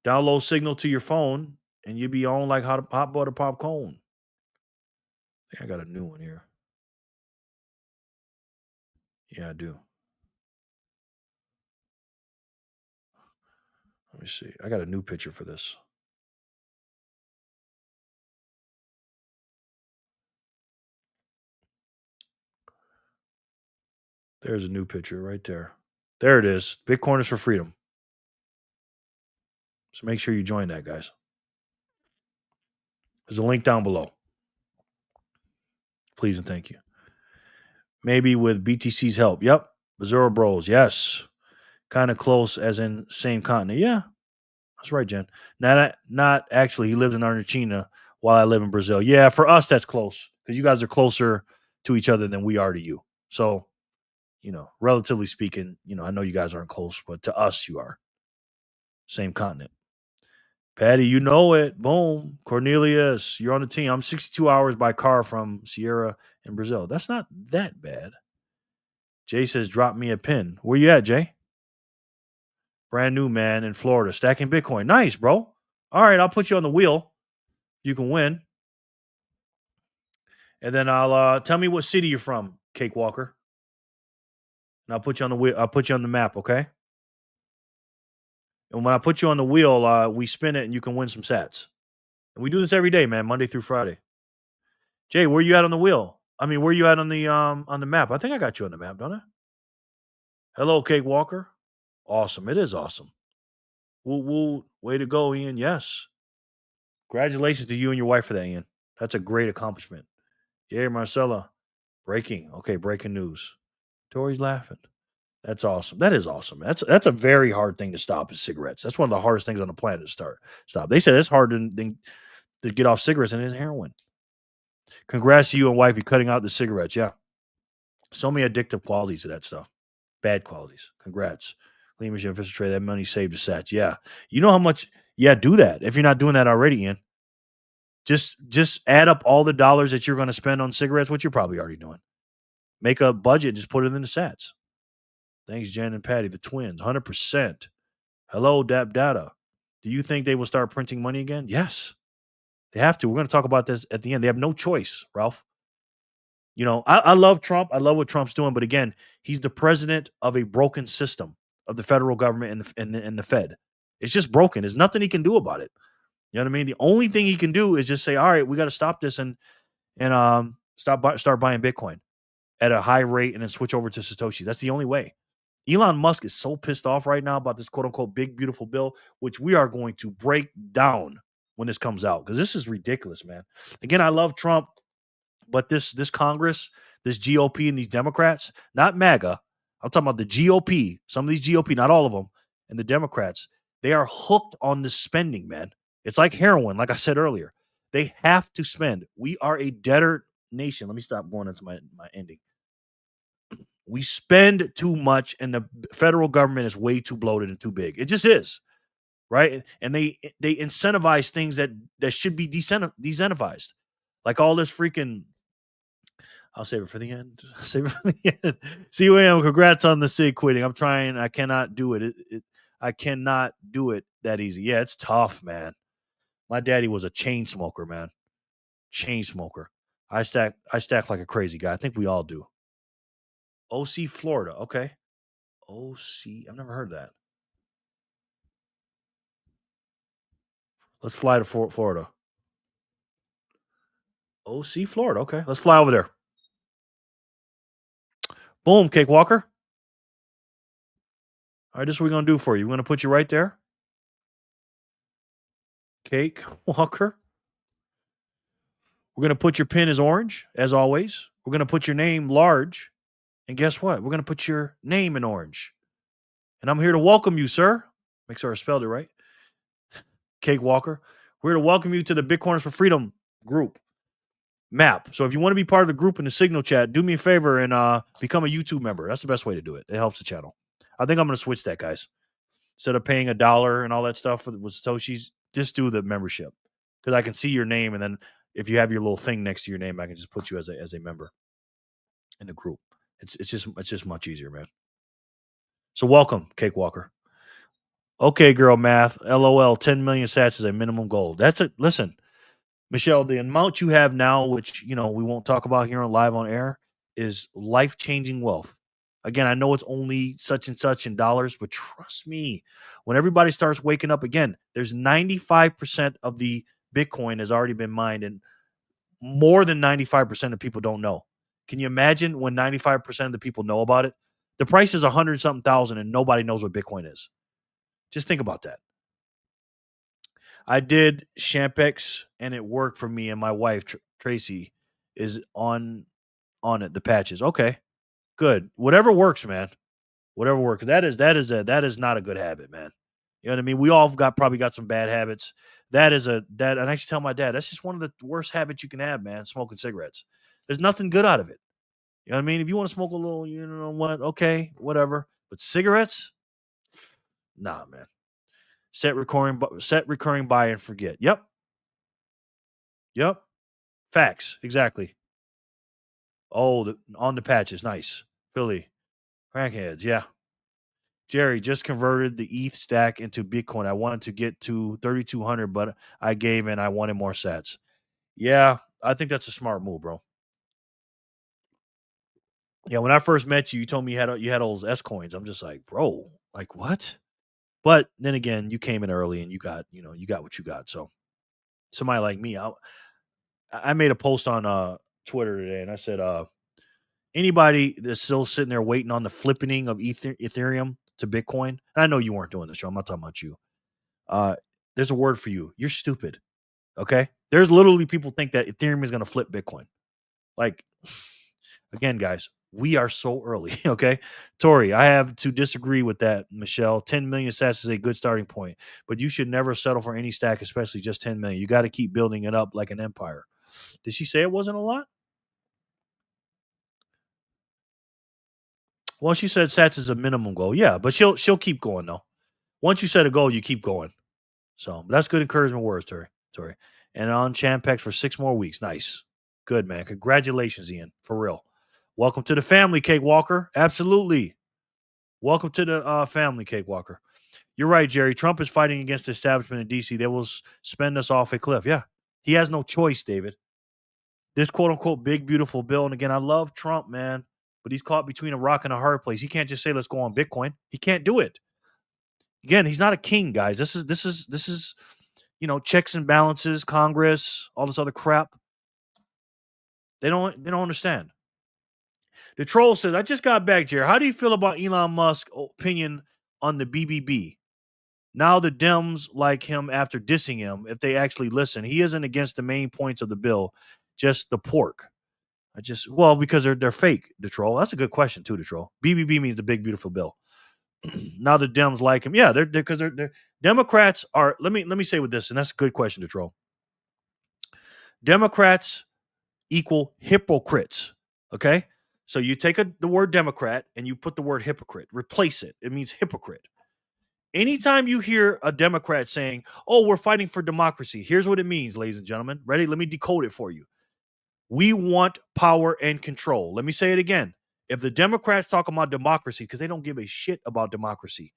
Download Signal to your phone, and you'll be on like hot butter popcorn. I think I got a new one here. Yeah, I do. Let me see. I got a new picture for this. There's a new picture right there. There it is. Bitcoiners for Freedom. So make sure you join that, guys. There's a link down below. Please and thank you. Maybe with BTC's help. Yep. Bizarro Bros. Yes. Kind of close as in same continent. Yeah. That's right, Jen. Not actually. He lives in Argentina while I live in Brazil. Yeah, for us, that's close because you guys are closer to each other than we are to you. So, relatively speaking, I know you guys aren't close, but to us, you are. Same continent. Patty, you know it. Boom. Cornelius, you're on the team. I'm 62 hours by car from Sierra in Brazil. That's not that bad. Jay says, drop me a pin. Where you at, Jay? Brand new man in Florida, stacking Bitcoin. Nice, bro. All right, I'll put you on the wheel. You can win. And then I'll tell me what city you're from, Cakewalker. And I'll put you on the wheel. I'll put you on the map, okay? And when I put you on the wheel, we spin it and you can win some sats. And we do this every day, man, Monday through Friday. Jay, where you at on the wheel? I mean, where you at on the map? I think I got you on the map, don't I? Hello, Cakewalker. Awesome. It is awesome. Woo. Way to go, Ian. Yes. Congratulations to you and your wife for that, Ian. That's a great accomplishment. Yeah, Marcella. Breaking. Okay, breaking news. Tori's laughing. That's awesome. That is awesome. That's a very hard thing to stop is cigarettes. That's one of the hardest things on the planet to stop. They said it's hard to get off cigarettes and it's heroin. Congrats to you and wifey cutting out the cigarettes. Yeah. So many addictive qualities to that stuff. Bad qualities. Congrats. Clean machine official trade. That money saved the sats. Yeah. You know how much? Yeah, do that. If you're not doing that already, Ian. Just add up all the dollars that you're going to spend on cigarettes, which you're probably already doing. Make a budget, just put it in the sats. Thanks, Jen and Patty, the twins. 100%. Hello, Dap Data. Do you think they will start printing money again? Yes. They have to. We're going to talk about this at the end. They have no choice, Ralph. I love Trump. I love what Trump's doing. But again, he's the president of a broken system of the federal government and the Fed. It's just broken. There's nothing he can do about it. You know what I mean? The only thing he can do is just say, all right, we got to stop this and start buying Bitcoin at a high rate and then switch over to Satoshi. That's the only way. Elon Musk is so pissed off right now about this quote unquote big, beautiful bill, which we are going to break down when this comes out because this is ridiculous, man. Again, I love Trump, but this Congress, this GOP and these Democrats, not MAGA, I'm talking about the GOP, some of these GOP, not all of them, and the Democrats, they are hooked on the spending, man. It's like heroin, like I said earlier. They have to spend. We are a debtor nation. Let me stop going into my ending. We spend too much, and the federal government is way too bloated and too big. It just is, right? And they incentivize things that should be decentivized, like all this freaking. I'll save it for the end. CUM, congrats on the SIG quitting. I'm trying. I cannot do it. I cannot do it that easy. Yeah, it's tough, man. My daddy was a chain smoker, man. Chain smoker. I stack like a crazy guy. I think we all do. OC, Florida. Okay. OC. I've never heard that. Let's fly to Florida. OC, Florida. Okay. Let's fly over there. Boom, Cakewalker. All right, this is what we're going to do for you. We're going to put you right there. Cakewalker. We're going to put your pin as orange, as always. We're going to put your name large. And guess what? We're going to put your name in orange. And I'm here to welcome you, sir. Make sure I spelled it right. Cakewalker. We're here to welcome you to the Bitcoiners for Freedom group map. So if you want to be part of the group in the Signal chat, do me a favor and become a YouTube member. That's the best way to do it. It helps the channel. I think I'm going to switch that, guys. Instead of paying $1 and all that stuff with Satoshi's, just do the membership because I can see your name, and then if you have your little thing next to your name, I can just put you as a member in the group. It's just much easier, man. So welcome, Cakewalker. Okay, girl math. LOL. 10 million sats is a minimum goal. That's it. Listen, Michelle, the amount you have now, which we won't talk about here on live on air, is life-changing wealth. Again, I know it's only such and such in dollars, but trust me, when everybody starts waking up again, there's 95% of the Bitcoin has already been mined, and more than 95% of people don't know. Can you imagine when 95% of the people know about it? The price is 100-something thousand, and nobody knows what Bitcoin is. Just think about that. I did Champex, and it worked for me, and my wife, Tracy, is on it, the patches. Okay, good. Whatever works, man. Whatever works. That is not a good habit, man. You know what I mean? We all probably got some bad habits. And I used to tell my dad, that's just one of the worst habits you can have, man, smoking cigarettes. There's nothing good out of it. You know what I mean? If you want to smoke a little, you know what, okay, whatever. But cigarettes? Nah, man. Set recurring buy and forget. Yep. Facts. Exactly. Oh, on the patches. Nice. Philly. Crackheads. Yeah. Jerry just converted the ETH stack into Bitcoin. I wanted to get to 3,200, but I gave and I wanted more sats. Yeah, I think that's a smart move, bro. Yeah, when I first met you, you told me you had all those S coins. I'm just like, bro, like what? But then again, you came in early and you got what you got. So somebody like me, I made a post on Twitter today, and I said, anybody that's still sitting there waiting on the flipping of Ethereum to Bitcoin, and I know you weren't doing this, so I'm not talking about you. There's a word for you. You're stupid. Okay? There's literally people think that Ethereum is going to flip Bitcoin. Like, again, guys, we are so early. Okay? Tori, I have to disagree with that, Michelle. 10 million sats is a good starting point, but you should never settle for any stack, especially just 10 million. You got to keep building it up like an empire. Did she say it wasn't a lot? Well, she said sats is a minimum goal. Yeah, but she'll keep going though. Once you set a goal, you keep going. So that's good encouragement words, Tori. And on Champex for 6 more weeks. Nice. Good, man. Congratulations, Ian. For real. Welcome to the family, Cakewalker. Absolutely. Welcome to the family, Cakewalker. You're right, Jerry. Trump is fighting against the establishment in D.C. They will spend us off a cliff. Yeah. He has no choice, David. This quote-unquote big, beautiful bill. And again, I love Trump, man. But he's caught between a rock and a hard place. He can't just say, let's go on Bitcoin. He can't do it. Again, he's not a king, guys. This is checks and balances, Congress, all this other crap. They don't understand. The troll says, I just got back, Jerry. How do you feel about Elon Musk's opinion on the BBB? Now the Dems like him after dissing him, if they actually listen. He isn't against the main points of the bill, just the pork. Because they're fake, the troll. That's a good question too, the troll. BBB means the big, beautiful bill. Now the Dems like him. Yeah, they're Democrats are. Let me say with this, and that's a good question to troll. Democrats equal hypocrites. Okay, so you take the word Democrat and you put the word hypocrite. Replace it. It means hypocrite. Anytime you hear a Democrat saying, "Oh, we're fighting for democracy," here's what it means, ladies and gentlemen. Ready? Let me decode it for you. We want power and control. Let me say it again. If the Democrats talk about democracy, because they don't give a shit about democracy,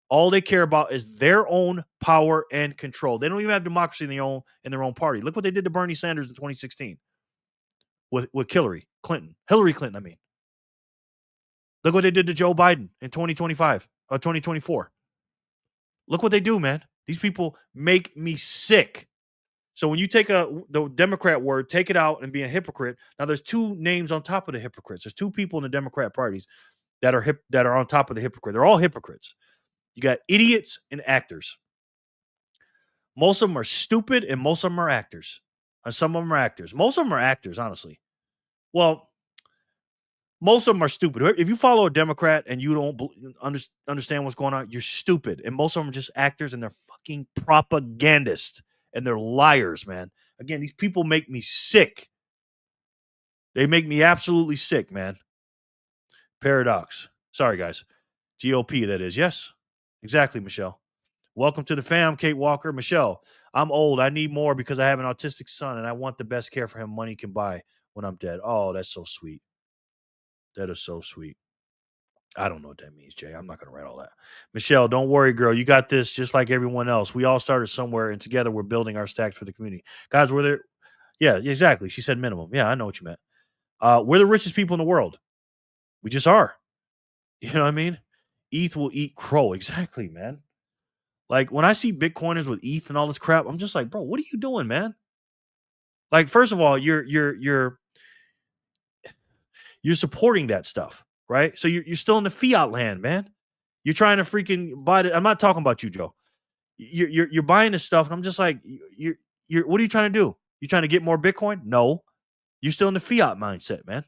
all they care about is their own power and control. They don't even have democracy in their own party. Look what they did to Bernie Sanders in 2016 with Hillary Clinton, I mean. Look what they did to Joe Biden in 2025 or 2024. Look what they do, man. These people make me sick. So when you take the Democrat word, take it out and be a hypocrite. Now there's 2 names on top of the hypocrites. There's 2 people in the Democrat parties that are on top of the hypocrite. They're all hypocrites. You got idiots and actors. Most of them are stupid and most of them are actors. And some of them are actors. Most of them are actors, honestly. Well, most of them are stupid. If you follow a Democrat and you don't understand what's going on, you're stupid. And most of them are just actors and they're fucking propagandists. And they're liars, man. Again, these people make me sick. They make me absolutely sick, man. Paradox. Sorry, guys. GOP, that is. Yes, exactly, Michelle. Welcome to the fam, Kate Walker. Michelle, I'm old. I need more because I have an autistic son and I want the best care for him money can buy when I'm dead. Oh, that's so sweet. That is so sweet. I don't know what that means, Jay. I'm not going to write all that. Michelle, don't worry, girl. You got this just like everyone else. We all started somewhere and together we're building our stacks for the community. Guys, we're there. Yeah, exactly. She said minimum. Yeah, I know what you meant. We're the richest people in the world. We just are. You know what I mean? ETH will eat crow. Exactly, man. Like when I see Bitcoiners with ETH and all this crap, I'm just like, bro, what are you doing, man? Like, first of all, you're supporting that stuff, right? So you're still in the fiat land, man. You're trying to freaking buy it. I'm not talking about you, Joe. You're buying this stuff, and I'm just like, you're what are you trying to do? You trying to get more Bitcoin? No, you're still in the fiat mindset, man.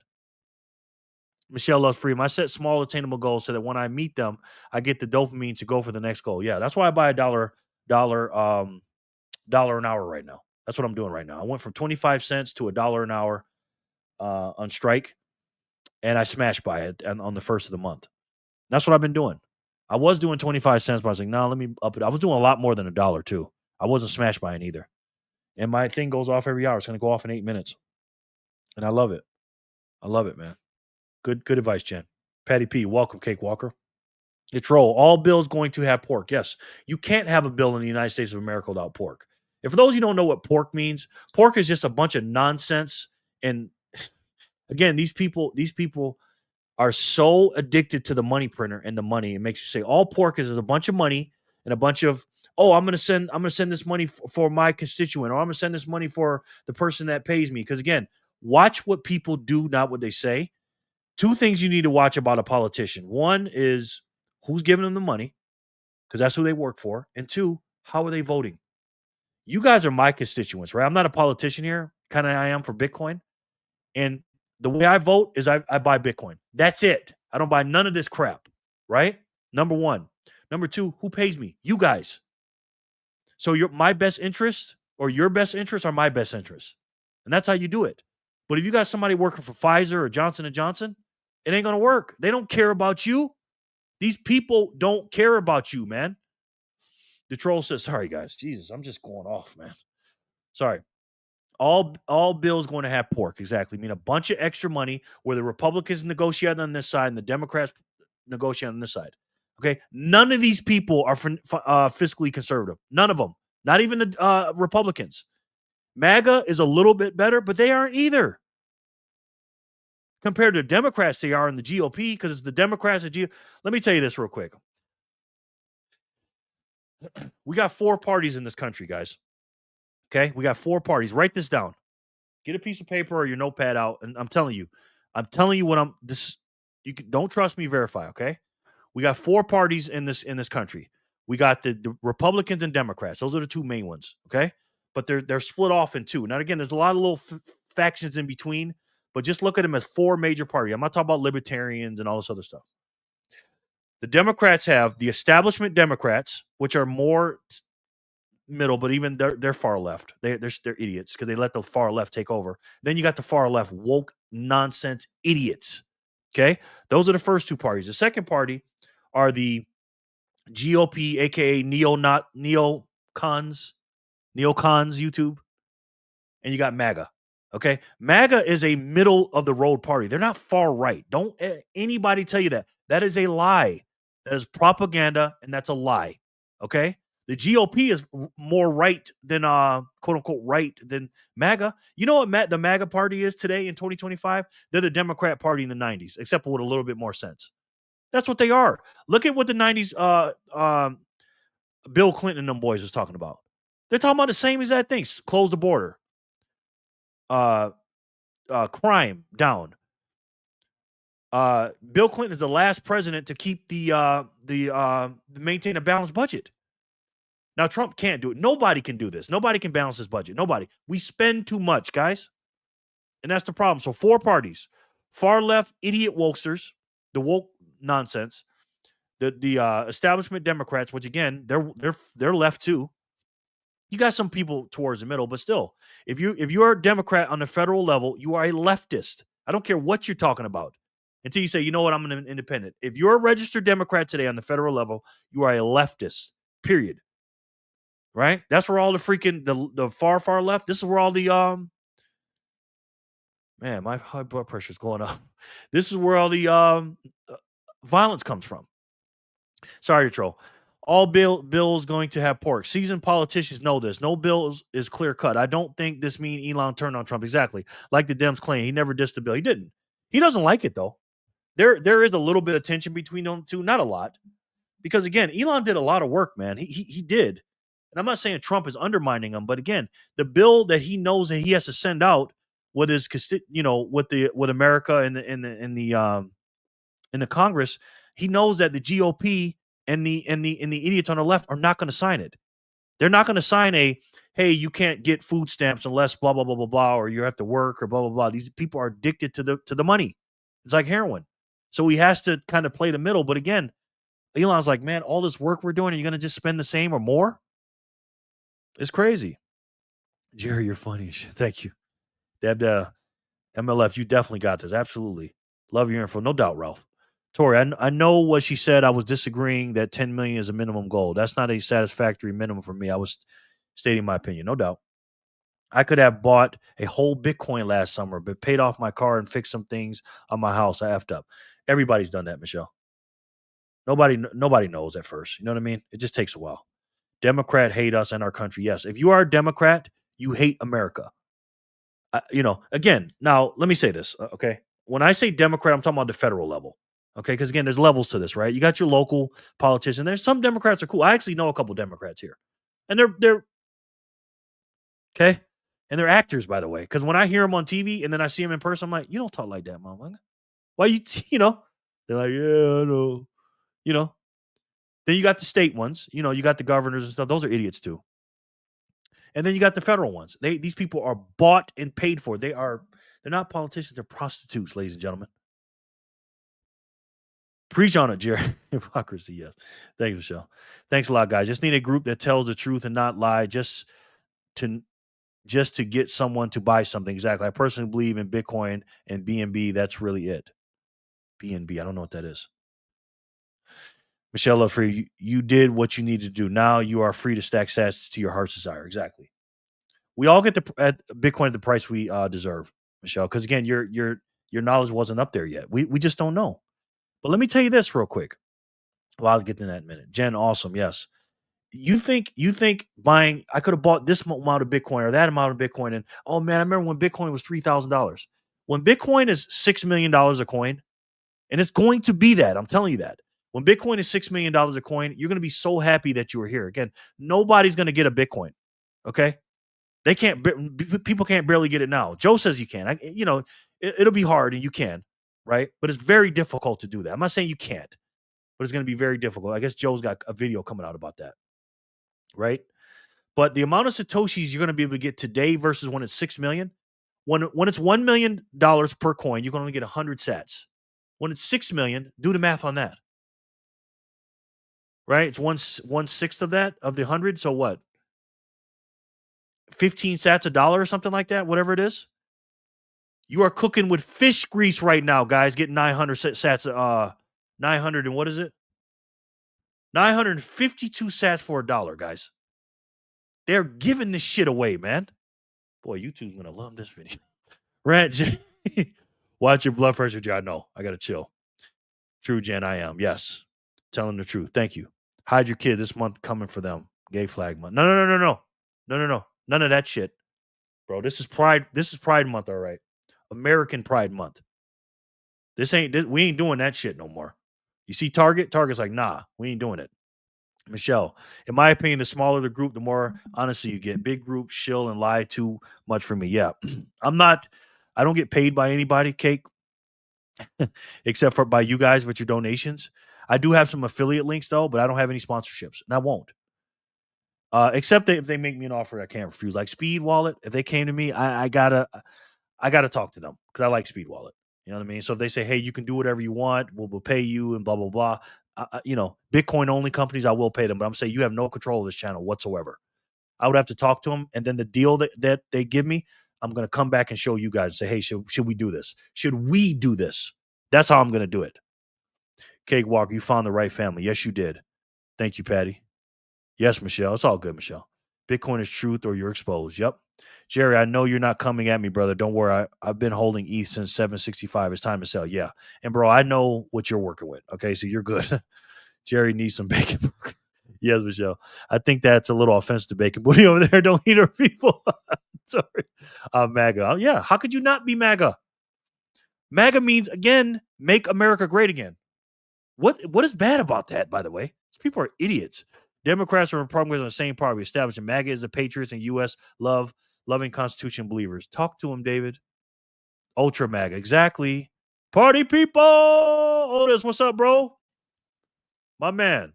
Michelle loves freedom. I set small attainable goals so that when I meet them, I get the dopamine to go for the next goal. Yeah, that's why I buy a dollar an hour right now. That's what I'm doing right now. I went from 25 cents to $1 an hour on strike, and I smashed by it on the first of the month. And that's what I've been doing. I was doing 25 cents, but I was like, no, let me up it. I was doing a lot more than $1 too. I wasn't smashed by it either. And my thing goes off every hour. It's going to go off in 8 minutes. And I love it. I love it, man. Good advice, Jen. Patty P, welcome, Cake Walker. The troll, all bills going to have pork. Yes, you can't have a bill in the United States of America without pork. And for those of you who don't know what pork means, pork is just a bunch of nonsense. And again, these people are so addicted to the money printer and the money. It makes you say all pork is a bunch of money and a bunch of, oh, I'm gonna send this money for my constituent, or I'm gonna send this money for the person that pays me. Because again, watch what people do, not what they say. Two things you need to watch about a politician. One is who's giving them the money, because that's who they work for. And two, how are they voting? You guys are my constituents, right? I'm not a politician here. Kind of I am for Bitcoin. And the way I vote is I buy Bitcoin. That's it. I don't buy none of this crap, right? Number one. Number two, who pays me? You guys. So my best interest or your best interest are my best interest. And that's how you do it. But if you got somebody working for Pfizer or Johnson & Johnson, it ain't going to work. They don't care about you. These people don't care about you, man. The troll says, sorry, guys. Jesus, I'm just going off, man. Sorry. All bills going to have pork. Exactly. I mean, a bunch of extra money where the Republicans negotiate on this side and the Democrats negotiate on this side. Okay. None of these people are fiscally conservative. None of them. Not even the Republicans. MAGA is a little bit better, but they aren't either. Compared to Democrats, they are in the GOP because it's the Democrats. Let me tell you this real quick. We got 4 parties in this country, guys. Okay, we got 4 parties. Write this down. Get a piece of paper or your notepad out, and I'm telling you what don't trust me, verify, okay? We got 4 parties in this country. We got the Republicans and Democrats. Those are the 2 main ones, okay? But they're split off in 2. Now, again, there's a lot of little factions in between, but just look at them as 4 major parties. I'm not talking about libertarians and all this other stuff. The Democrats have the establishment Democrats, which are more middle, but even they're far left. They're idiots because they let the far left take over. Then you got the far left woke nonsense idiots. Okay, those are the first 2 parties. The second party are the GOP, aka neocons YouTube, and you got MAGA. Okay, MAGA is a middle of the road party. They're not far right. Don't anybody tell you that. That is a lie. That is propaganda, and that's a lie. Okay. The GOP is more right than quote unquote right than MAGA. You know what the MAGA party is today in 2025? They're the Democrat Party in the 90s, except with a little bit more sense. That's what they are. Look at what the 90s Bill Clinton and them boys was talking about. They're talking about the same exact things. Close the border. Crime down. Bill Clinton is the last president to keep maintain a balanced budget. Now, Trump can't do it. Nobody can do this. Nobody can balance his budget. Nobody. We spend too much, guys. And that's the problem. So 4 parties. Far left, idiot wokesters, the woke nonsense. The establishment Democrats, which again, they're left too. You got some people towards the middle, but still, if you're a Democrat on the federal level, you are a leftist. I don't care what you're talking about. Until you say, you know what, I'm an independent. If you're a registered Democrat today on the federal level, you are a leftist. Period. Right? That's where all the freaking the far left. This is where all the man, my high blood pressure is going up. This is where all the violence comes from. Sorry to troll. All bills going to have pork. Seasoned politicians know this. No bill is clear cut. I don't think this mean Elon turned on Trump. Exactly. Like the Dems claim, he never dissed the bill. He didn't. He doesn't like it though. There is a little bit of tension between them two, not a lot. Because again, Elon did a lot of work, man. He did. And I'm not saying Trump is undermining him, but again, the bill that he knows that he has to send out with his, with America and in the Congress, he knows that the GOP and the idiots on the left are not going to sign it. They're not going to sign hey, you can't get food stamps unless blah blah blah blah blah, or you have to work or blah blah blah. These people are addicted to the money. It's like heroin. So he has to kind of play the middle. But again, Elon's like, man, all this work we're doing, are you going to just spend the same or more? It's crazy. Jerry, you're funny. Thank you. That MLF, you definitely got this. Absolutely. Love your info. No doubt, Ralph. Tori, I know what she said. I was disagreeing that 10 million is a minimum goal. That's not a satisfactory minimum for me. I was stating my opinion. No doubt. I could have bought a whole Bitcoin last summer, but paid off my car and fixed some things on my house. I effed up. Everybody's done that, Michelle. Nobody knows at first. You know what I mean? It just takes a while. Democrat hate us and our country. Yes. If you are a Democrat, you hate America. Again, now let me say this. Okay. When I say Democrat, I'm talking about the federal level. Okay. Because again, there's levels to this, right? You got your local politician. There's some Democrats are cool. I actually know a couple Democrats here. And they're okay. And they're actors, by the way. Because when I hear them on TV and then I see them in person, I'm like, you don't talk like that, mama. Why they're like, yeah, I know. Then you got the state ones, you got the governors and stuff. Those are idiots too. And then you got the federal ones. These people are bought and paid for. They're not politicians, they're prostitutes, ladies and gentlemen. Preach on it, Jerry. Hypocrisy, yes. Thanks, Michelle. Thanks a lot, guys. Just need a group that tells the truth and not lie just to get someone to buy something. Exactly. I personally believe in Bitcoin and BNB. That's really it. BNB, I don't know what that is. Michelle Lefree, you did what you needed to do. Now you are free to stack sats to your heart's desire. Exactly. We all get at Bitcoin at the price we deserve, Michelle. Because again, your knowledge wasn't up there yet. We just don't know. But let me tell you this real quick. Well, I'll get to that in a minute. Jen, awesome. Yes. You think buying? I could have bought this amount of Bitcoin or that amount of Bitcoin, and oh man, I remember when Bitcoin was $3,000. When Bitcoin is $6 million a coin, and it's going to be that. I'm telling you that. When Bitcoin is $6 million a coin, you're going to be so happy that you were here. Again, nobody's going to get a Bitcoin. Okay. They can't, people can't barely get it now. Joe says you can. It'll be hard and you can, right? But it's very difficult to do that. I'm not saying you can't, but it's going to be very difficult. I guess Joe's got a video coming out about that, right? But the amount of Satoshis you're going to be able to get today versus when it's 6 million, when it's $1 million per coin, you can only get 100 sats. When it's 6 million, do the math on that. Right? It's 1/6 of that, of the 100. So what? 15 sats $1 or something like that, whatever it is. You are cooking with fish grease right now, guys. Getting 900 sats, 900 and what is it? 952 sats for $1, guys. They're giving this shit away, man. Boy, YouTube's gonna love this video. Rant, watch your blood pressure, John. No, I gotta chill. True, Jen, I am. Yes. Telling the truth. Thank you. Hide your kid this month coming for them. Gay flag month. No. None of that shit. Bro, this is Pride month, all right. American Pride month. We ain't doing that shit no more. You see Target's like, nah, we ain't doing it. Michelle, in my opinion, the smaller the group, the more honesty you get. Big group shill and lie too much for me. Yeah. I don't get paid by anybody, Cake, except for by you guys with your donations. I do have some affiliate links though, but I don't have any sponsorships, and I won't. Except if they make me an offer I can't refuse, like Speed Wallet. If they came to me, I gotta talk to them because I like Speed Wallet. You know what I mean? So if they say, hey, you can do whatever you want, we'll pay you and blah blah blah. Bitcoin only companies, I will pay them, but I'm saying you have no control of this channel whatsoever. I would have to talk to them, and then the deal that they give me, I'm going to come back and show you guys and say, hey, should we do this? Should we do this? That's how I'm going to do it. Cakewalker, you found the right family. Yes, you did. Thank you, Patty. Yes, Michelle. It's all good, Michelle. Bitcoin is truth or you're exposed. Yep. Jerry, I know you're not coming at me, brother. Don't worry. I've been holding ETH since 765. It's time to sell. Yeah. And bro, I know what you're working with. Okay, so you're good. Jerry needs some bacon. Yes, Michelle. I think that's a little offensive to bacon booty over there. Don't eat our people. Sorry. MAGA. Yeah. How could you not be MAGA? MAGA means, again, make America great again. What is bad about that, by the way? These people are idiots. Democrats and Republicans are the same party. We established that MAGA is the patriots and U.S. loving Constitution believers. Talk to him, David. Ultra MAGA. Exactly. Party people. Otis, what's up, bro? My man.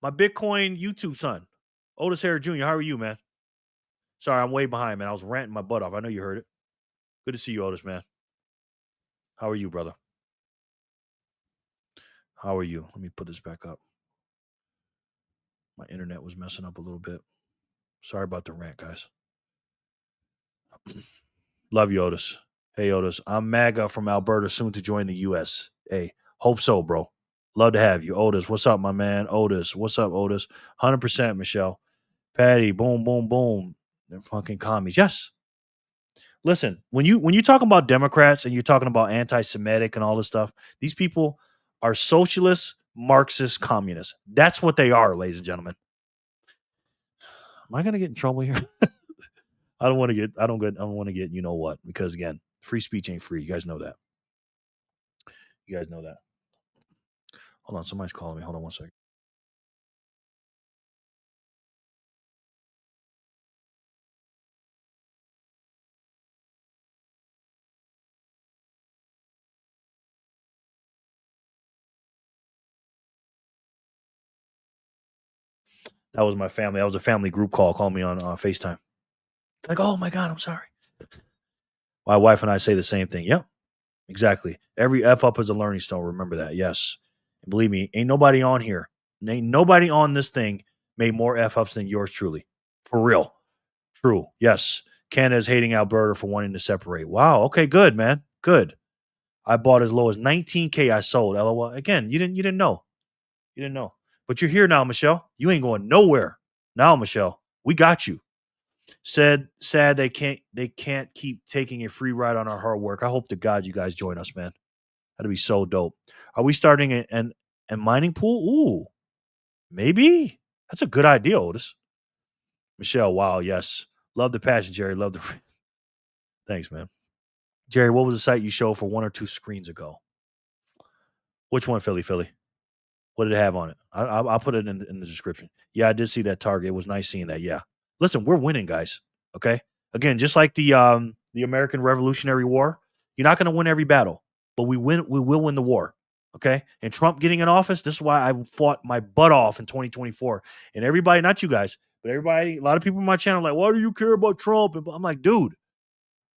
My Bitcoin YouTube son. Otis Harris Jr., how are you, man? Sorry, I'm way behind, man. I was ranting my butt off. I know you heard it. Good to see you, Otis, man. How are you, brother? How are you? Let me put this back up. My internet was messing up a little bit. Sorry about the rant, guys. Love you, Otis. Hey, Otis. I'm MAGA from Alberta, soon to join the U.S. Hey, hope so, bro. Love to have you. Otis, what's up, my man? Otis, what's up, Otis? 100%, Michelle. Patty, boom, boom, boom. They're fucking commies. Yes. Listen, when you talk about Democrats and you're talking about anti-Semitic and all this stuff, these people are socialists, Marxist, communists. That's what they are, ladies and gentlemen. Am I gonna get in trouble here? I don't want to get you know what, because again, free speech ain't free. You guys know that. You guys know that. Hold on, somebody's calling me. Hold on one second. That was my family. That was a family group call. Call me on FaceTime. Like, oh my God, I'm sorry. My wife and I say the same thing. Yep, exactly. Every F up is a learning stone. Remember that. Yes. And believe me, ain't nobody on here. Ain't nobody on this thing made more F ups than yours truly. For real. True. Yes. Canada's hating Alberta for wanting to separate. Wow. Okay, good, man. Good. I bought as low as 19K. I sold. LOL. Again, you didn't know. You didn't know. But you're here now, Michelle. You ain't going nowhere. Now, Michelle, we got you. Sad they can't keep taking a free ride on our hard work. I hope to God you guys join us, man. That'd be so dope. Are we starting a mining pool? Ooh, maybe. That's a good idea, Otis. Michelle, wow, yes. Love the passion, Jerry. Love the Thanks, man. Jerry, what was the site you showed for 1 or 2 screens ago? Which one, Philly? What did it have on it? I'll put it in the description. Yeah, I did see that target. It was nice seeing that. Yeah. Listen, we're winning, guys. Okay. Again, just like the American Revolutionary War, you're not going to win every battle, but we will win the war. Okay. And Trump getting in office, this is why I fought my butt off in 2024. And everybody, not you guys, but everybody, a lot of people on my channel like, why do you care about Trump? And I'm like, dude,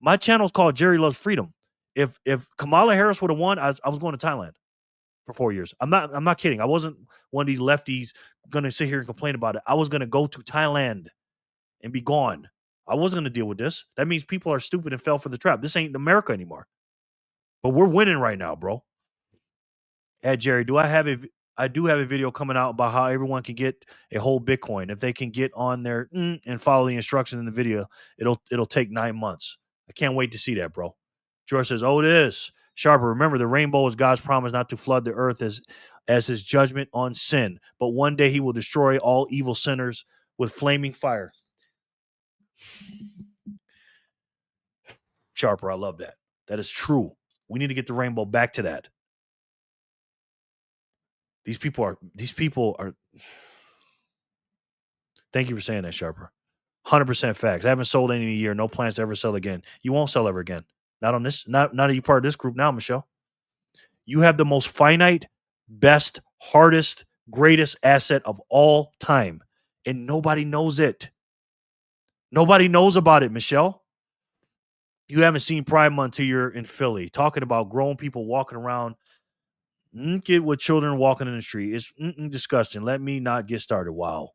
my channel's called Jerry Loves Freedom. If Kamala Harris would have won, I was going to Thailand for 4 years. I'm not kidding. I wasn't one of these lefties gonna sit here and complain about it. I was gonna go to Thailand and be gone. I wasn't gonna deal with this. That means people are stupid and fell for the trap. This ain't America anymore. But we're winning right now, bro. Hey, Jerry, I do have a video coming out about how everyone can get a whole Bitcoin. If they can get on there and follow the instructions in the video, it'll take 9 months. I can't wait to see that, bro. George says, oh, it is. Sharper, remember the rainbow is God's promise not to flood the earth as his judgment on sin. But one day he will destroy all evil sinners with flaming fire. Sharper, I love that. That is true. We need to get the rainbow back to that. These people are. Thank you for saying that, Sharper. 100% facts. I haven't sold any in a year. No plans to ever sell again. You won't sell ever again. Not on this. Not are you part of this group now, Michelle. You have the most finite, best, hardest, greatest asset of all time, and nobody knows it. Nobody knows about it, Michelle. You haven't seen Pride Month till you're in Philly, talking about grown people walking around get with children walking in the street. It's disgusting. Let me not get started. Wow.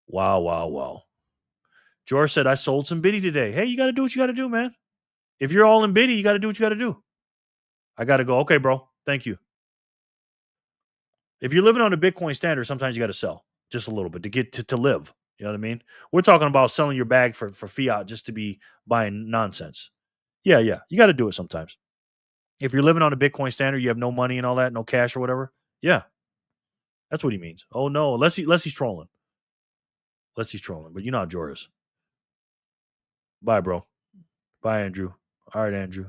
Wow. George said, I sold some biddy today. Hey, you got to do what you got to do, man. If you're all in biddy, you got to do what you got to do. I got to go. Okay, bro. Thank you. If you're living on a Bitcoin standard, sometimes you got to sell just a little bit to get to live. You know what I mean? We're talking about selling your bag for fiat just to be buying nonsense. Yeah. You got to do it sometimes. If you're living on a Bitcoin standard, you have no money and all that, no cash or whatever. Yeah. That's what he means. Oh, no. Unless he's trolling. Unless he's trolling. But you know how Jor is. Bye, bro. Bye, Andrew. All right, Andrew.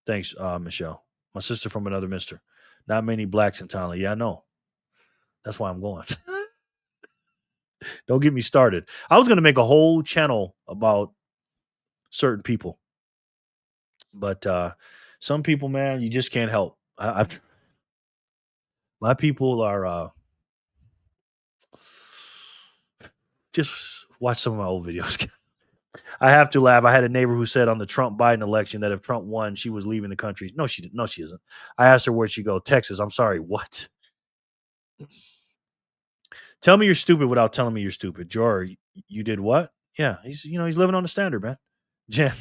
Thanks, Michelle. My sister from another mister. Not many blacks in town. Yeah, I know. That's why I'm going. Don't get me started. I was going to make a whole channel about certain people. But some people, man, you just can't help. My people are just watch some of my old videos. I have to laugh. I had a neighbor who said on the Trump-Biden election that if Trump won, she was leaving the country. No, she didn't. No, she isn't. I asked her where'd she go. Texas. I'm sorry. What? Tell me you're stupid without telling me you're stupid. Jor, you did what? Yeah, he's living on the standard, man. Jen,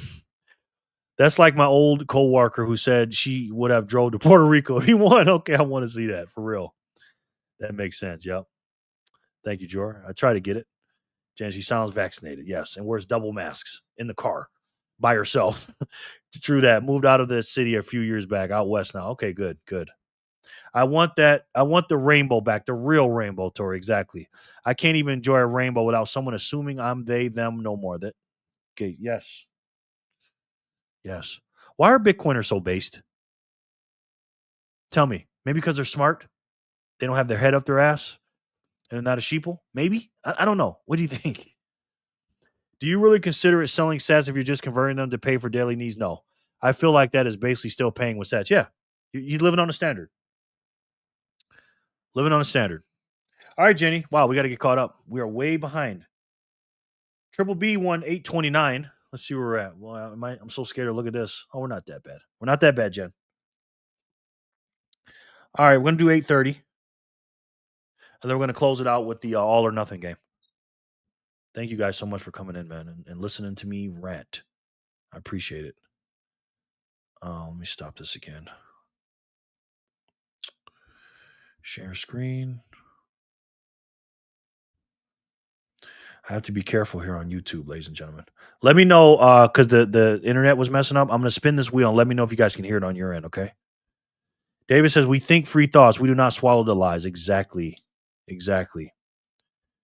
that's like my old coworker who said she would have drove to Puerto Rico if he won. Okay, I want to see that for real. That makes sense. Yep. Thank you, Jor. I try to get it. Jen, she sounds vaccinated. Yes, and wears double masks in the car by herself. True that. Moved out of the city a few years back, out west now. Okay, good. I want that. I want the rainbow back, the real rainbow, Tori. Exactly. I can't even enjoy a rainbow without someone assuming I'm they, them, no more. That okay? Yes. Why are Bitcoiners so based? Tell me. Maybe because they're smart. They don't have their head up their ass and they're not a sheeple. Maybe. I don't know. What do you think? Do you really consider it selling sats if you're just converting them to pay for daily needs? No. I feel like that is basically still paying with sats. Yeah. You're living on a standard. Living on a standard. All right, Jenny. Wow, we got to get caught up. We are way behind. Triple B won 829. Let's see where we're at. Well, I'm so scared to look at this. Oh, we're not that bad. We're not that bad, Jen. All right, we're going to do 830. And then we're going to close it out with the all or nothing game. Thank you guys so much for coming in, man, and listening to me rant. I appreciate it. Let me stop this again. Share screen. I have to be careful here on YouTube, ladies and gentlemen. Let me know, because the internet was messing up. I'm going to spin this wheel and let me know if you guys can hear it on your end, okay? David says, we think free thoughts. We do not swallow the lies. Exactly.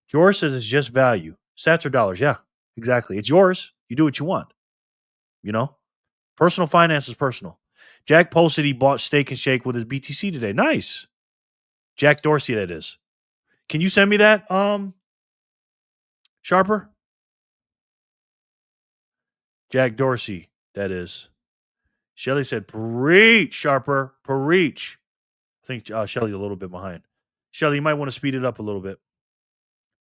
George says it's just value. Sats or dollars. Yeah, exactly. It's yours. You do what you want. You know? Personal finance is personal. Jack posted he bought Steak and Shake with his BTC today. Nice. Jack Dorsey, that is. Can you send me that, Sharper? Jack Dorsey, that is. Shelly said, preach, Sharper, preach. I think Shelly's a little bit behind. Shelly, you might want to speed it up a little bit.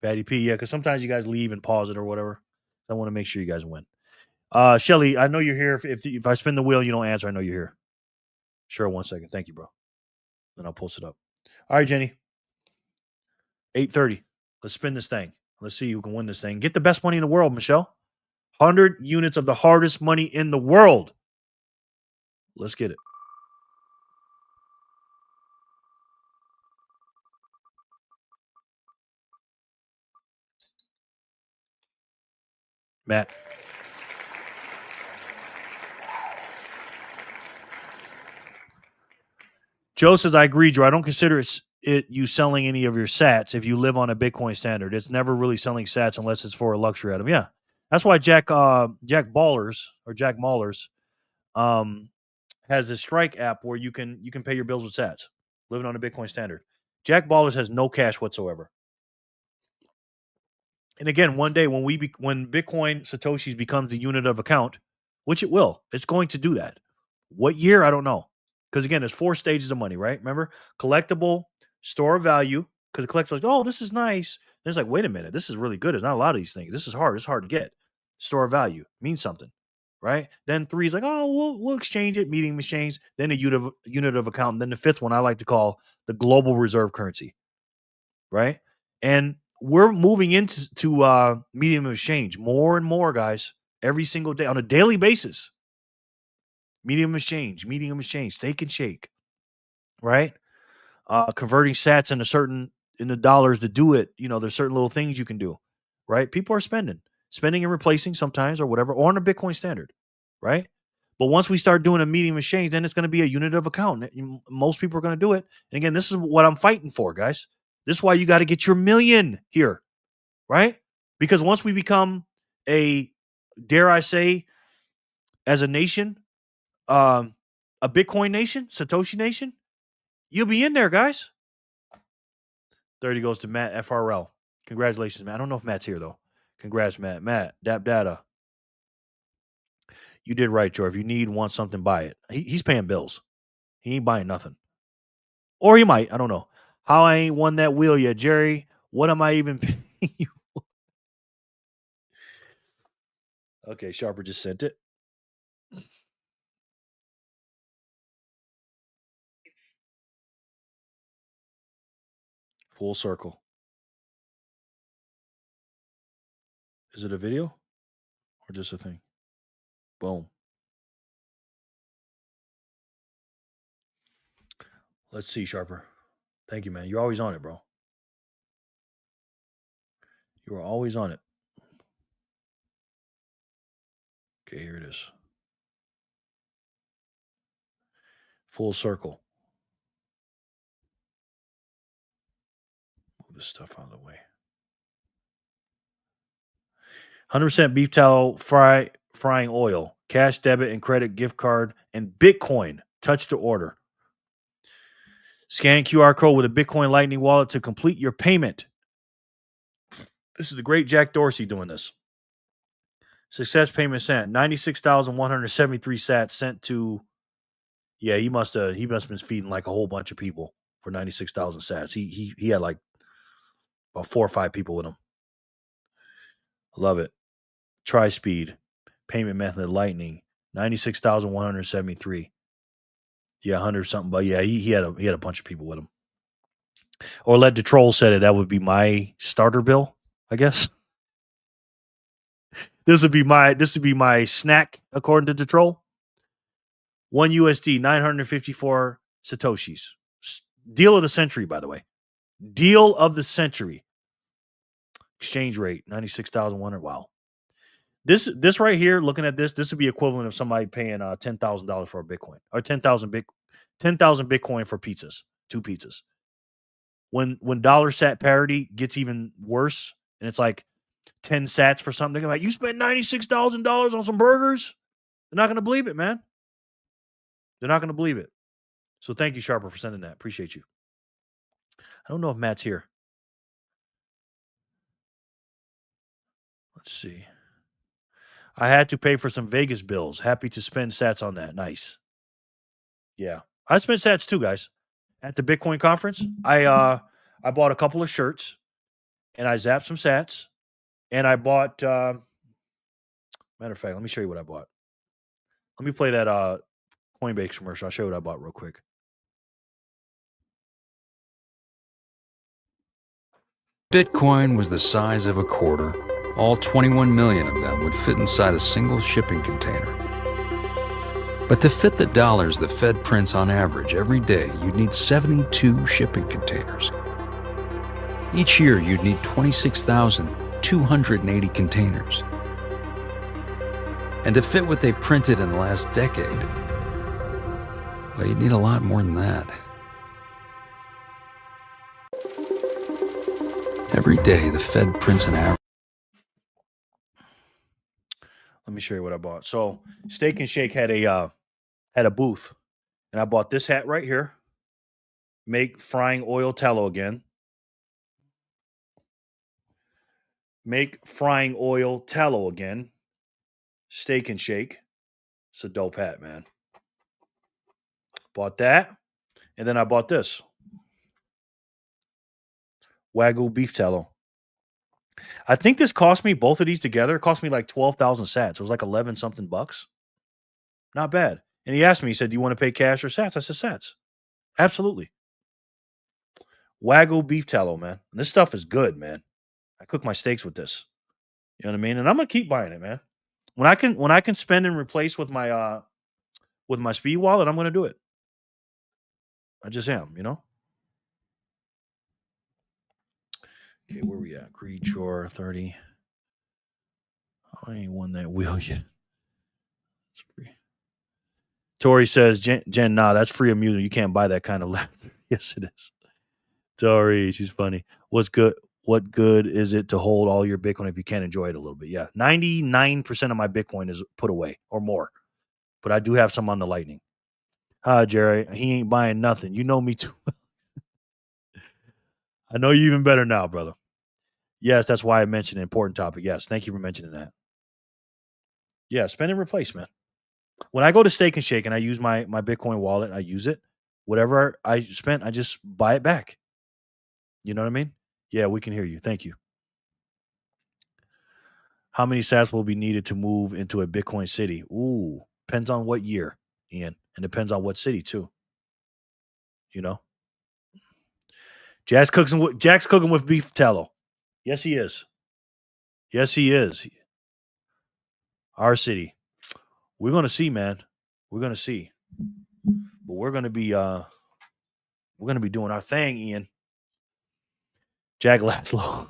Patty P, yeah, because sometimes you guys leave and pause it or whatever. I want to make sure you guys win. Shelly, I know you're here. If I spin the wheel and you don't answer, I know you're here. Sure, 1 second. Thank you, bro. Then I'll post it up. All right, Jenny. 8:30. Let's spin this thing. Let's see who can win this thing. Get the best money in the world, Michelle. 100 units of the hardest money in the world. Let's get it. Matt. Joe says, I agree, Joe. I don't consider it you selling any of your sats if you live on a Bitcoin standard. It's never really selling sats unless it's for a luxury item. Yeah. That's why Jack Ballers has a Strike app where you can pay your bills with sats, living on a Bitcoin standard. Jack Ballers has no cash whatsoever. And again, one day when Bitcoin Satoshis becomes the unit of account, which it will, it's going to do that. What year? I don't know. Because again, there's 4 stages of money, right? Remember, collectible, store of value, because it collects like, oh, this is nice. Then it's like, wait a minute, this is really good. There's not a lot of these things. This is hard. It's hard to get. Store of value means something, right? Then 3 is like, oh, we'll exchange it, medium exchange. Then a unit of account. And then the 5th one I like to call the global reserve currency, right? And we're moving into medium of exchange more and more, guys, every single day on a daily basis. Medium exchange, stake and shake, right? Converting sats into dollars to do it. There's certain little things you can do, right? People are spending and replacing sometimes or whatever, or on a Bitcoin standard, right? But once we start doing a medium exchange, then it's going to be a unit of account. Most people are going to do it. And again, this is what I'm fighting for, guys. This is why you got to get your million here, right? Because once we become dare I say, as a nation, a Bitcoin nation, Satoshi nation, you'll be in there, guys. 30 goes to Matt FRL. Congratulations, Matt. I don't know if Matt's here, though. Congrats, Matt. Matt, Dap Data. You did right, Joe. If you want something, buy it. He's paying bills. He ain't buying nothing. Or he might. I don't know. How I ain't won that wheel yet, Jerry. What am I even paying you for? Okay, Sharper just sent it. Full circle. Is it a video or just a thing? Boom. Let's see, Sharper. Thank you, man. You're always on it, bro. You are always on it. Okay, here it is. Full circle. Move this stuff out of the way. 100% beef tallow frying oil, cash debit and credit gift card, and Bitcoin. Touch to order. Scan QR code with a Bitcoin Lightning wallet to complete your payment. This is the great Jack Dorsey doing this. Success payment sent. 96,173 sats sent to. Yeah, he must have been feeding like a whole bunch of people for 96,000 sats. He had like about 4 or 5 people with him. Love it. Tri-speed payment method Lightning. 96,173. Yeah, 100 something. But yeah, he had a bunch of people with him. Or Led to Troll said it. That would be my starter bill, I guess. This would be my snack, according to the Troll. 1 USD, 954 Satoshis. Deal of the century, by the way. Deal of the century. Exchange rate, 96,100. Wow. This right here, looking at this would be equivalent of somebody paying $10,000 for a Bitcoin, or 10,000 Bitcoin for pizzas, 2 pizzas. When dollar sat parity gets even worse, and it's like 10 sats for something, they're like, you spent $96,000 on some burgers? They're not going to believe it, man. They're not going to believe it. So thank you, Sharper, for sending that. Appreciate you. I don't know if Matt's here. Let's see. I had to pay for some Vegas bills. Happy to spend sats on that. Nice. Yeah. I spent sats too, guys. At the Bitcoin conference, I bought a couple of shirts, and I zapped some sats, and I bought matter of fact, let me show you what I bought. Let me play that Coinbase commercial. I'll show you what I bought real quick. Bitcoin was the size of a quarter. All 21 million of them would fit inside a single shipping container. But to fit the dollars the Fed prints on average every day, you'd need 72 shipping containers. Each year, you'd need 26,280 containers. And to fit what they've printed in the last decade, well, you'd need a lot more than that. Every day, the Fed prints an average. Let me show you what I bought. So Steak and Shake had a booth, and I bought this hat right here. Make frying oil tallow again. Make frying oil tallow again. Steak and Shake. It's a dope hat, man. Bought that, and then I bought this. Wagyu beef tallow. I think this cost me, both of these together, it cost me like 12,000 sats. It was like 11 something bucks. Not bad. And he asked me, he said, do you want to pay cash or sats? I said, sats. Absolutely. Wagyu beef tallow, man. And this stuff is good, man. I cook my steaks with this. You know what I mean? And I'm gonna keep buying it, man. When I can spend and replace with my speed wallet, I'm gonna do it. I just am, you know. Okay, where we at? Greed chore 30. I ain't won that wheel yet. It's free. Tori says, Jen, nah, that's free amusement. You can't buy that kind of laughter. Yes, it is. Tori, she's funny. What's good? What good is it to hold all your Bitcoin if you can't enjoy it a little bit? Yeah, 99% of my Bitcoin is put away or more, but I do have some on the Lightning. Hi, Jerry. He ain't buying nothing. You know me too. I know you even better now, brother. Yes, that's why I mentioned an important topic. Yes, thank you for mentioning that. Yeah, spend and replace, man. When I go to Steak and Shake and I use my Bitcoin wallet, I use it. Whatever I spent, I just buy it back. You know what I mean? Yeah, we can hear you. Thank you. How many sats will be needed to move into a Bitcoin city? Ooh, depends on what year, Ian, and depends on what city too. You know, Jack's cooking with beef tallow. Yes, he is. Yes, he is. Our city. We're gonna see, man. We're gonna see, but we're gonna be doing our thing, Ian. Jack Laszlo.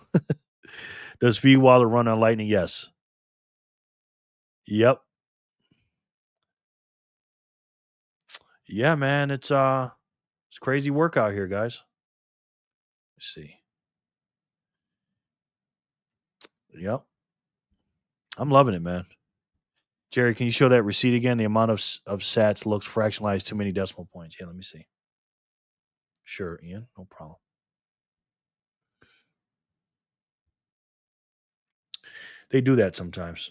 Does Speed Wallet run on Lightning? Yes. Yep. Yeah, man. It's crazy work out here, guys. Let's see. Yep. I'm loving it, man. Jerry, can you show that receipt again? The amount of sats looks fractionalized too many decimal points. Yeah, let me see. Sure, Ian. No problem. They do that sometimes.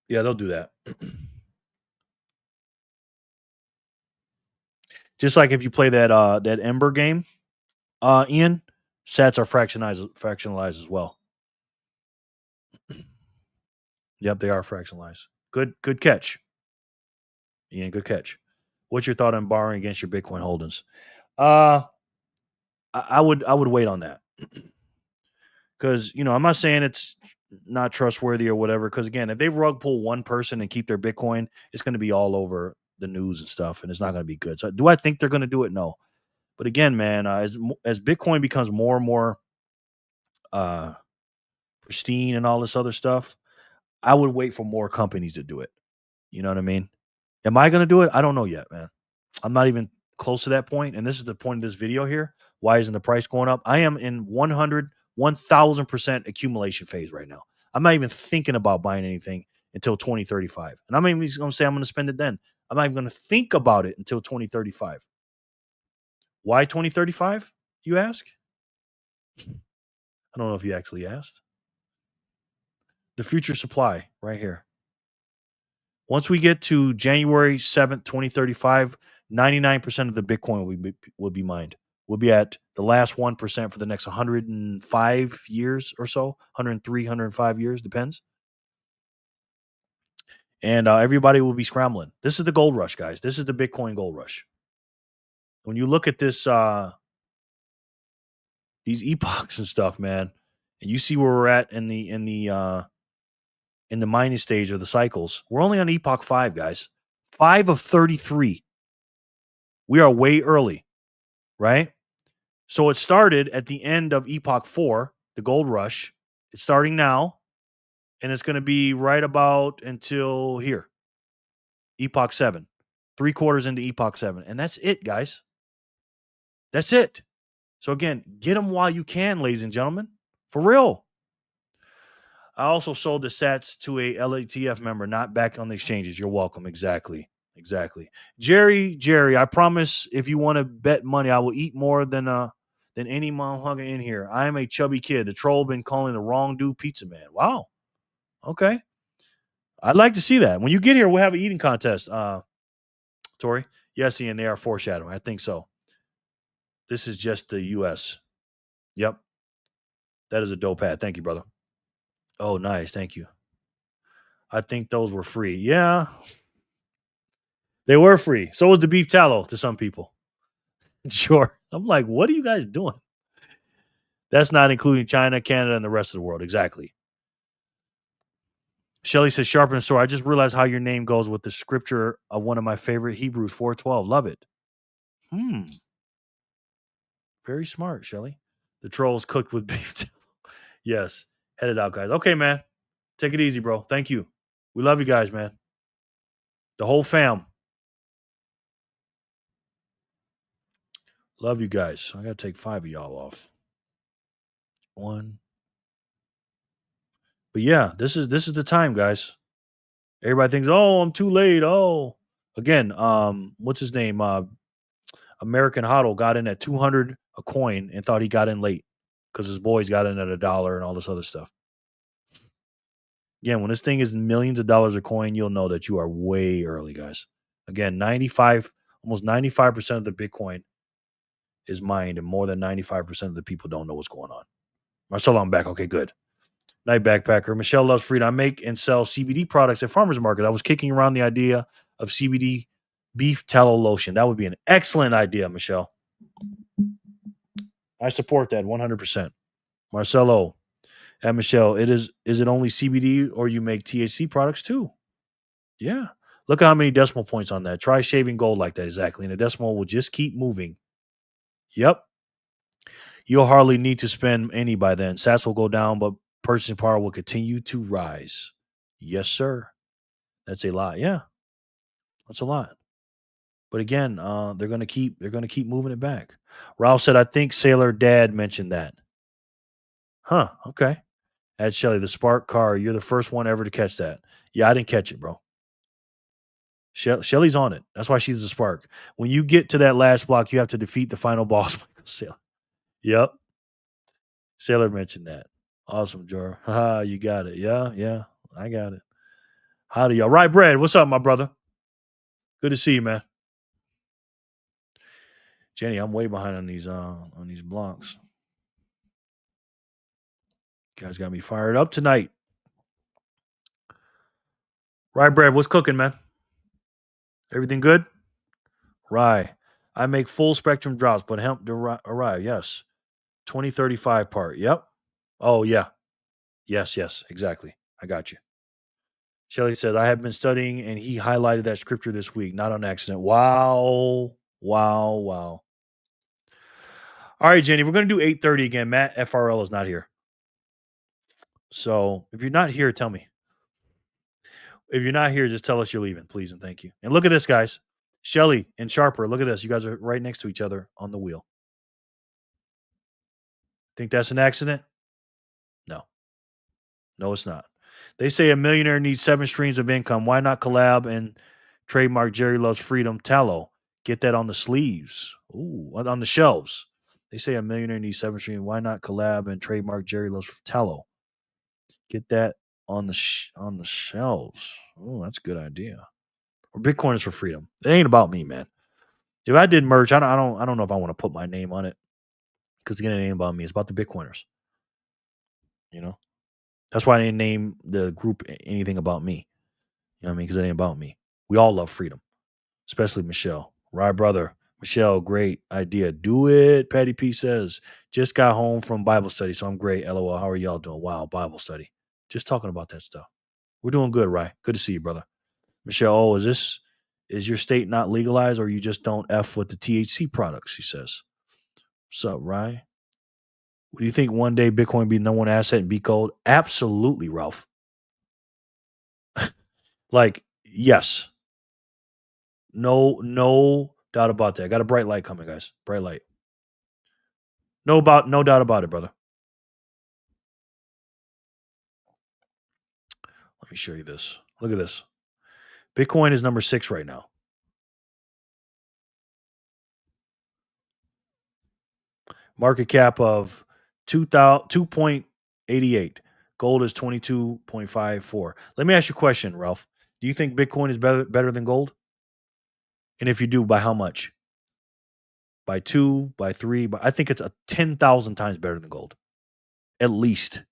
Yeah, they'll do that. Just like if you play that Ember game, Ian, sats are fractionalized as well. Yep, they are fractionalized. Good catch. Ian, good catch. What's your thought on borrowing against your Bitcoin holdings? I would wait on that. Because, I'm not saying it's not trustworthy or whatever. Because again, if they rug pull one person and keep their Bitcoin, it's going to be all over the news and stuff, and it's not going to be good. So, do I think they're going to do it? No. But again, man, as Bitcoin becomes more and more pristine and all this other stuff, I would wait for more companies to do it. You know what I mean? Am I going to do it? I don't know yet, man. I'm not even close to that point. And this is the point of this video here. Why isn't the price going up? I am in 1000% accumulation phase right now. I'm not even thinking about buying anything until 2035. And I'm not even going to say I'm going to spend it then. I'm not even going to think about it until 2035. Why 2035, you ask? I don't know if you actually asked. The future supply right here. Once we get to January 7th, 2035, 99% of the Bitcoin will be mined. We'll be at the last 1% for the next 105 years or so, 103, 105 years, depends. And everybody will be scrambling. This is the gold rush, guys. This is the Bitcoin gold rush. When you look at this, these epochs and stuff, man, and you see where we're at in the mining stage of the cycles, we're only on epoch 5, guys. 5 of 33. We are way early, right? So it started at the end of epoch 4, the gold rush. It's starting now, and it's going to be right about until here, epoch 7, 3/4 into epoch 7. And that's it, guys. That's it. So again, get them while you can, ladies and gentlemen. For real. I also sold the sats to a LATF member, not back on the exchanges. You're welcome. Exactly. Jerry, I promise if you want to bet money, I will eat more than any motherfucker in here. I am a chubby kid. The troll been calling the wrong dude pizza man. Wow. Okay. I'd like to see that. When you get here, we'll have an eating contest. Tori? Yes, Ian, they are foreshadowing. I think so. This is just the US. Yep. That is a dope hat. Thank you, brother. Oh, nice. Thank you. I think those were free. Yeah. They were free. So was the beef tallow to some people. Sure. I'm like, what are you guys doing? That's not including China, Canada, and the rest of the world. Exactly. Shelly says, sharpen the sword. I just realized how your name goes with the scripture of one of my favorite Hebrews 4:12. Love it. Very smart, Shelly. The trolls cooked with beef. Yes. Head it out, guys. Okay, man. Take it easy, bro. Thank you. We love you guys, man. The whole fam. Love you guys. I got to take 5 of y'all off. 1. But yeah, this is the time, guys. Everybody thinks, "Oh, I'm too late." Oh. Again, what's his name? American Hodl got in at 200 a coin and thought he got in late because his boys got in at $1 and all this other stuff. Again, when this thing is millions of dollars a coin, you'll know that you are way early, guys. Again, almost 95% of the Bitcoin is mined, and more than 95% of the people don't know what's going on. Marcelo, I'm back. Okay, good. Night backpacker. Michelle loves freedom. I make and sell CBD products at farmers market. I was kicking around the idea of CBD beef tallow lotion. That would be an excellent idea, Michelle. I support that 100%. Marcelo and Michelle, is it only CBD or you make THC products too? Yeah. Look at how many decimal points on that. Try shaving gold like that. Exactly. And the decimal will just keep moving. Yep. You'll hardly need to spend any by then. Sats will go down, but purchasing power will continue to rise. Yes, sir. That's a lot. Yeah. That's a lot. But again, they're gonna keep moving it back. Ralph said, I think Sailor Dad mentioned that. Huh. Okay. Ed Shelley, the Spark car. You're the first one ever to catch that. Yeah, I didn't catch it, bro. Shelly's on it. That's why she's the Spark. When you get to that last block, you have to defeat the final boss. Sailor. Yep. Sailor mentioned that. Awesome, Jor. Haha, you got it. Yeah. I got it. Howdy, y'all. Right, Brad. What's up, my brother? Good to see you, man. Jenny, I'm way behind on these blocks. You guys got me fired up tonight. Right, Brad. What's cooking, man? Everything good? Right. I make full spectrum drops, but hemp arrive. Yes. 2035 part. Yep. Oh, yeah. Yes, exactly. I got you. Shelly says, I have been studying and he highlighted that scripture this week, not on accident. Wow. All right, Jenny, we're going to do 8:30 again. Matt FRL is not here. So if you're not here, tell me. If you're not here, just tell us you're leaving, please and thank you. And look at this, guys. Shelly and Sharper, look at this. You guys are right next to each other on the wheel. Think that's an accident? No, it's not. They say a millionaire needs 7 streams of income. Why not collab and trademark Jerry Loves Freedom tallow? Get that on the sleeves. Ooh, on the shelves. They say a millionaire needs 7 streams. Why not collab and trademark Jerry Loves tallow? Get that on the shelves. Oh, that's a good idea. Or Bitcoin is for freedom. It ain't about me, man. If I did merch, I don't know if I want to put my name on it because again, it ain't about me. It's about the Bitcoiners. You know. That's why I didn't name the group anything about me. You know what I mean? Because it ain't about me. We all love freedom, especially Michelle. Right, brother. Michelle, great idea. Do it. Patty P says, just got home from Bible study, so I'm great. LOL. How are y'all doing? Wow, Bible study. Just talking about that stuff. We're doing good, right? Good to see you, brother. Michelle, is your state not legalized or you just don't F with the THC products, she says. What's up, Rye? Do you think one day Bitcoin be the number one asset and be gold? Absolutely, Ralph. Like, yes. No doubt about that. Got a bright light coming, guys. Bright light. No doubt about it, brother. Let me show you this. Look at this. Bitcoin is number 6 right now. Market cap of 2.88. Gold is 22.54. Let me ask you a question, Ralph. Do you think Bitcoin is better than gold? And if you do, by how much? By 2, by 3, I think it's 10,000 times better than gold. At least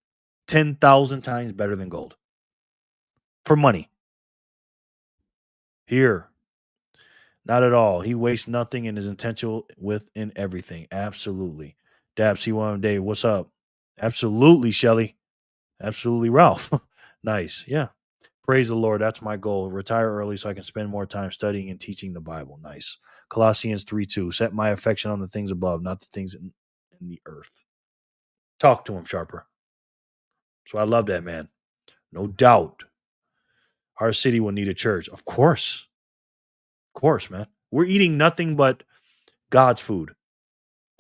10,000 times better than gold. For money. Here. Not at all. He wastes nothing and is intentional within everything. Absolutely. Dab C1 Dave, what's up? Absolutely, Shelly. Absolutely, Ralph. Nice. Yeah. Praise the Lord. That's my goal. Retire early so I can spend more time studying and teaching the Bible. Nice. Colossians 3:2. Set my affection on the things above, not the things in the earth. Talk to him, Sharper. So I love that, man. No doubt. Our city will need a church. Of course. Of course, man. We're eating nothing but God's food.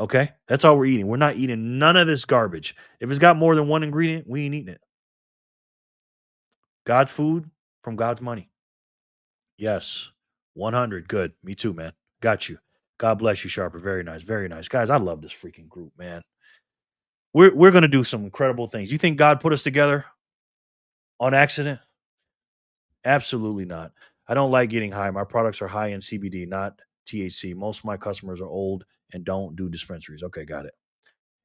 Okay? That's all we're eating. We're not eating none of this garbage. If it's got more than one ingredient, we ain't eating it. God's food from God's money. Yes. 100. Good. Me too, man. Got you. God bless you, Sharper. Very nice. Very nice. Guys, I love this freaking group, man. We're going to do some incredible things. You think God put us together on accident? Absolutely not. I don't like getting high. My products are high in CBD, not THC. Most of my customers are old and don't do dispensaries. Okay, got it.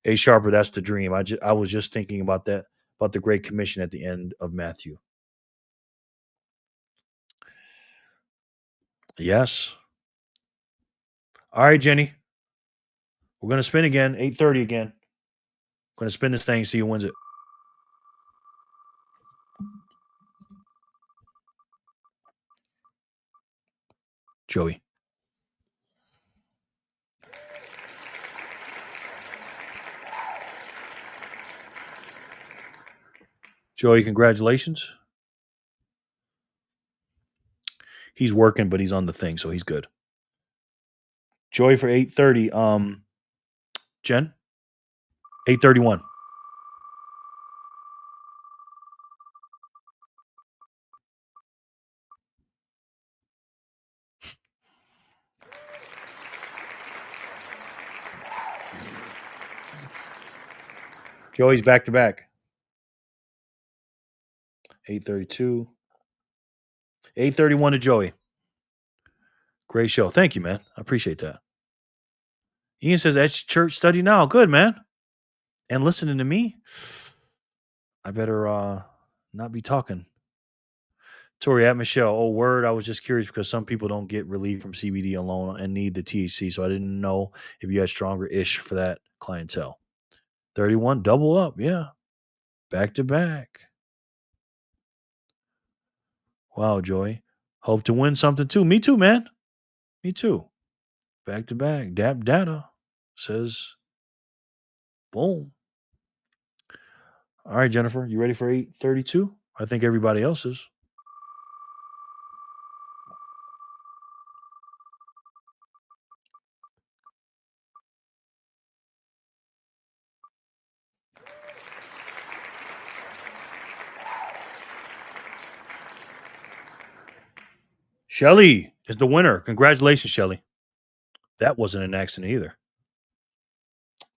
Hey, Sharper, that's the dream. I was just thinking about that, about the Great Commission at the end of Matthew. Yes. All right, Jenny. We're going to spin again, 8:30 again. Going to spin this thing, see who wins it. Joey. Joey, congratulations. He's working, but he's on the thing, so he's good. Joey for 8:30. Jen? 8:31. Joey's back to back. 8:32. 8:31 to Joey. Great show. Thank you, man. I appreciate that. Ian says, at church study now. Good, man. And listening to me, I better not be talking. Tori at Michelle. Oh, word. I was just curious because some people don't get relief from CBD alone and need the THC. So I didn't know if you had stronger ish for that clientele. 31, double up. Yeah. Back to back. Wow, Joey. Hope to win something too. Me too, man. Me too. Back to back. Dap data says boom. All right, Jennifer, you ready for 8:32? I think everybody else is. Shelly is the winner. Congratulations, Shelly. That wasn't an accident either.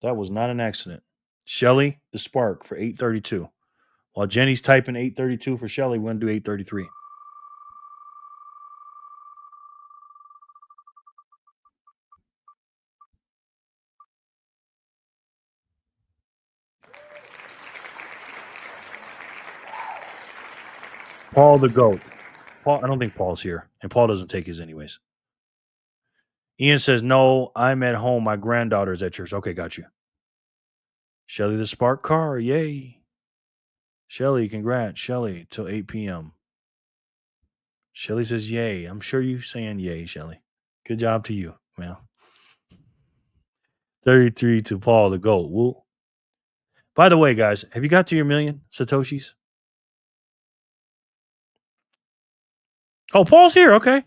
That was not an accident. Shelly, the spark for 8:32. While Jenny's typing 8:32 for Shelly, we're going to do 8:33. Paul the GOAT. Paul, I don't think Paul's here, and Paul doesn't take his anyways. Ian says, no, I'm at home. My granddaughter's at church. Okay, got you. Shelly the spark car. Yay. Shelly, congrats. Shelly, till 8 p.m. Shelly says, yay. I'm sure you're saying yay, Shelly. Good job to you, man. 33 to Paul the GOAT. Woo. By the way, guys, have you got to your million Satoshis? Oh, Paul's here. Okay.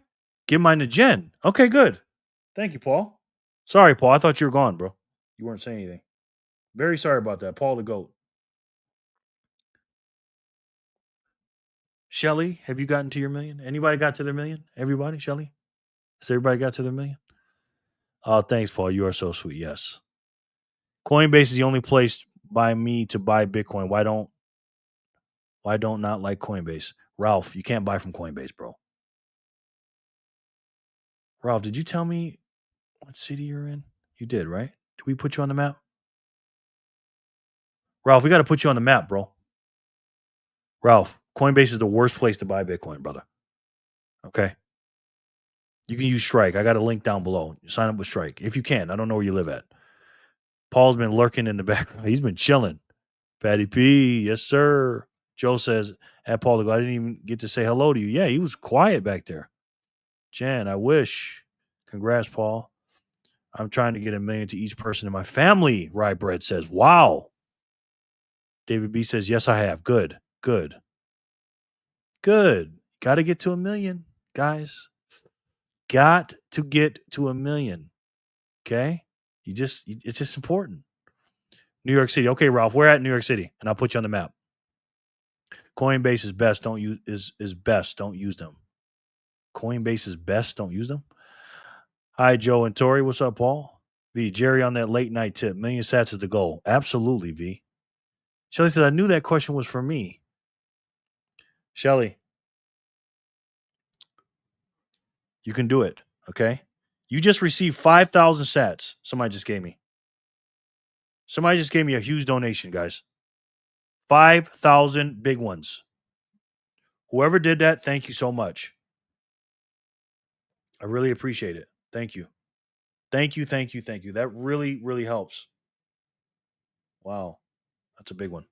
Give mine to Jen. Okay, good. Thank you, Paul. Sorry, Paul. I thought you were gone, bro. You weren't saying anything. Very sorry about that. Paul the GOAT. Shelly, have you gotten to your million? Anybody got to their million? Everybody? Shelly? Has everybody got to their million? Oh, thanks, Paul. You are so sweet. Yes. Coinbase is the only place by me to buy Bitcoin. Why don't not like Coinbase? Ralph, you can't buy from Coinbase, bro. Ralph, did you tell me what city you're in? You did, right? Did we put you on the map? Ralph, we got to put you on the map, bro. Ralph, Coinbase is the worst place to buy Bitcoin, brother. Okay. You can use Strike. I got a link down below. Sign up with Strike if you can. I don't know where you live at. Paul's been lurking in the background. He's been chilling. Patty P, yes, sir. Joe says, at Paul to go, I didn't even get to say hello to you. Yeah, he was quiet back there. Jan, I wish. Congrats, Paul. I'm trying to get $1 million to each person in my family, Rye Bread says. Wow. David B says, yes, I have. Good. Got to get to $1 million, guys. Got to get to $1 million. Okay? It's just important. New York City. Okay, Ralph, we're at New York City, and I'll put you on the map. Coinbase is best. Don't use is best. Don't use them. Coinbase is best. Don't use them. Hi, Joe and Tori. What's up, Paul? V. Jerry on that late night tip. 1 million sats is the goal. Absolutely, V. Shelly says, I knew that question was for me. Shelly, you can do it. Okay. You just received 5,000 sats. Somebody just gave me a huge donation, guys. 5,000 big ones. Whoever did that, thank you so much. I really appreciate it. Thank you. Thank you. That really, really helps. Wow. That's a big one.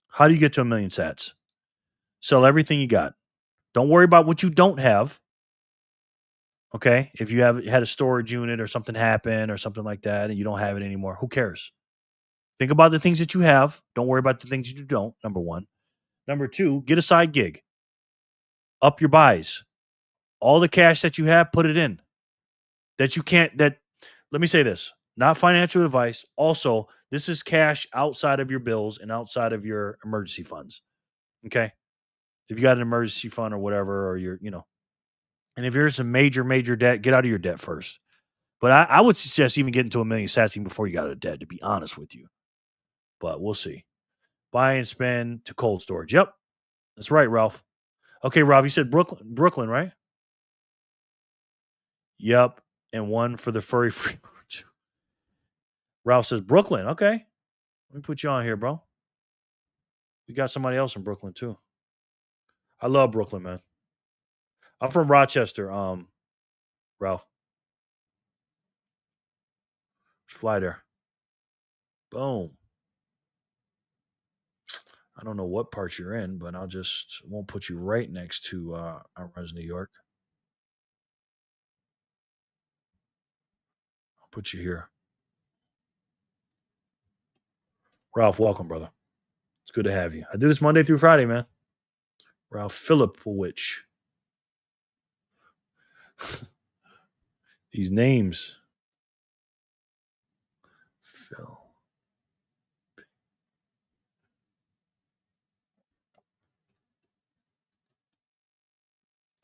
How do you get to 1 million sats? Sell everything you got. Don't worry about what you don't have. Okay? If you had a storage unit or something happen or something like that and you don't have it anymore, who cares? Think about the things that you have. Don't worry about the things you don't, number one. Number two, get a side gig. Up your buys. All the cash that you have, put it in. Let me say this, not financial advice. Also, this is cash outside of your bills and outside of your emergency funds. Okay? If you got an emergency fund or whatever, or and if you're some major debt, get out of your debt first. But I would suggest even getting to 1 million sats even before you got out of debt, to be honest with you. But we'll see. Buy and spend to cold storage. Yep. That's right, Ralph. Okay, Ralph, you said Brooklyn, right? Yep. And one for the furry free. Ralph says Brooklyn. Okay. Let me put you on here, bro. We got somebody else in Brooklyn too. I love Brooklyn, man. I'm from Rochester, Ralph. Fly there. Boom. I don't know what part you're in, but won't put you right next to Res New York. I'll put you here. Ralph, welcome, brother. It's good to have you. I do this Monday through Friday, man. Ralph Filipowicz. These names. Phil.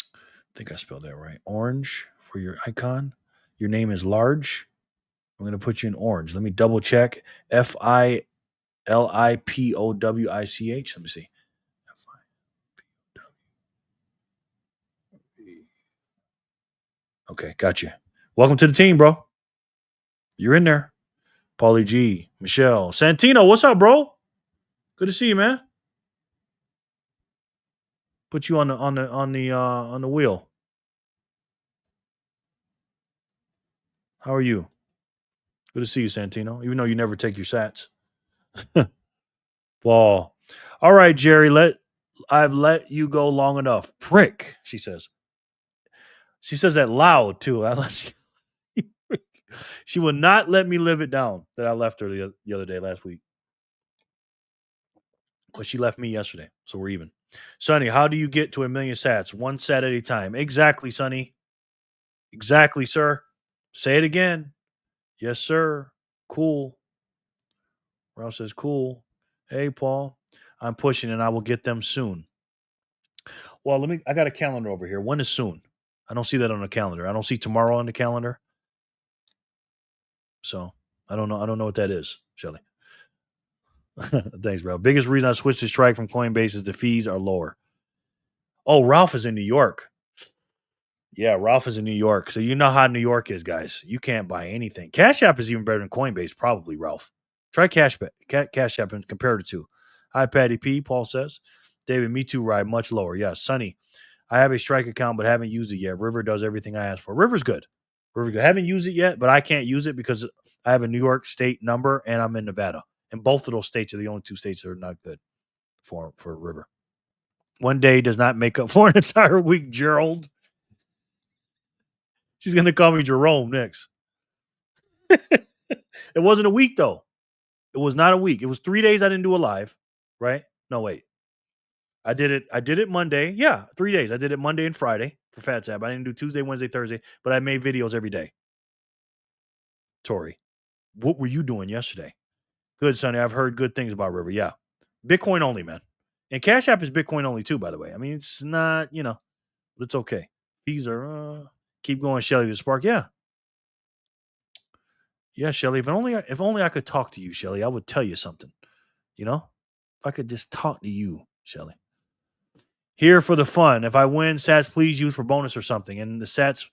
I think I spelled that right. Orange for your icon. Your name is large. I'm going to put you in orange. Let me double check. Filipowich. Let me see. Okay, got you. Welcome to the team, bro. You're in there. Paulie G, Michelle, Santino, what's up, bro? Good to see you, man. Put you on the wheel. How are you? Good to see you, Santino. Even though you never take your sats. Paul. All right, Jerry. I've let you go long enough. Prick, she says. She says that loud too. She will not let me live it down that I left her the other day last week. But she left me yesterday, so we're even. Sonny, how do you get to 1 million sats? One sat at a time. Exactly, Sonny. Exactly, sir. Say it again. Yes, sir. Cool. Ralph says, cool. Hey, Paul. I'm pushing and I will get them soon. Well, I got a calendar over here. When is soon? I don't see that on the calendar. I don't see tomorrow on the calendar. So I don't know what that is, Shelly. Thanks, bro. Biggest reason I switched to Strike from Coinbase is the fees are lower. Oh, Ralph is in New York. Yeah, Ralph is in New York. So you know how New York is, guys. You can't buy anything. Cash App is even better than Coinbase, probably, Ralph. Try Cash App and compare the two. Hi, Patty P, Paul says. David, me too, Ride, much lower. Yeah, Sonny, I have a Strike account but haven't used it yet. River does everything I ask for. River's good. I haven't used it yet, but I can't use it because I have a New York State number and I'm in Nevada. And both of those states are the only two states that are not good for River. One day does not make up for an entire week, Gerald. She's going to call me Jerome next. It wasn't a week, though. It was not a week. It was 3 days I didn't do a live, right? No, wait. I did it Monday. Yeah, 3 days. I did it Monday and Friday for Fat Tab. I didn't do Tuesday, Wednesday, Thursday, but I made videos every day. Tori, what were you doing yesterday? Good, Sonny. I've heard good things about River. Yeah. Bitcoin only, man. And Cash App is Bitcoin only too, by the way. I mean, it's not, but it's okay. Fees are keep going, Shelly the Spark. Yeah. Yeah, Shelly. If only I could talk to you, Shelly, I would tell you something. If I could just talk to you, Shelly. Here for the fun. If I win, Sats, please use for bonus or something. And the Sats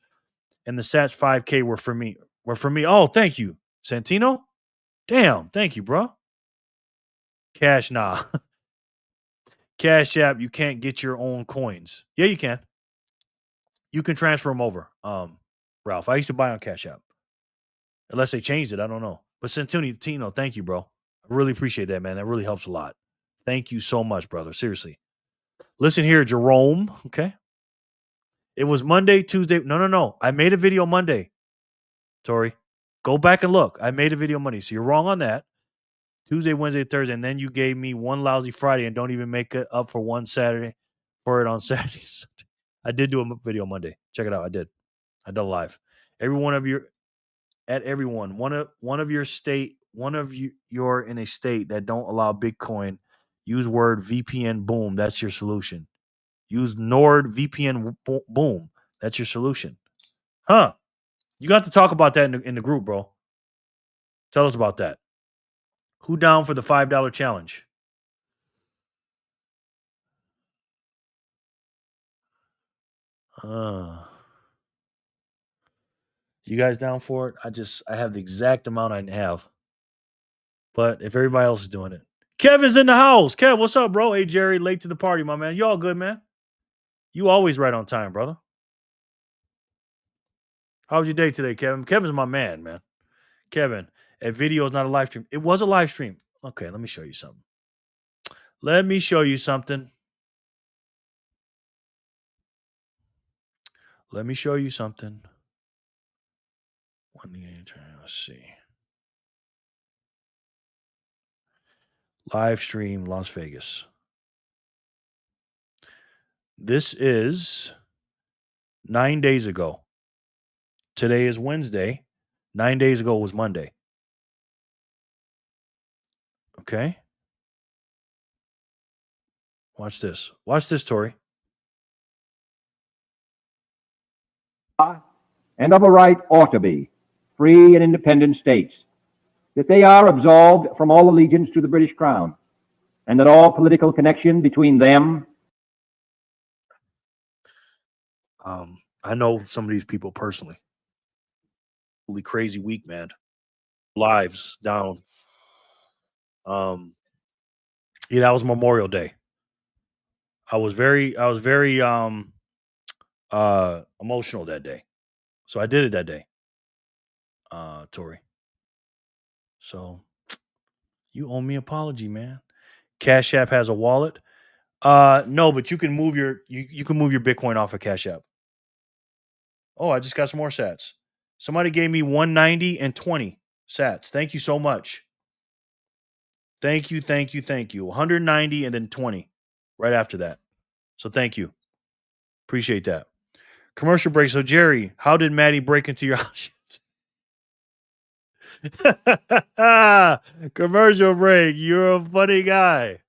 5K were for me. Oh, thank you. Santino? Damn, thank you, bro. Cash, nah. Cash App, you can't get your own coins. Yeah, you can. You can transfer them over. Ralph, I used to buy on Cash App. Unless they changed it, I don't know. But Santino, thank you, bro. I really appreciate that, man. That really helps a lot. Thank you so much, brother. Seriously. Listen here, Jerome. Okay. It was Monday, Tuesday. No. I made a video Monday. Tori, go back and look. I made a video Monday. So you're wrong on that. Tuesday, Wednesday, Thursday. And then you gave me one lousy Friday and don't even make it up for one Saturday for it on Saturdays. I did do a video Monday. Check it out. I did a live. One of you're in a state that don't allow Bitcoin, use word VPN boom. That's your solution. Use Nord VPN boom. That's your solution. Huh? You got to talk about that in the group, bro. Tell us about that. Who down for the $5 challenge? You guys down for it? I have the exact amount I have. But if everybody else is doing it. Kevin's in the house. Kev, what's up, bro? Hey, Jerry, late to the party, my man. You all good, man? You always right on time, brother. How was your day today, Kevin? Kevin's my man, man. Kevin, a video is not a live stream. It was a live stream. Okay, let me show you something. Let me show you something. Let's see. Live stream Las Vegas. This is 9 days ago. Today is Wednesday. 9 days ago was Monday. Okay. Watch this. Watch this, Tori. And of a right ought to be free and independent states, that they are absolved from all allegiance to the British Crown, and that all political connection between them. I know some of these people personally. Holy crazy week, man. Lives down. That was Memorial Day. I was very emotional that day. So I did it that day. Tori. So you owe me an apology, man. Cash App has a wallet. No, but you can move your Bitcoin off of Cash App. Oh, I just got some more sats. Somebody gave me 190 and 20 sats. Thank you so much. Thank you. 190 and then 20 right after that. So thank you. Appreciate that. Commercial break. So Jerry, how did Maddie break into your house? Commercial break. You're a funny guy.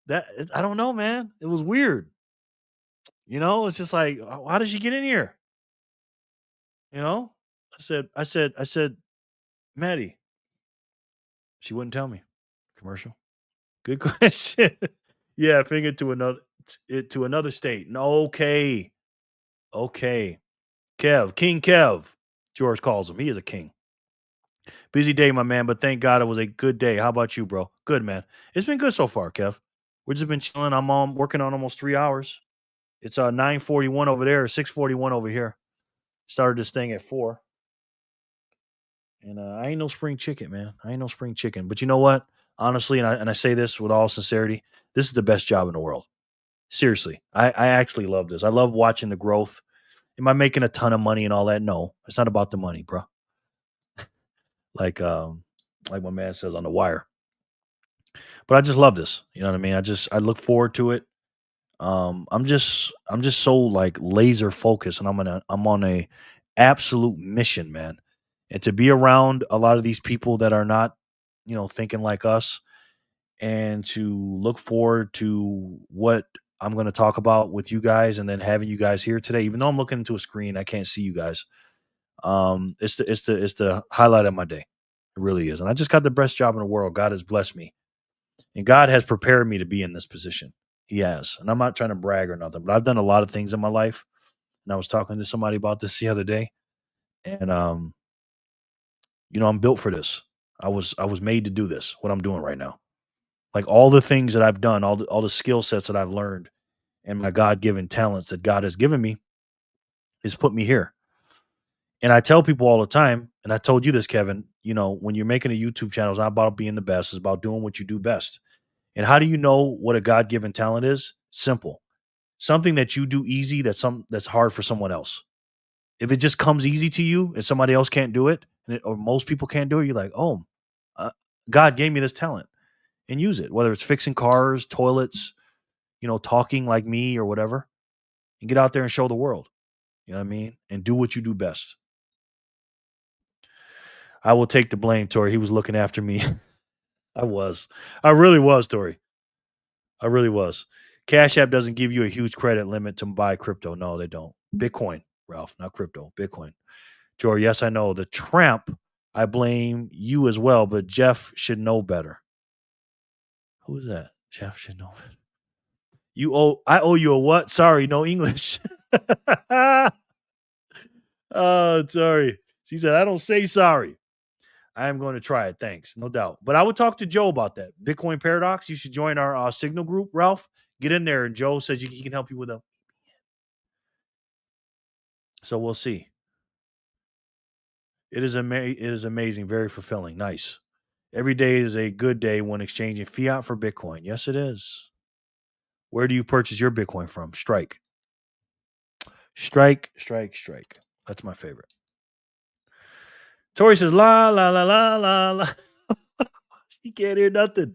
I don't know, man. It was weird. It's just like, how did she get in here? I said, Maddie. She wouldn't tell me. Commercial. Good question. Yeah, finger to another state. Okay. King Kev. George calls him. He is a king. Busy day, my man, but thank God it was a good day. How about you, bro? Good, man. It's been good so far, Kev. We've just been chilling. I'm working on almost 3 hours. It's 9:41 over there, 6:41 over here. Started this thing at 4. And I ain't no spring chicken, man. I ain't no spring chicken. But you know what? Honestly, and I say this with all sincerity, this is the best job in the world. Seriously, I actually love this. I love watching the growth. Am I making a ton of money and all that? No, it's not about the money, bro. Like my man says on The Wire. But I just love this. You know what I mean? I look forward to it. I'm just so like laser focused, and I'm on a absolute mission, man. And to be around a lot of these people that are not, thinking like us, and to look forward to what I'm going to talk about with you guys, and then having you guys here today. Even though I'm looking into a screen, I can't see you guys. It's the highlight of my day. It really is, and I just got the best job in the world. God has blessed me, and God has prepared me to be in this position. He has, and I'm not trying to brag or nothing, but I've done a lot of things in my life. And I was talking to somebody about this the other day, and I'm built for this. I was made to do this. What I'm doing right now, like all the things that I've done, all the skill sets that I've learned, and my God given talents that God has given me, has put me here. And I tell people all the time, and I told you this, Kevin. When you're making a YouTube channel, it's not about being the best. It's about doing what you do best. And how do you know what a God given talent is? Simple. Something that you do easy that's hard for someone else. If it just comes easy to you and somebody else can't do it, or most people can't do it, you're like, oh, God gave me this talent, and use it. Whether it's fixing cars, toilets, talking like me or whatever, and get out there and show the world. You know what I mean? And do what you do best. I will take the blame, Tori. He was looking after me. I really was, Tori. I really was. Cash App doesn't give you a huge credit limit to buy crypto. No, they don't. Bitcoin, Ralph, not crypto. Bitcoin. Jory, yes, I know. The tramp, I blame you as well, but Jeff should know better. Who is that? Jeff should know better. I owe you a what? Sorry, no English. Oh, sorry. She said, I don't say sorry. I am going to try it. Thanks. No doubt. But I would talk to Joe about that. Bitcoin Paradox. You should join our Signal group, Ralph. Get in there. And Joe says he can help you with them. So we'll see. It is amazing. Very fulfilling. Nice. Every day is a good day when exchanging fiat for Bitcoin. Yes, it is. Where do you purchase your Bitcoin from? Strike. Strike. That's my favorite. Tori says, la, la, la, la, la, la. She can't hear nothing.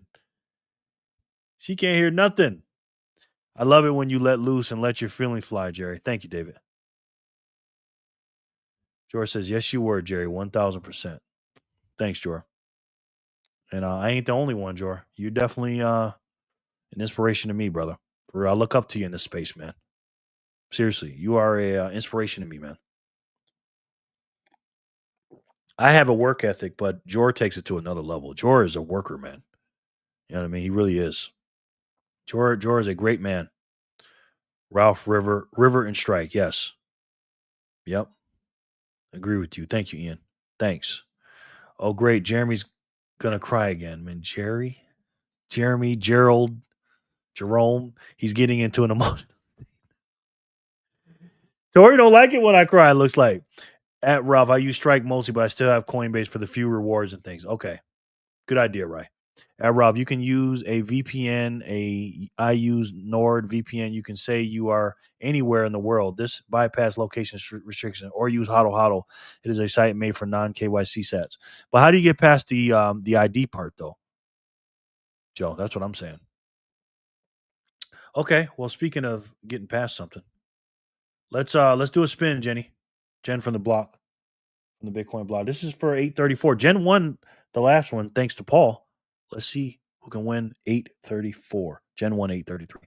I love it when you let loose and let your feelings fly, Jerry. Thank you, David. George says, yes, you were, Jerry. 1,000%. Thanks, Jor. And I ain't the only one, Jor. You're definitely an inspiration to me, brother. For real, I look up to you in this space, man. Seriously, you are a inspiration to me, man. I have a work ethic, but Jor takes it to another level. Jor is a worker, man. You know what I mean? He really is. Jor is a great man. Ralph, River, and Strike. Yes. Yep. Agree with you. Thank you, Ian. Thanks. Oh, great. Jeremy's going to cry again, man. Jeremy, Gerald, Jerome. He's getting into an emotion. Tori don't like it when I cry, it looks like. At Ralph, I use Strike mostly, but I still have Coinbase for the few rewards and things. Okay. Good idea, Rai. At Ralph, you can use a VPN. I use NordVPN. You can say you are anywhere in the world. This bypass location restriction, or use Hodl Hodl. It is a site made for non-KYC sets. But how do you get past the ID part, though, Joe? That's what I'm saying. Okay. Well, speaking of getting past something, let's do a spin, Jenny. Jen from the block, from the Bitcoin blog. This is for 834. Jen won the last one thanks to Paul. Let's see who can win 834. Jen won 833.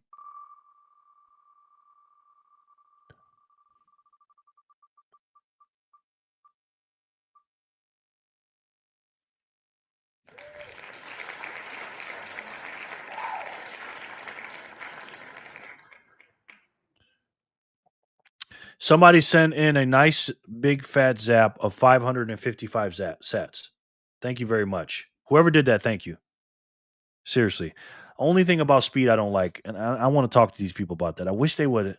Somebody sent in a nice big fat zap of 555 sats. Thank you very much. Whoever did that, thank you. Seriously. Only thing about speed I don't like, and I want to talk to these people about that. I wish they would.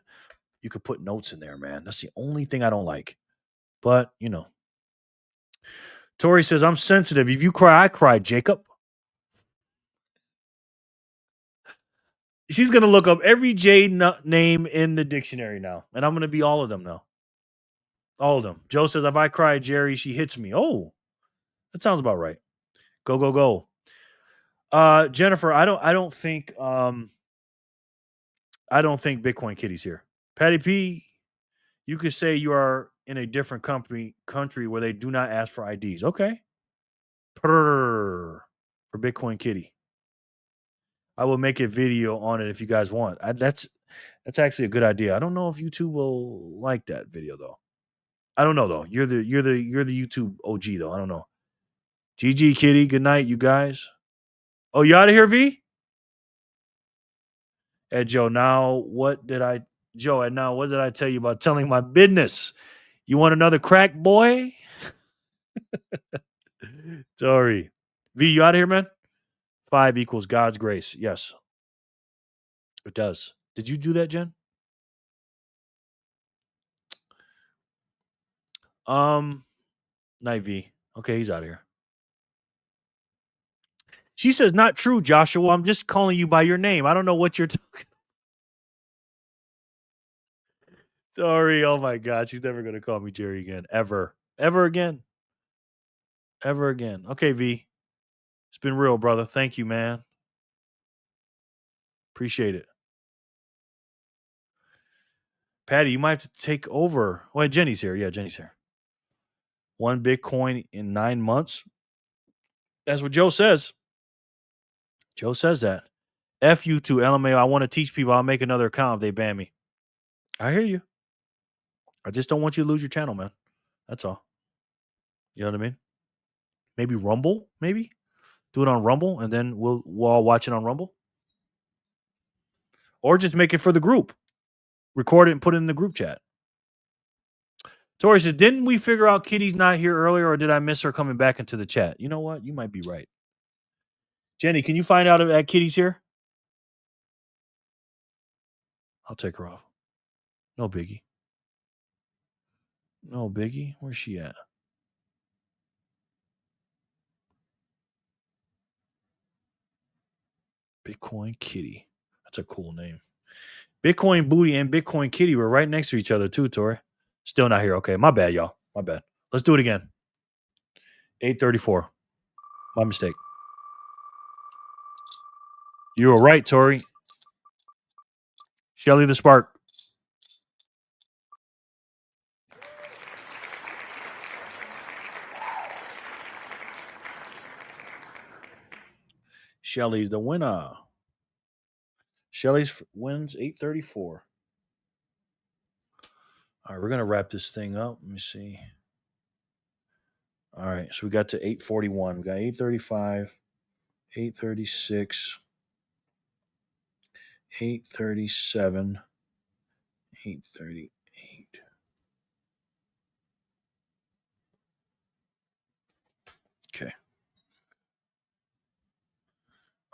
You could put notes in there, man. That's the only thing I don't like. But, Tori says, I'm sensitive. If you cry, I cry, Jacob. She's going to look up every J name in the dictionary now. And I'm going to be all of them now. All of them. Joe says, if I cry, Jerry, she hits me. Oh, that sounds about right. Go, go, go. Jennifer, I don't think Bitcoin Kitty's here. Patty P, you could say you are in a different country where they do not ask for IDs. Okay. For Bitcoin Kitty. I will make a video on it if you guys want. That's actually a good idea. I don't know if YouTube will like that video though. I don't know though. You're the YouTube OG though. I don't know. GG Kitty, good night, you guys. Oh, you out of here, V? And Joe, now what did I tell you about telling my business? You want another crack, boy? Sorry. V, you out of here, man? 5 equals God's grace. Yes. It does. Did you do that, Jen? Night V. Okay, he's out of here. She says, not true, Joshua. I'm just calling you by your name. I don't know what you're talking. Sorry. Oh my God. She's never going to call me Jerry again. Ever. Ever again. Ever again. Okay, V. It's been real, brother. Thank you, man. Appreciate it. Patty, you might have to take over. Wait, Jenny's here. Yeah, Jenny's here. 1 Bitcoin in 9 months. That's what Joe says. Joe says that. F you to LMAO. I want to teach people. I'll make another account if they ban me. I hear you. I just don't want you to lose your channel, man. That's all. You know what I mean? Maybe Rumble, maybe? Do it on Rumble, and then we'll all watch it on Rumble. Or just make it for the group. Record it and put it in the group chat. Tori said, didn't we figure out Kitty's not here earlier, or did I miss her coming back into the chat? You know what? You might be right. Jenny, can you find out if Kitty's here? I'll take her off. No biggie. No biggie. Where's she at? Bitcoin Kitty. That's a cool name. Bitcoin Booty and Bitcoin Kitty were right next to each other too, Tori. Still not here. Okay, my bad, y'all. My bad. Let's do it again. 8:34. My mistake. You were right, Tori. Shelly the Spark. Shelly's the winner. Shelly's wins 8:34. All right, we're going to wrap this thing up. Let me see. All right, so we got to 8:41. We got 8:35, 8:36, 8:37, 8:38. Okay.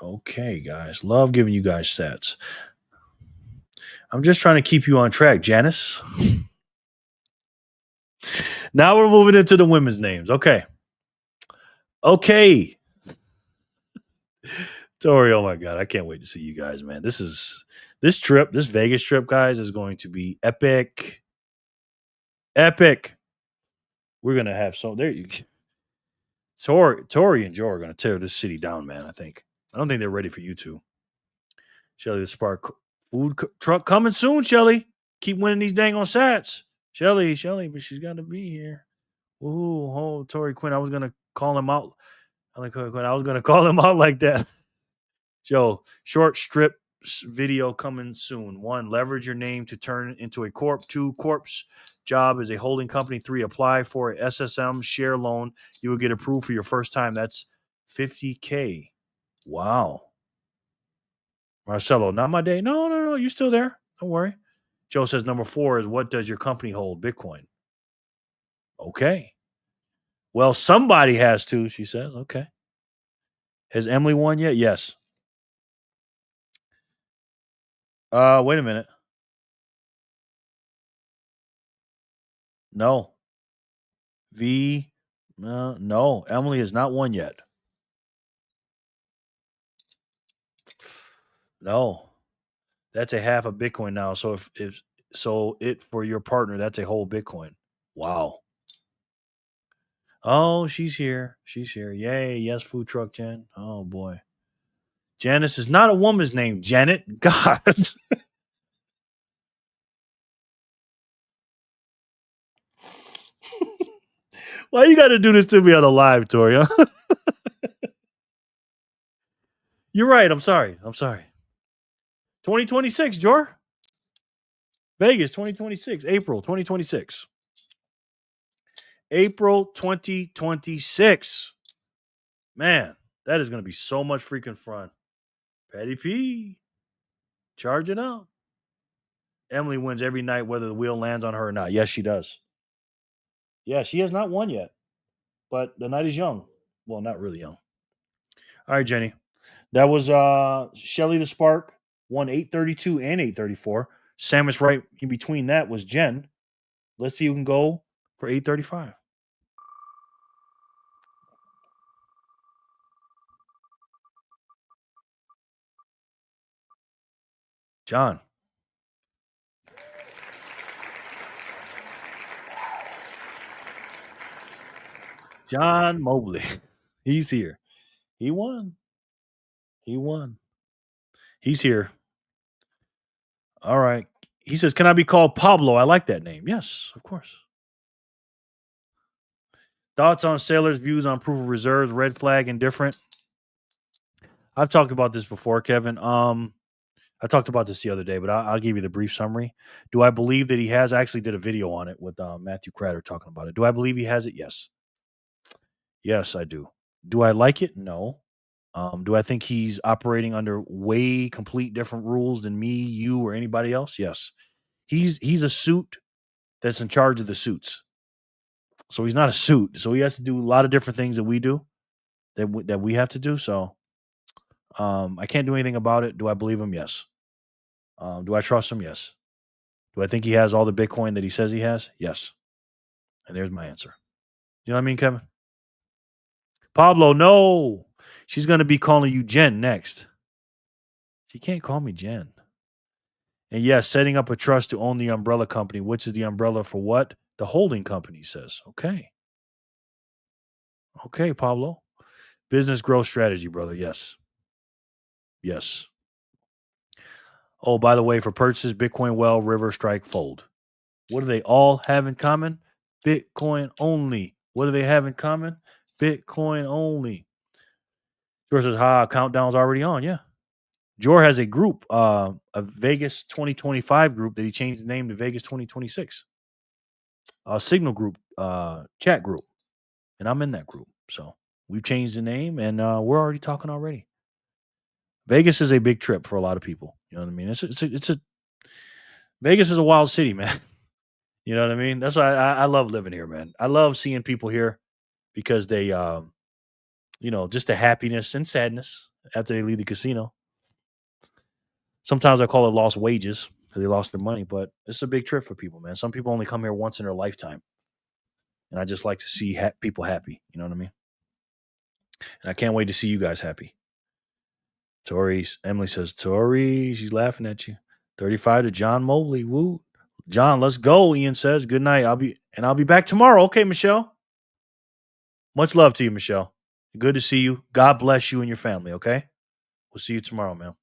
Okay, guys. Love giving you guys stats. I'm just trying to keep you on track, Janice. Now we're moving into the women's names. Okay. Okay. Tori, oh my God. I can't wait to see you guys, man. This Vegas trip, guys, is going to be epic. Epic. We're going to have there you Tori and Joe are going to tear this city down, man, I think. I don't think they're ready for you two. Shelly the Spark food truck coming soon, Shelly. Keep winning these dang on sats. Shelly, but she's got to be here. Ooh, oh, Tori Quinn. I was going to call him out. I was going to call him out like that. Joe, short strip video coming soon. 1, leverage your name to turn into a corp. 2, corp's job is a holding company. 3, apply for a SSM share loan. You will get approved for your first time. That's $50K. Wow. Marcelo, not my day. No. You're still there. Don't worry. Joe says number 4 is, what does your company hold? Bitcoin. Okay. Well, somebody has to, she says. Okay. Has Emily won yet? Yes. Wait a minute. No. V No, Emily is not won yet. No, that's a half a Bitcoin now. So if so, it for your partner, that's a whole Bitcoin. Wow. Oh, she's here. She's here. Yay! Yes, food truck Jen. Oh boy, Janice is not a woman's name. Janet. God. Why you got to do this to me on a live, Tori? Huh? You're right. I'm sorry. 2026, Jor. Vegas 2026. April 2026. April 2026. Man, that is going to be so much freaking fun. Patty P. Charge it up. Emily wins every night, whether the wheel lands on her or not. Yes, she does. Yeah, she has not won yet, but the night is young. Well, not really young. All right, Jenny. That was Shelly the Spark, won 832 and 834. Samus right in between that was Jen. Let's see who can go for 835. John. John Mobley. He's here. He won. He's here. All right. He says, "Can I be called Pablo? I like that name." Yes, of course. Thoughts on Sailor's views on proof of reserves, red flag, indifferent? I've talked about this before, Kevin. I talked about this the other day, but I'll give you the brief summary. Do I believe that he has? I actually did a video on it with Matthew Cratter talking about it. Do I believe he has it? Yes. Yes, I do. Do I like it? No. Do I think he's operating under way complete different rules than me, you, or anybody else? Yes. He's a suit that's in charge of the suits. So he's not a suit. So he has to do a lot of different things that we do, that we have to do. So I can't do anything about it. Do I believe him? Yes. Do I trust him? Yes. Do I think he has all the Bitcoin that he says he has? Yes. And there's my answer. You know what I mean, Kevin? Pablo, no. She's going to be calling you Jen next. She can't call me Jen. And yes, setting up a trust to own the umbrella company, which is the umbrella for what? The holding company says. Okay. Okay, Pablo. Business growth strategy, brother. Yes. Yes. Oh, by the way, for purchases, Bitcoin, Well, River, Strike, Fold. What do they all have in common? Bitcoin only. What do they have in common? Bitcoin only. George says, countdown's already on. Yeah. Jor has a group, a Vegas 2025 group that he changed the name to Vegas 2026. A Signal group, chat group. And I'm in that group. So we've changed the name and we're already talking already. Vegas is a big trip for a lot of people. You know what I mean? Vegas is a wild city, man. You know what I mean? That's why I love living here, man. I love seeing people here because they, just the happiness and sadness after they leave the casino. Sometimes I call it lost wages because they lost their money, but it's a big trip for people, man. Some people only come here once in their lifetime. And I just like to see people happy. You know what I mean? And I can't wait to see you guys happy. Emily says, Tori, she's laughing at you. 35 to John Mobley. Woo. John, let's go. Ian says, good night. I'll be back tomorrow. Okay, Michelle. Much love to you, Michelle. Good to see you. God bless you and your family, okay? We'll see you tomorrow, man.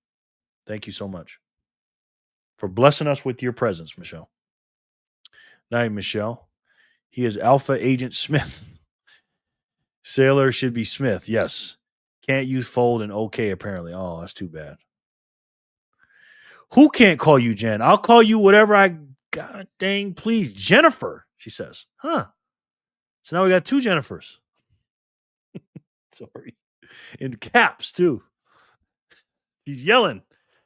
Thank you so much for blessing us with your presence, Michelle. Night, Michelle. He is Alpha Agent Smith. Sailor should be Smith. Yes. Can't use fold and okay, apparently. Oh, that's too bad. Who can't call you Jen? I'll call you whatever God dang please. Jennifer, she says. Huh. So now we got two Jennifers. Sorry. In caps, too. He's yelling.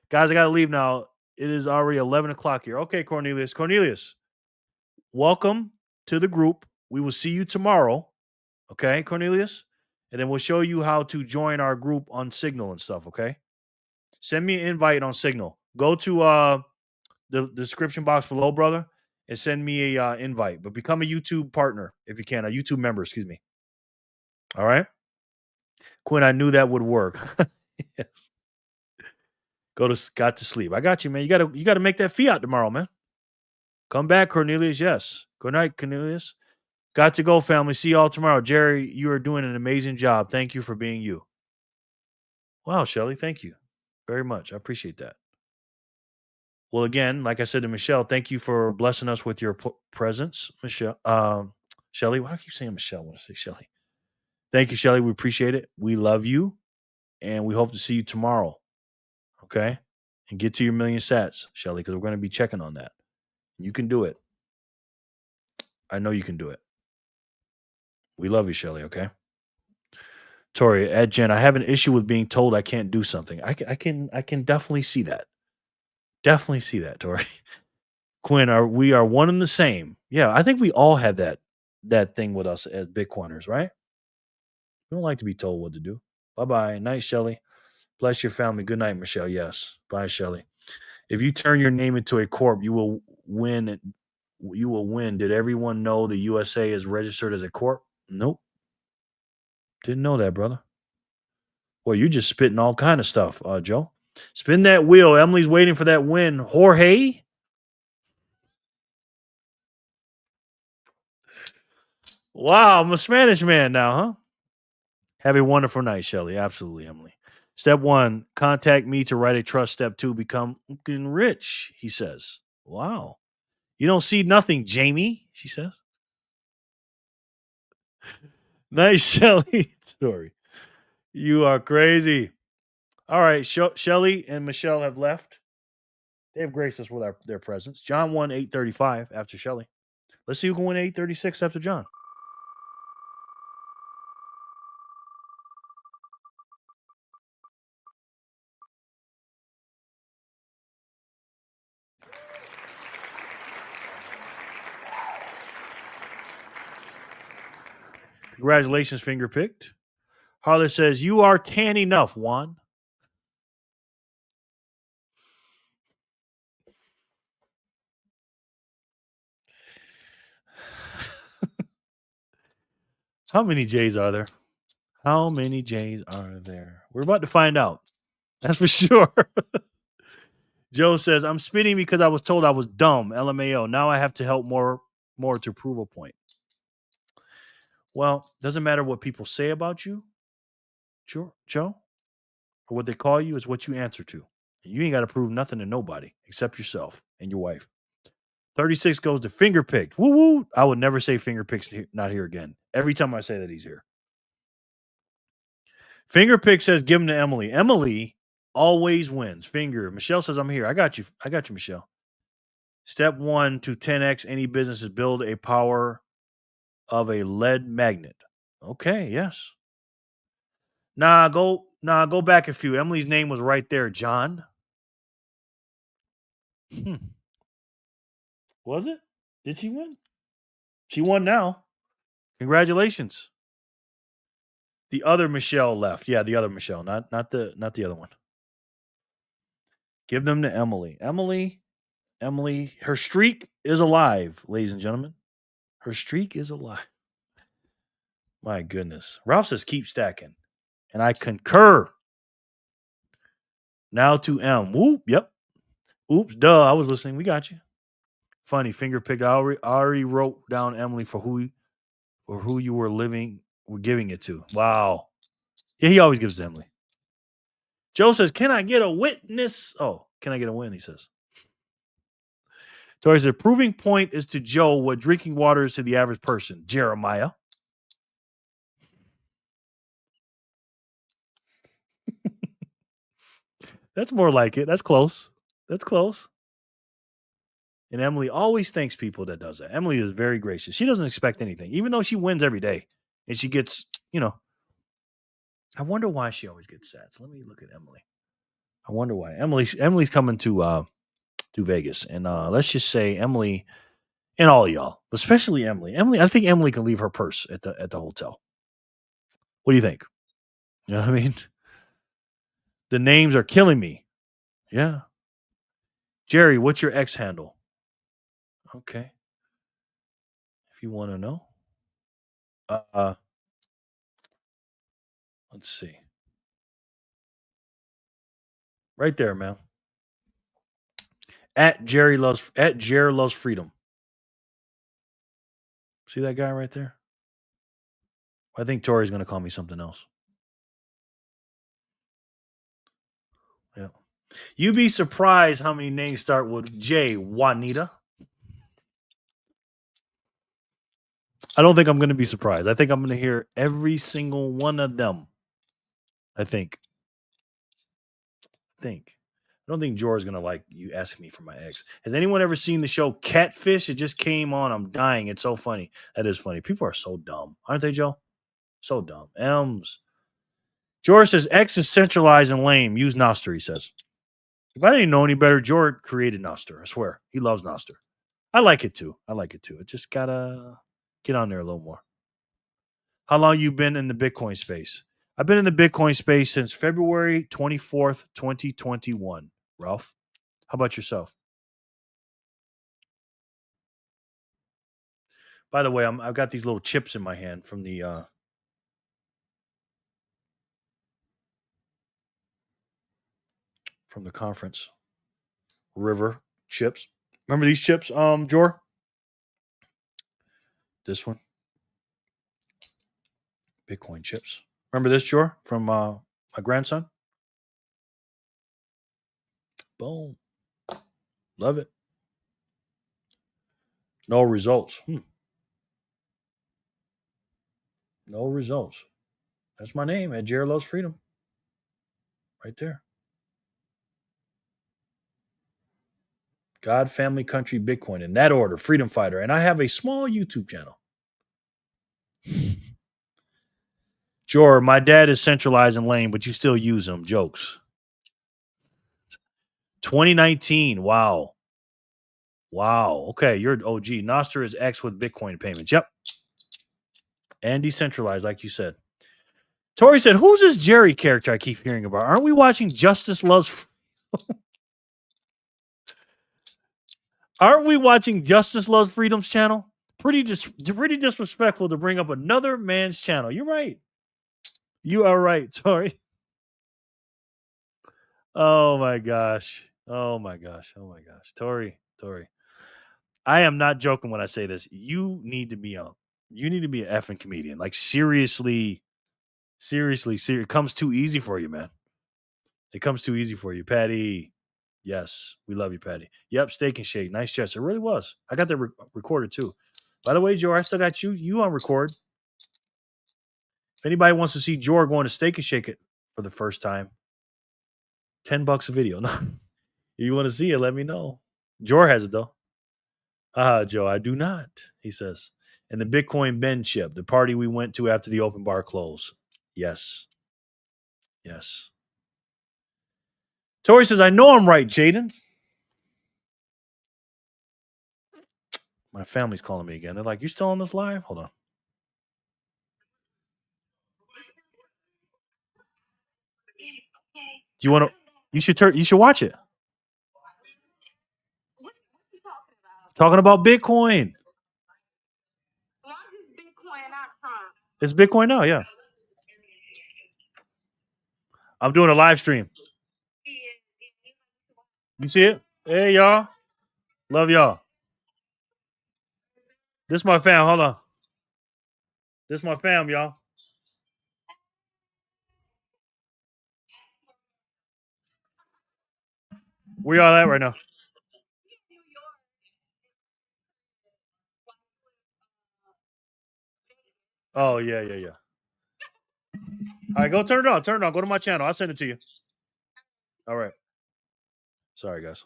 Guys, I got to leave now. It is already 11 o'clock here. Okay, Cornelius. Cornelius, welcome to the group. We will see you tomorrow. Okay, Cornelius? And then we'll show you how to join our group on Signal and stuff, okay? Send me an invite on Signal. Go to the description box below, brother, and send me a invite. But become a YouTube partner if you can, a YouTube member, excuse me. All right. Quinn, I knew that would work. Yes. Got to sleep. I got you, man. You gotta make that fiat tomorrow, man. Come back, Cornelius. Yes. Good night, Cornelius. Got to go, family. See y'all tomorrow. Jerry, you are doing an amazing job. Thank you for being you. Wow, Shelly. Thank you very much. I appreciate that. Well, again, like I said to Michelle, thank you for blessing us with your presence, Michelle. Shelly, why do I keep saying Michelle when I say Shelly? Thank you, Shelly. We appreciate it. We love you, and we hope to see you tomorrow. Okay, and get to your million sats, Shelly, because we're going to be checking on that. You can do it. I know you can do it. We love you, Shelly. Okay. Tori, at Jen, I have an issue with being told I can't do something. I can definitely see that. Definitely see that, Tori. Quinn, we are one and the same. Yeah, I think we all have that thing with us as Bitcoiners, right? We don't like to be told what to do. Bye-bye. Night, Shelly. Bless your family. Good night, Michelle. Yes. Bye, Shelly. If you turn your name into a corp, you will win. You will win. Did everyone know the USA is registered as a corp? Nope. Didn't know that, brother. Well, you just spitting all kind of stuff, Joe. Spin that wheel. Emily's waiting for that win. Jorge? Wow, I'm a Spanish man now, huh? Have a wonderful night, Shelly. Absolutely, Emily. Step 1, contact me to write a trust. Step 2, become rich, he says. Wow. You don't see nothing, Jamie, she says. Nice, Shelly. Story. You are crazy. All right, Shelly and Michelle have left. They have graced us with their presence. John won 835 after Shelly. Let's see who can win 836 after John. Congratulations, finger picked. Harley says, you are tan enough, Juan. How many J's are there? How many J's are there? We're about to find out. That's for sure. Joe says, I'm spitting because I was told I was dumb. LMAO. Now I have to help more to prove a point. Well, doesn't matter what people say about you, Joe, or what they call you, is what you answer to. You ain't got to prove nothing to nobody except yourself and your wife. 36 goes to finger picked. Woo woo. I would never say finger pick's not here again. Every time I say that, he's here. Finger pick says give him to Emily. Emily always wins. Finger. Michelle says I'm here. I got you, Michelle. Step 1 to 10x any business is build a power of a lead magnet. Okay, yes. Go back a few. Emily's name was right there, John. Was it? Did she win? She won now. Congratulations. The other Michelle left. Yeah, the other Michelle, not the other one. Give them to Emily. Emily, her streak is alive, ladies and gentlemen. Her streak is alive. My goodness. Ralph says keep stacking. And I concur. Now to M. Whoop. Yep. Oops. Duh. I was listening. We got you. Funny. Finger pick. I already wrote down Emily for who you were giving it to. Wow. Yeah, he always gives to Emily. Joe says, can I get a witness? Oh, can I get a win? He says. So the proving point is to Joe what drinking water is to the average person. Jeremiah. That's more like it. That's close. And Emily always thanks people that does that. Emily is very gracious. She doesn't expect anything, even though she wins every day. And she gets, I wonder why she always gets sats. Let me look at Emily. I wonder why. Emily's coming to Vegas. And let's just say Emily and all y'all, especially Emily. I think Emily can leave her purse at the hotel. What do you think? You know what I mean? The names are killing me. Yeah. Jerry, what's your X handle? Okay. If you want to know. Let's see. Right there, man. At Jerry Loves Freedom. See that guy right there? I think Tori's going to call me something else. Yeah. You'd be surprised how many names start with J. Juanita. I don't think I'm going to be surprised. I think I'm going to hear every single one of them. I don't think Jor's going to like you asking me for my ex. Has anyone ever seen the show Catfish? It just came on. I'm dying. It's so funny. That is funny. People are so dumb. Aren't they, Joe? So dumb. Elms. George says X is centralized and lame. Use Nostr, he says. If I didn't know any better, George created Nostr. I swear. He loves Nostr. I like it too. It just gotta get on there a little more. How long you been in the Bitcoin space? I've been in the Bitcoin space since February 24th, 2021. Ralph, how about yourself? By the way, I've got these little chips in my hand from the conference. River chips. Remember these chips, Jor? This one. Bitcoin chips. Remember this, Jor, from my grandson? Boom. Love it. No results. No results. That's my name at jerlovesfreedom. Right there. God, family, country, Bitcoin. In that order, freedom fighter. And I have a small YouTube channel. Sure, my dad is centralized and lame, but you still use them. Jokes. 2019. Wow. Okay, you're an OG. Nostr is X with Bitcoin payments. Yep. And decentralized, like you said. Tori said, who's this Jerry character I keep hearing about? Aren't we watching Justice Loves... Aren't we watching Justice Loves Freedom's channel? Pretty disrespectful to bring up another man's channel. You're right. You are right, Tori. Oh my gosh. Tori. I am not joking when I say this. You need to be an effing comedian. Like seriously. It comes too easy for you, man. It comes too easy for you. Patty. Yes, we love you, Patty. Yep, Steak and Shake. Nice chest. It really was. I got that recorded too. By the way, Joe, I still got you on record. If anybody wants to see Jor going to Steak and Shake it for the first time, $10 a video. No, you want to see it? Let me know. Jor has it though. Joe, I do not. He says, and the Bitcoin Ben chip, the party we went to after the open bar closed. Yes. Tori says, I know I'm right, Jaden. My family's calling me again. They're like, you still on this live? Hold on. Do you want to? You should watch it. Talking about Bitcoin. It's Bitcoin now, yeah. I'm doing a live stream. You see it? Hey, y'all. Love y'all. This my fam. Hold on. This my fam, y'all. Where y'all at right now? Oh, yeah. All right, go turn it on. Go to my channel. I'll send it to you. All right. Sorry, guys.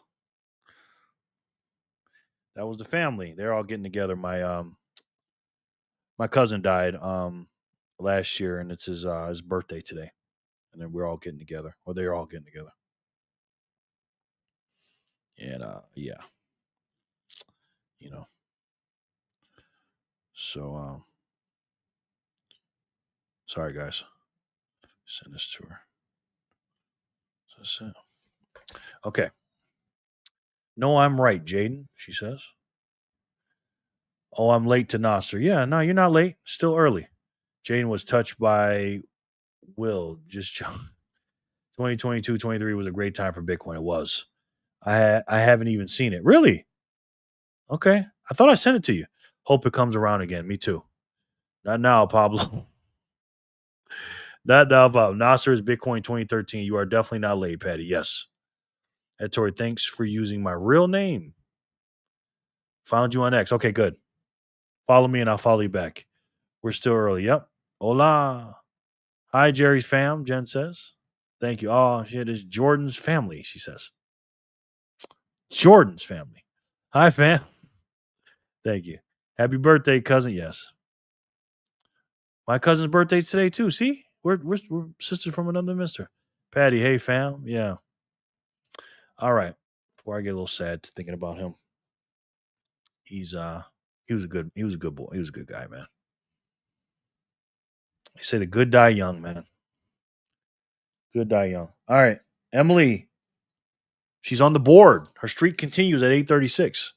That was the family. They're all getting together. My cousin died last year, and it's his birthday today. And then we're all getting together. Or they're all getting together. And yeah. You know. So sorry guys. Send this to her. That's it. Okay. No, I'm right, Jaden, she says. Oh, I'm late to Nostr. Yeah, no, you're not late. Still early. Jaden was touched by Will just 2022, 23 was a great time for Bitcoin. It was. I haven't even seen it. Really? Okay. I thought I sent it to you. Hope it comes around again. Me too. Not now, Pablo. Not now, Pablo. Nasser is Bitcoin 2013. You are definitely not late, Patty. Yes. Ed Torrey, thanks for using my real name. Found you on X. Okay, good. Follow me and I'll follow you back. We're still early. Yep. Hola. Hi, Jerry's fam, Jen says. Thank you. Oh, shit, it's Jordan's family, she says. Jordan's family. Hi, fam. Thank you. Happy birthday, cousin. Yes. My cousin's birthday's today, too. See? We're sisters from another mister. Patty, hey, fam. Yeah. All right. Before I get a little sad thinking about him. He was a good boy. He was a good guy, man. They say the good die young, man. Good die young. All right. Emily. She's on the board. Her streak continues at 836.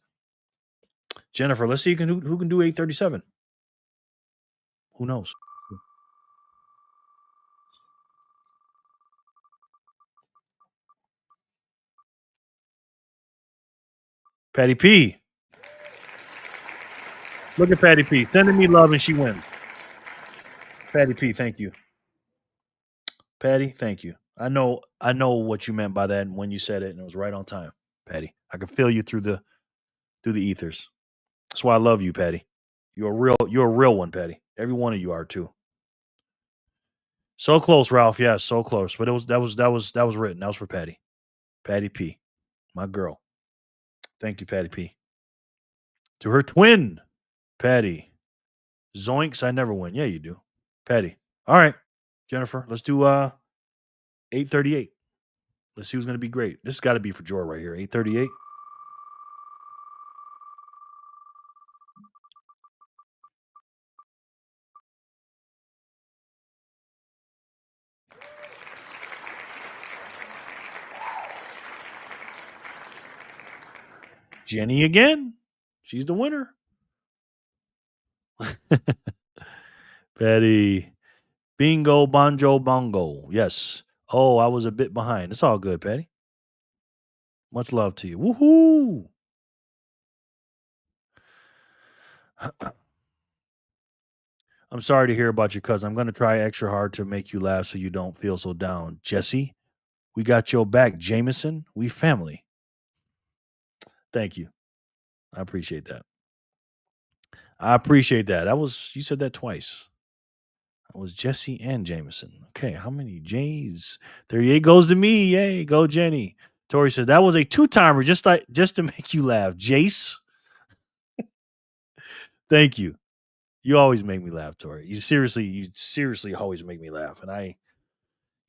Jennifer, let's see who can do 837. Who knows? Patty P. Look at Patty P. Sending me love and she wins. Patty P, thank you. Patty, thank you. I know what you meant by that when you said it, and it was right on time, Patty. I can feel you through the ethers. That's why I love you, Patty. You're a real one, Patty. Every one of you are too. So close, Ralph. Yes, so close. But that was written. That was for Patty. Patty P. My girl. Thank you, Patty P. To her twin, Patty. Zoinks, I never win. Yeah, you do. Patty. All right. Jennifer, let's do 838. Let's see who's gonna be great. This has got to be for Joy right here. 838. Jenny again. She's the winner. Patty. Bingo, bonjo, bongo. Yes. Oh, I was a bit behind. It's all good, Patty. Much love to you. Woohoo. I'm sorry to hear about your cousin. I'm going to try extra hard to make you laugh so you don't feel so down. Jesse, we got your back. Jameson, we family. Thank you. I appreciate that. You said that twice. That was Jesse and Jameson. Okay, how many J's? 38 goes to me. Yay, go Jenny. Tori says that was a 2-timer just to make you laugh. Jace. Thank you. You always make me laugh, Tori. You seriously always make me laugh. And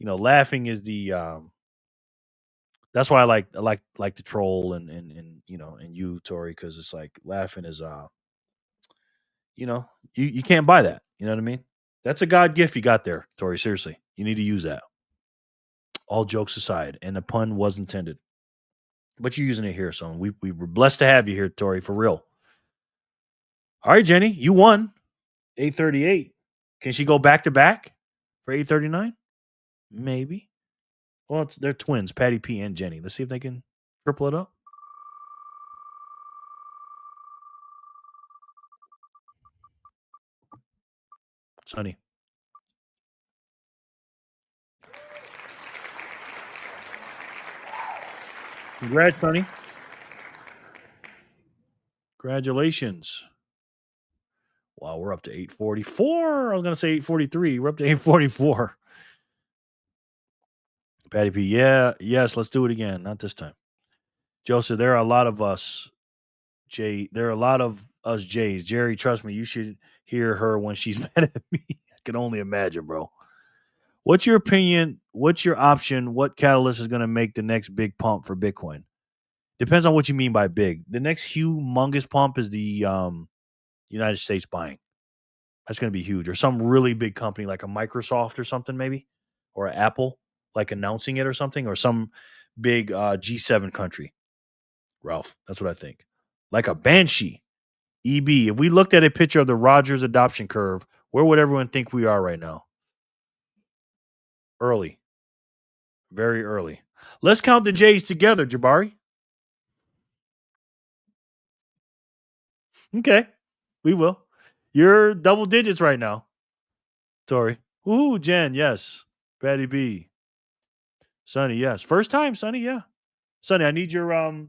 laughing is the that's why I like to troll and you, Tori, because it's like laughing is you can't buy that. You know what I mean? That's a God gift you got there, Tori. Seriously. You need to use that. All jokes aside, and the pun was intended. But you're using it here, so we were blessed to have you here, Tori, for real. All right, Jenny, you won. 838. Can she go back to back for 839? Maybe. Well, they're twins, Patty P and Jenny. Let's see if they can triple it up. Sonny. Congrats, Sonny. Congratulations. Wow, we're up to 844. I was going to say 843. We're up to 844. Patty P. Yeah, yes, let's do it again. Not this time. Joseph, there are a lot of us. Jay, there are a lot of us Jays. Jerry, trust me, you should hear her when she's mad at me. I can only imagine, bro. What's your opinion? What's your option? What catalyst is going to make the next big pump for Bitcoin? Depends on what you mean by big. The next humongous pump is the United States buying. That's going to be huge. Or some really big company like a Microsoft or something maybe. Or an Apple like announcing it or something. Or some big G7 country. Ralph, that's what I think. Like a Banshee. EB. If we looked at a picture of the Rogers adoption curve, where would everyone think we are right now? Early. Very early. Let's count the J's together, Jabari. Okay. We will. You're double digits right now, Tori. Ooh, Jen, yes. Patty B. Sonny, yes. First time, Sonny, yeah. Sonny, I need your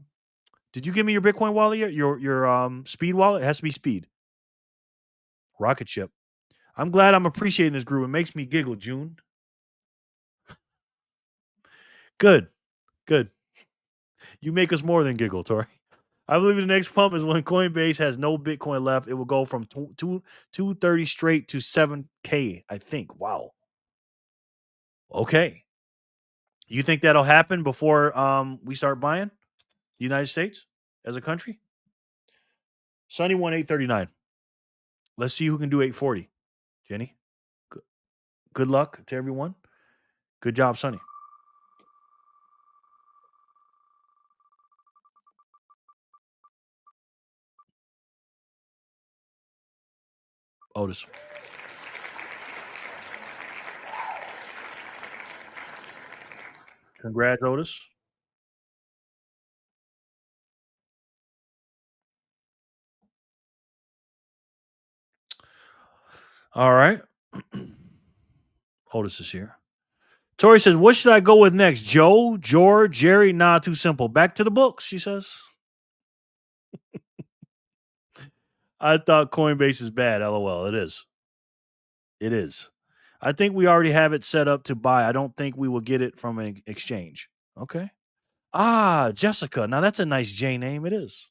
did you give me your Bitcoin wallet yet? Your speed wallet? It has to be speed. Rocket ship. I'm glad I'm appreciating this group. It makes me giggle, June. Good. Good. You make us more than giggle, Tori. I believe the next pump is when Coinbase has no Bitcoin left. It will go from 230 straight to 7K, I think. Wow. Okay. You think that'll happen before we start buying the United States as a country? Sonny won 839. Let's see who can do 840. Jenny, good luck to everyone. Good job, Sonny. Otis. Congrats, Otis. All right. Otis is here. Tori says, what should I go with next? Joe, George, Jerry? Nah, too simple. Back to the books, she says. I thought Coinbase is bad. LOL. It is. It is. I think we already have it set up to buy. I don't think we will get it from an exchange. Okay. Ah, Jessica. Now that's a nice J name. It is.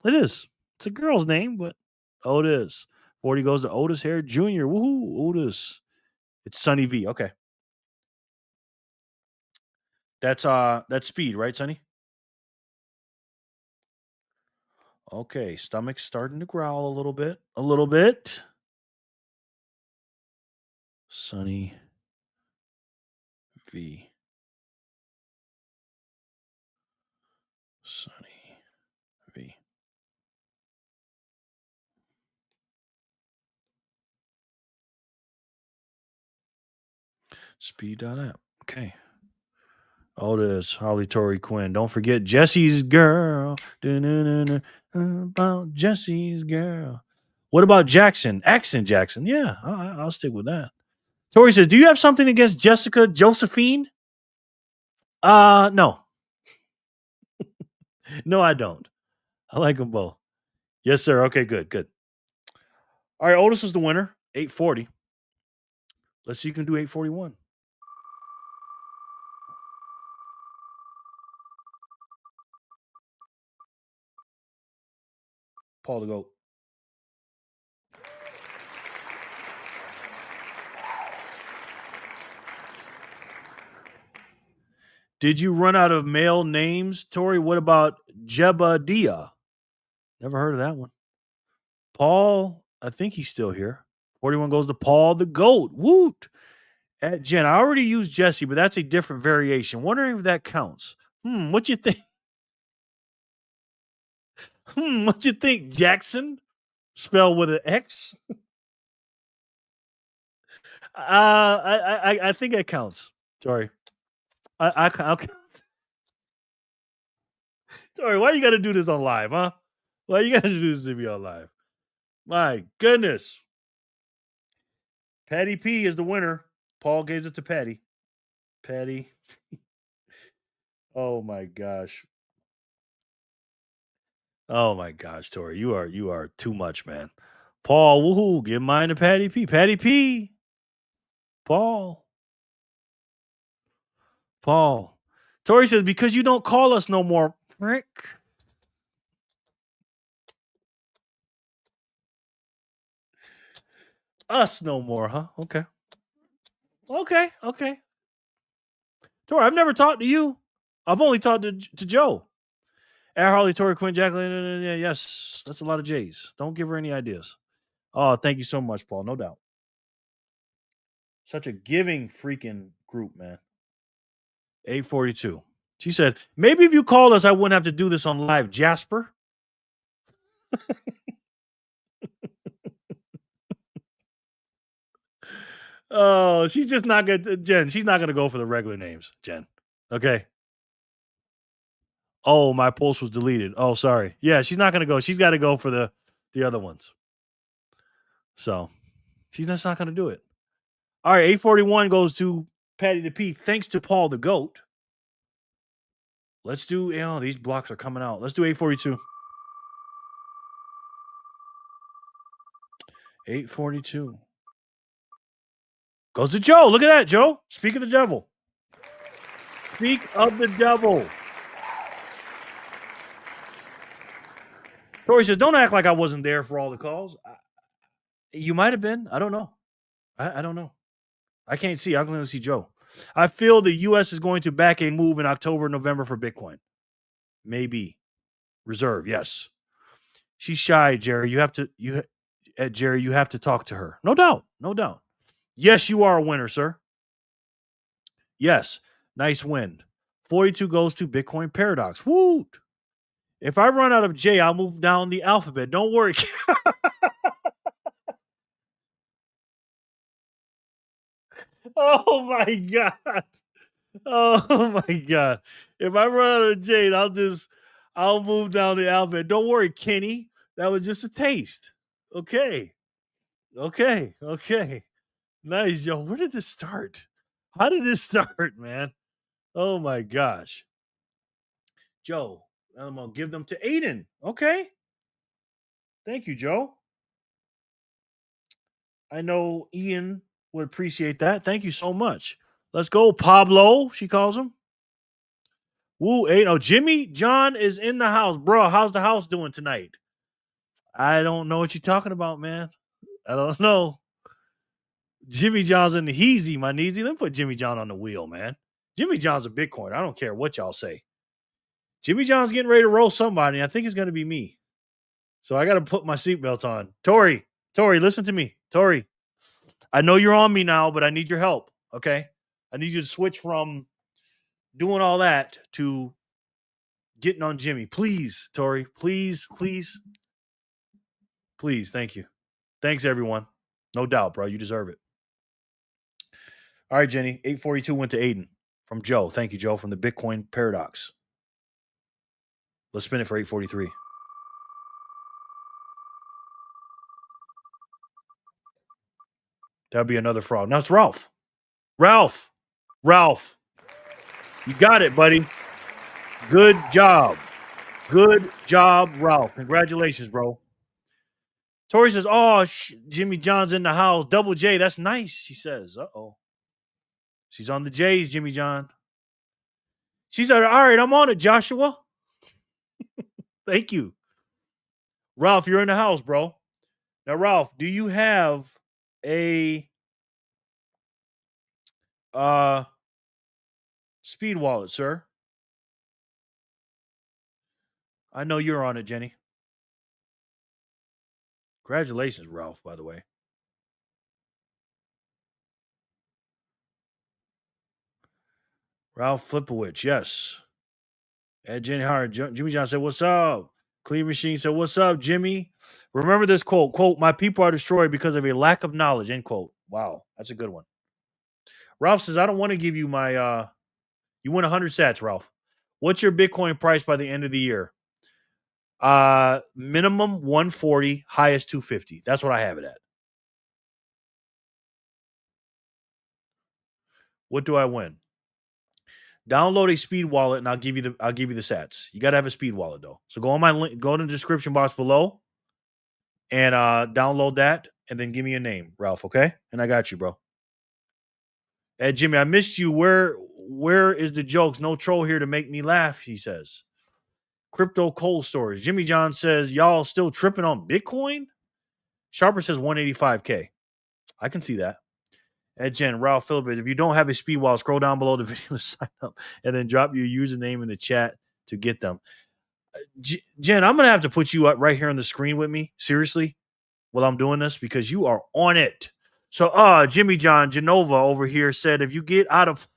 It is. It's a girl's name, but Otis. 40 goes to Otis Hare Jr. Woohoo, Otis. It's Sunny V. Okay. That's speed, right, Sonny? Okay, stomach's starting to growl a little bit. A little bit. Sonny V. Sonny V. Speed.app. Okay. Otis, Holly, Tori, Quinn. Don't forget Jesse's girl. About Jesse's girl. What about Jackson? Accent Jackson. Yeah, I'll stick with that. Tori says, do you have something against Jessica Josephine? No. No, I don't. I like them both. Yes, sir. Okay, good. All right, Otis was the winner. 840. Let's see if you can do 841. Paul the GOAT. Did you run out of male names, Tori? What about Jebediah? Never heard of that one. Paul, I think he's still here. 41 goes to Paul the GOAT. Woot. At Jen, I already used Jesse, but that's a different variation. Wondering if that counts. What you think? What you think, Jackson? Spelled with an X? I think it counts. Sorry. Okay. Sorry, why you got to do this on live, huh? Why you got to do this to me on live? My goodness. Patty P is the winner. Paul gave it to Patty. Patty. Oh my gosh. Oh my gosh, Tori. You are too much, man. Paul, woohoo, give mine to Patty P. Patty P. Paul. Tori says, because you don't call us no more, prick. Us no more, huh? Okay. Tori, I've never talked to you. I've only talked to Joe. Air Harley, Tori, Quinn, Jacqueline. Yes, that's a lot of J's. Don't give her any ideas. Oh, thank you so much, Paul. No doubt. Such a giving freaking group, man. 842. She said, maybe if you called us, I wouldn't have to do this on live. Jasper. Oh, she's just not gonna Jen. She's not gonna go for the regular names, Jen. Okay. Oh, my post was deleted. Oh, sorry. Yeah, she's not gonna go. She's got to go for the other ones. So she's just not gonna do it. All right, 841 goes to Patty the P. Thanks to Paul the Goat. Let's do. These blocks are coming out. Let's do 842. 842 goes to Joe. Look at that, Joe. Speak of the devil. Speak of the devil. Tori says, "Don't act like I wasn't there for all the calls." You might have been. I don't know. I don't know. I can't see. I can only see Joe. I feel the U.S. is going to back a move in October, November for Bitcoin. Maybe. Reserve, yes. She's shy, Jerry. You have to talk to her. No doubt. No doubt. Yes, you are a winner, sir. Yes. Nice win. 42 goes to Bitcoin Paradox. Woot. If I run out of J, I'll move down the alphabet. Don't worry. Oh my God. Oh my God. If I run out of J, I'll move down the alphabet. Don't worry, Kenny. That was just a taste. Okay. Nice, yo. Where did this start? How did this start, man? Oh my gosh. Joe, I'm gonna give them to Aiden. Okay. Thank you, Joe. I know Ian would appreciate that. Thank you so much. Let's go, Pablo. She calls him. Woo, Aiden. Oh, Jimmy John is in the house, bro. How's the house doing tonight? I don't know what you're talking about, man. I don't know. Jimmy John's in the heezy, my kneesy. Let me put Jimmy John on the wheel, man. Jimmy John's a Bitcoin. I don't care what y'all say. Jimmy John's getting ready to roll somebody. I think it's going to be me. So I got to put my seatbelt on. Tori, listen to me. Tori, I know you're on me now, but I need your help. Okay. I need you to switch from doing all that to getting on Jimmy. Please, Tori. Please. Thank you. Thanks, everyone. No doubt, bro. You deserve it. All right, Jenny. 842 went to Aiden from Joe. Thank you, Joe, from the Bitcoin Paradox. Let's spin it for 843. That'll be another fraud. Now it's Ralph. Ralph. You got it, buddy. Good job, Ralph. Congratulations, bro. Tori says, "Oh, Jimmy John's in the house. Double J. That's nice," she says. Uh-oh. She's on the J's, Jimmy John. She said, "All right, I'm on it, Joshua." Thank you. Ralph, you're in the house, bro. Now, Ralph, do you have a speed wallet, sir? I know you're on it, Jenny. Congratulations, Ralph, by the way. Ralph Flipowicz, yes. Ed Jenny Hart, Jimmy John said, "What's up?" Clean Machine said, "What's up, Jimmy?" Remember this quote, "My people are destroyed because of a lack of knowledge," end quote. Wow, that's a good one. Ralph says, "I don't want to give you my, you win 100 sats, Ralph. What's your Bitcoin price by the end of the year?" Minimum 140, highest 250. That's what I have it at. What do I win? Download a speed wallet and I'll give you the sats. You got to have a speed wallet though. So go on my link, go to the description box below and download that and then give me a name, Ralph, okay? And I got you, bro. Hey, Jimmy, I missed you. Where is the jokes? No troll here to make me laugh, he says. Crypto cold storage. Jimmy John says, "Y'all still tripping on Bitcoin?" Sharper says 185K. I can see that. Ed Jen, Ralph Phillips, if you don't have a speed wallet, scroll down below the video, sign up, and then drop your username in the chat to get them. Jen, I'm going to have to put you up right here on the screen with me, seriously, while I'm doing this, because you are on it. So, Jimmy John Genova over here said, if you get out of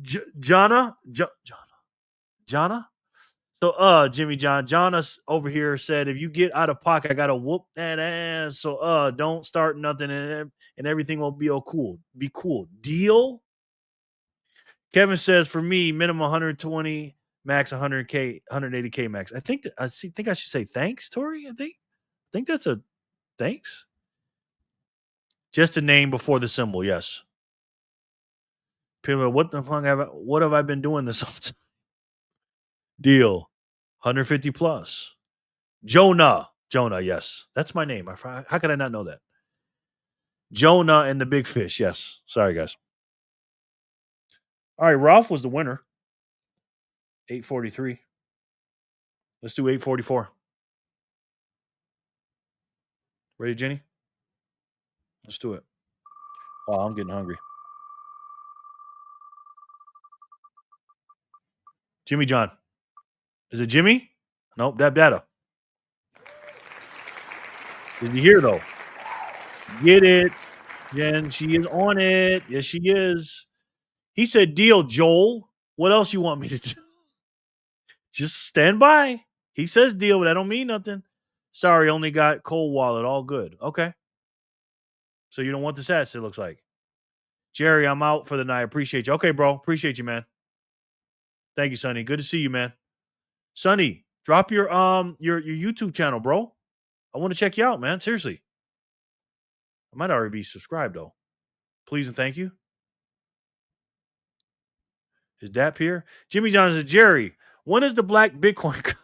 Jonna. So, Jimmy John, Jonas over here said, if you get out of pocket, I got to whoop that ass. So, don't start nothing. and everything will be cool. Be cool. Deal? Kevin says, for me, minimum 120, max 100K, 180K max. I think I should say thanks, Tori. I think that's a thanks. Just a name before the symbol, yes. People, what have I been doing this all the time? Deal. 150 plus. Jonah, yes. That's my name. How could I not know that? Jonah and the big fish, yes. Sorry, guys. All right, Ralph was the winner. 843. Let's do 844. Ready, Jenny? Let's do it. Oh, I'm getting hungry. Jimmy John. Is it Jimmy? Nope, Dab Data. Did you hear, though? Get it, Jen. She is on it. Yes, she is. He said, deal, Joel. What else you want me to do? Just stand by. He says deal, but I don't mean nothing. Sorry, only got cold wallet. All good. Okay. So you don't want the sats, it looks like. Jerry, I'm out for the night. Appreciate you. Okay, bro. Appreciate you, man. Thank you, Sonny. Good to see you, man. Sonny, drop your YouTube channel, bro. I want to check you out, man. Seriously. I might already be subscribed, though. Please and thank you. Is Dap here? Jimmy John said, Jerry, when is the Black Bitcoin come?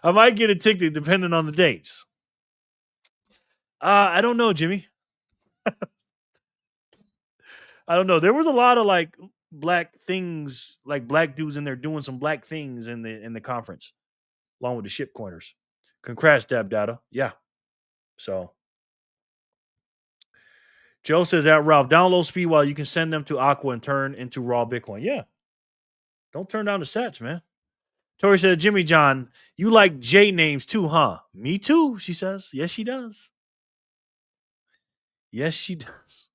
I might get a ticket depending on the dates. I don't know, Jimmy. I don't know. There was a lot of like black things, like black dudes in there doing some black things in the conference, along with the ship coiners. Congrats, Dab Data. Yeah. So Joe says that Ralph, download speed while you can send them to Aqua and turn into raw Bitcoin. Yeah. Don't turn down the sets, man. Tori said, Jimmy John, you like J names too, huh? Me too, she says. Yes, she does. Yes, she does.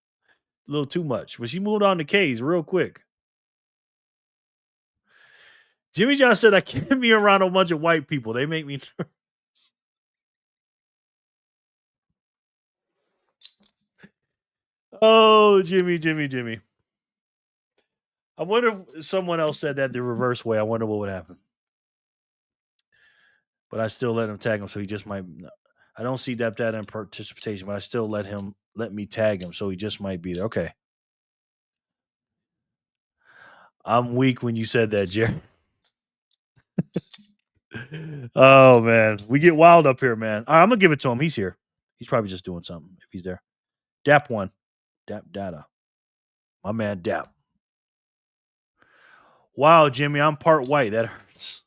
A little too much. But she moved on to K's real quick. Jimmy John said, I can't be around a bunch of white people. They make me nervous. Oh, Jimmy. I wonder if someone else said that the reverse way. I wonder what would happen. But I still let him tag him, so he just might. I don't see that in participation, but I still let me tag him, so he just might be there. Okay. I'm weak when you said that, Jerry. Oh man, we get wild up here, man. All right, I'm gonna give it to him. He's here. He's probably just doing something if he's there. Dap1, Dap Data, my man Dap. Wow, Jimmy, I'm part white. That hurts.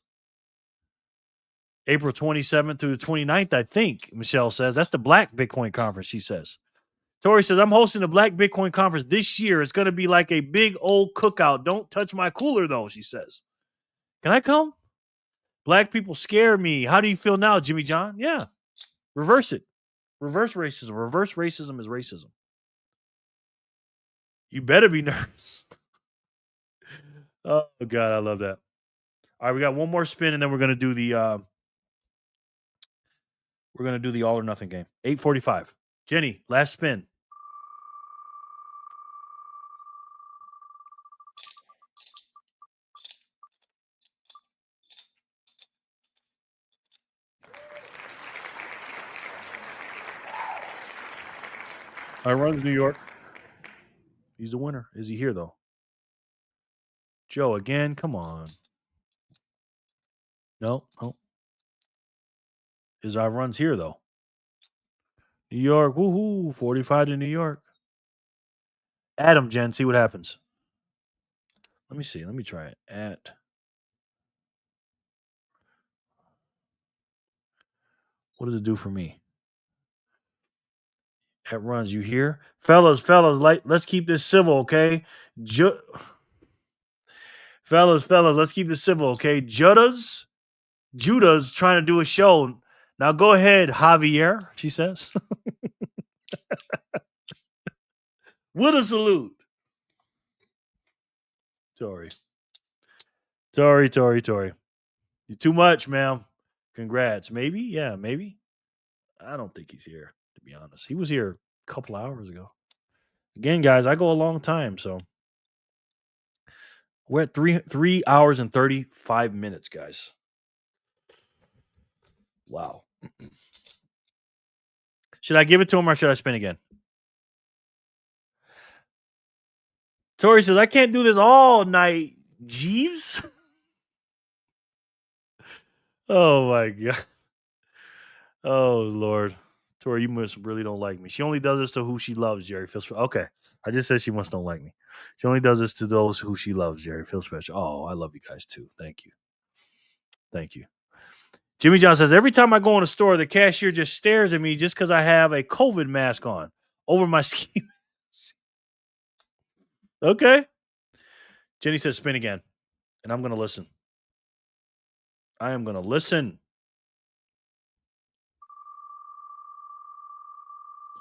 April 27th through the 29th, I think, Michelle says. That's the Black Bitcoin Conference, she says. Tori says, I'm hosting the Black Bitcoin Conference this year. It's going to be like a big old cookout. Don't touch my cooler, though, she says. Can I come? Black people scare me. How do you feel now, Jimmy John? Yeah. Reverse it. Reverse racism. Reverse racism is racism. You better be nervous. Oh, God, I love that. All right, we got one more spin, and then we're going to do the all or nothing game. 8:45. Jenny, last spin. I run to New York. He's the winner. Is he here, though? Joe, again? Come on. No. His I runs here, though. New York. Woohoo. 45 to New York. Adam, Jen. See what happens. Let me see. Let me try it. What does it do for me? At runs. You hear? Fellas, let's keep this civil, okay? Fellas, let's keep this civil, okay? Judah's trying to do a show. Now go ahead, Javier, she says. With a salute. Tori. You're too much, ma'am. Congrats. Maybe? Yeah, maybe. I don't think he's here, to be honest. He was here a couple hours ago. Again, guys, I go a long time, so we're at 3 hours and 35 minutes, guys. Wow. Should I give it to him or should I spin again? Tori says, I can't do this all night, Jeeves. Oh, my God. Oh, Lord. Tori, you must really don't like me. She only does this to who she loves, Jerry. Feels okay. I just said she must don't like me. She only does this to those who she loves, Jerry. Feels special. Oh, I love you guys, too. Thank you. Thank you. Jimmy John says, every time I go in a store, the cashier just stares at me just because I have a COVID mask on over my skin. Okay. Jenny says, spin again. And I'm going to listen. I am going to listen.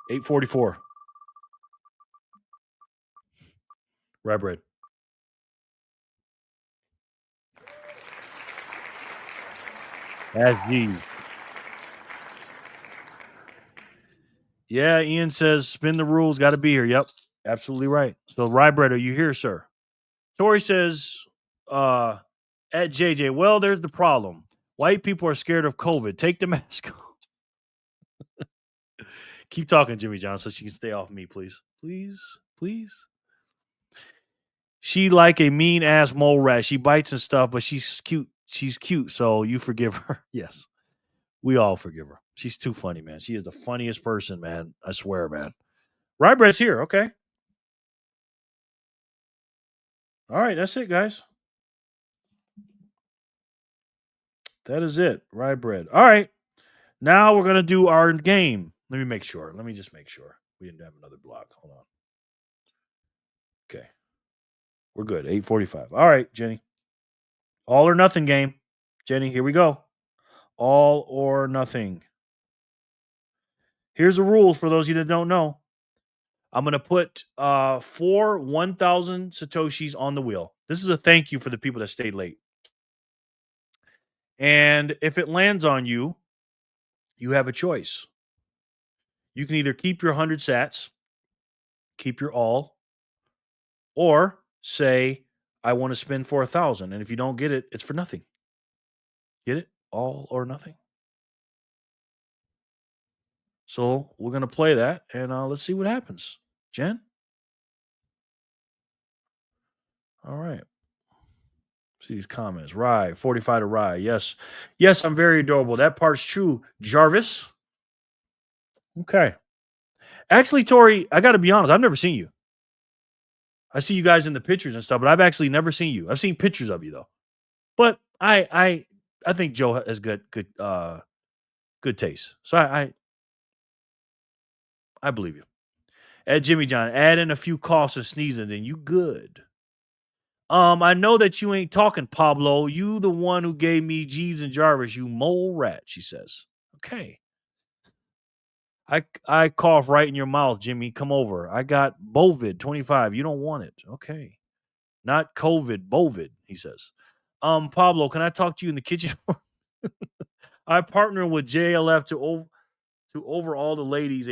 844. Rye bread. As G. Yeah, Ian says, spin the rules. Got to be here. Yep. Absolutely right. So, Rye bread, are you here, sir? Tori says, at JJ, well, there's the problem. White people are scared of COVID. Take the mask off. Keep talking, Jimmy John, so she can stay off me, please. Please, please. She like a mean ass mole rat. She bites and stuff, but she's cute. She's cute, so you forgive her. Yes. We all forgive her. She's too funny, man. She is the funniest person, man. I swear, man. Rye bread's here. Okay. All right, that's it, guys. That is it. Rye bread. All right. Now we're gonna do our game. Let me make sure. Let me just make sure we didn't have another block. Hold on. Okay. We're good. 8:45. All right, Jenny. All or nothing game. Jenny, here we go. All or nothing. Here's the rules for those of you that don't know. I'm going to put 4 1,000 Satoshis on the wheel. This is a thank you for the people that stayed late. And if it lands on you, you have a choice. You can either keep your 100 sats, keep your all, or say, I want to spend for 1,000. And if you don't get it, it's for nothing. Get it? All or nothing. So we're going to play that and let's see what happens. Jen? All right. See these comments. Rye, 45 to Rye. Yes. Yes, I'm very adorable. That part's true. Jarvis. Okay. Actually, Tori, I got to be honest. I've never seen you. I see you guys in the pictures and stuff, but I've actually never seen you. I've seen pictures of you though. But I think Joe has good taste. So I believe you. Add Jimmy John, add in a few coughs and sneezing, then you good. I know that you ain't talking, Pablo. You the one who gave me Jeeves and Jarvis, you mole rat, she says. Okay. I cough right in your mouth, Jimmy. Come over. I got Bovid 25. You don't want it. Okay. Not COVID, Bovid, he says. Pablo, can I talk to you in the kitchen? I partner with JLF to over all the ladies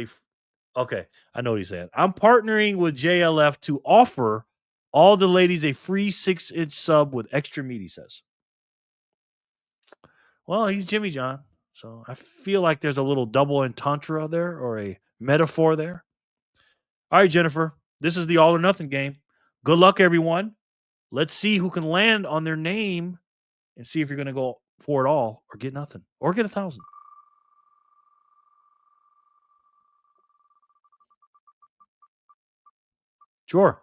okay, I know what he's saying. I'm partnering with JLF to offer all the ladies a free 6-inch sub with extra meat, he says. Well, he's Jimmy John. So I feel like there's a little double entendre there or a metaphor there. All right, Jennifer, this is the all or nothing game. Good luck, everyone. Let's see who can land on their name and see if you're going to go for it all or get nothing or get 1,000. Sure.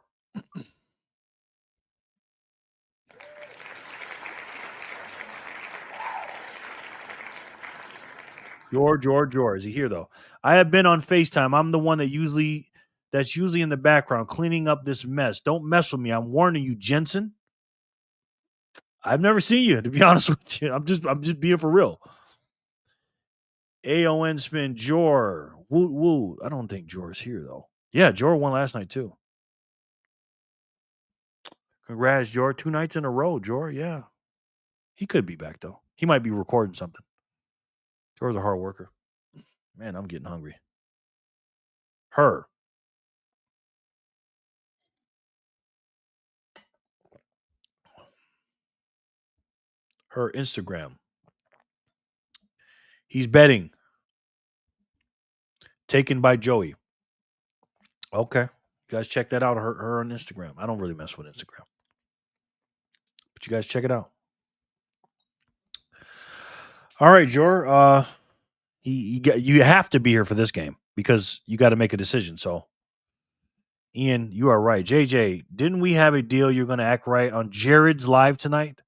George. Is he here though? I have been on FaceTime. I'm the one that's usually in the background cleaning up this mess. Don't mess with me. I'm warning you, Jensen. I've never seen you, to be honest with you. I'm just being for real. AON spin Jor. Woo. I don't think Jor's here though. Yeah, Jor won last night too. Congrats, Jor. 2 nights in a row, Jor. Yeah. He could be back though. He might be recording something. Jor's a hard worker. Man, I'm getting hungry. Her. Her Instagram. He's betting. Taken by Joey. Okay. You guys check that out. Her on Instagram. I don't really mess with Instagram. But you guys check it out. All right, Jor. You have to be here for this game because you got to make a decision. So, Ian, you are right. JJ, didn't we have a deal you're going to act right on Jared's live tonight?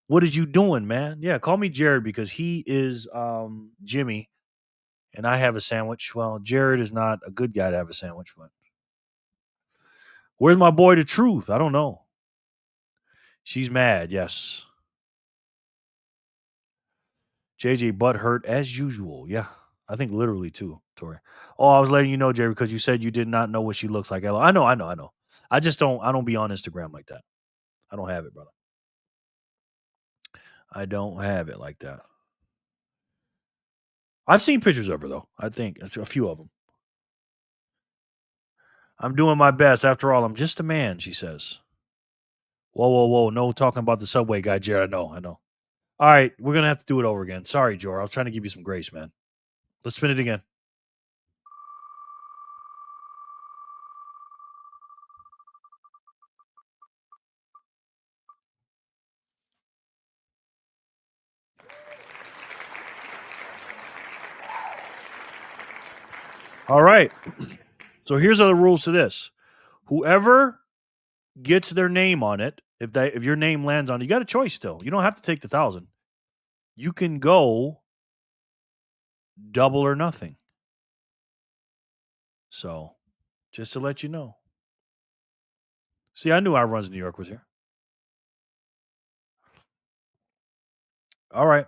What is you doing, man? Yeah, call me Jared because he is Jimmy and I have a sandwich. Well, Jared is not a good guy to have a sandwich, but where's my boy the truth? I don't know. She's mad, yes. JJ butt hurt as usual. Yeah. I think literally too, Tori. Oh, I was letting you know, Jerry, because you said you did not know what she looks like. I know. I don't be on Instagram like that. I don't have it, brother. I don't have it like that. I've seen pictures of her though. I think it's a few of them. I'm doing my best. After all, I'm just a man, she says. Whoa. No talking about the subway guy, Jerry. I know. All right, we're going to have to do it over again. Sorry, Jor. I was trying to give you some grace, man. Let's spin it again. All right. So here's the rules to this. Whoever gets their name on it, if your name lands on it, you got a choice still. You don't have to take the 1,000. You can go double or nothing. So, just to let you know. See, I knew Our Runs New York was here. All right.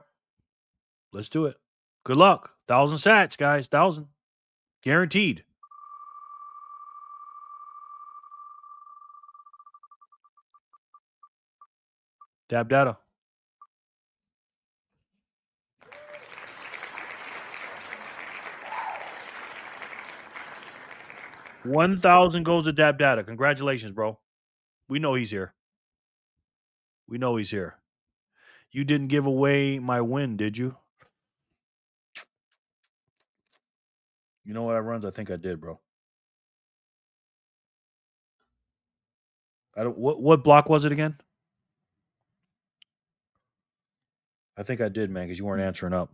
Let's do it. Good luck. 1,000 sats, guys. 1,000. Guaranteed. Tab data. $1,000 goes to Dab Data. Congratulations, bro. We know he's here. You didn't give away my win, did you? You know what I runs? I think I did, bro. What block was it again? I think I did, man, because you weren't answering up.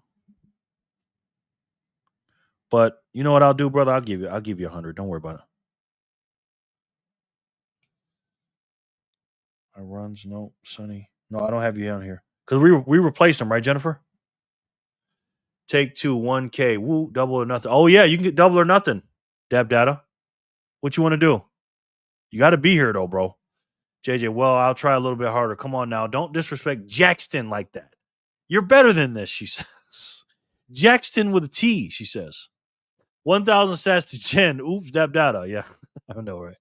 But you know what I'll do, brother? I'll give you 100. Don't worry about it. I runs, no, Sonny. No, I don't have you on here. Because we replaced him, right, Jennifer? Take 2, 1K. Woo, double or nothing. Oh, yeah, you can get double or nothing. Dab data. What you want to do? You got to be here, though, bro. JJ, well, I'll try a little bit harder. Come on now. Don't disrespect Jackson like that. You're better than this, she says. Jackson with a T, she says. 1,000 sats to Jen. Oops, dab data. Yeah, I know, right?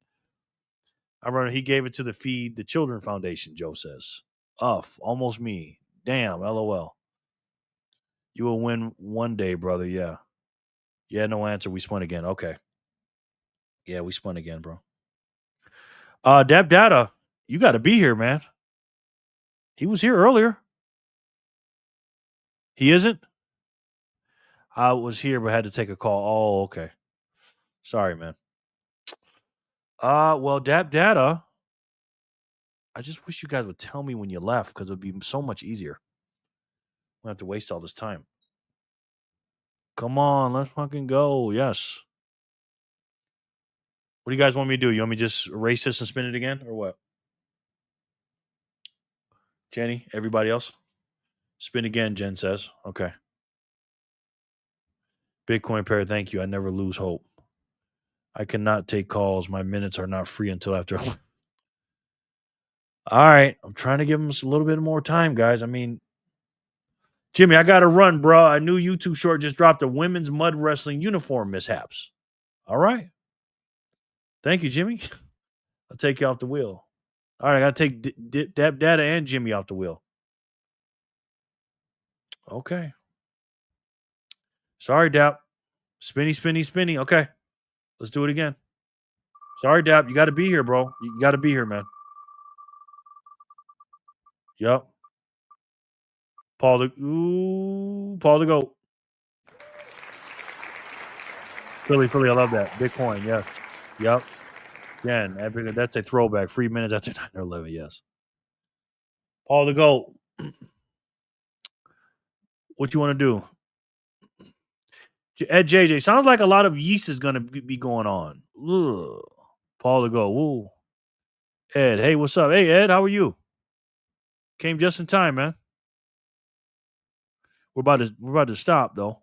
I remember he gave it to the Feed the Children Foundation, Joe says. Almost me. Damn, LOL. You will win one day, brother. Yeah. Yeah, no answer. We spun again. Okay. Yeah, we spun again, bro. Dab data. You got to be here, man. He was here earlier. He isn't? I was here but had to take a call. Oh, okay. Sorry, man. Well, Dab Data. I just wish you guys would tell me when you left because it would be so much easier. I don't have to waste all this time. Come on, let's fucking go. Yes. What do you guys want me to do? You want me to just erase this and spin it again or what? Jenny, everybody else? Spin again, Jen says. Okay. Bitcoin pair, thank you. I never lose hope. I cannot take calls. My minutes are not free until after. All right. I'm trying to give them a little bit more time, guys. I mean, Jimmy, I got to run, bro. I knew YouTube Short just dropped a women's mud wrestling uniform mishaps. All right. Thank you, Jimmy. I'll take you off the wheel. All right. I got to take Dab Data and Jimmy off the wheel. Okay. Sorry, Dap. Spinny. Okay. Let's do it again. Sorry, Dap. You got to be here, bro. You got to be here, man. Yep. Paul the GOAT. Philly, I love that. Bitcoin, yes. Yep. Again, that's a throwback. Free minutes after 9/11, yes. Paul the GOAT. What you want to do? Ed JJ, sounds like a lot of yeast is going to be going on. Ugh. Paul the GOAT. Woo. Ed, hey, what's up? Hey, Ed, how are you? Came just in time, man. We're about to stop, though.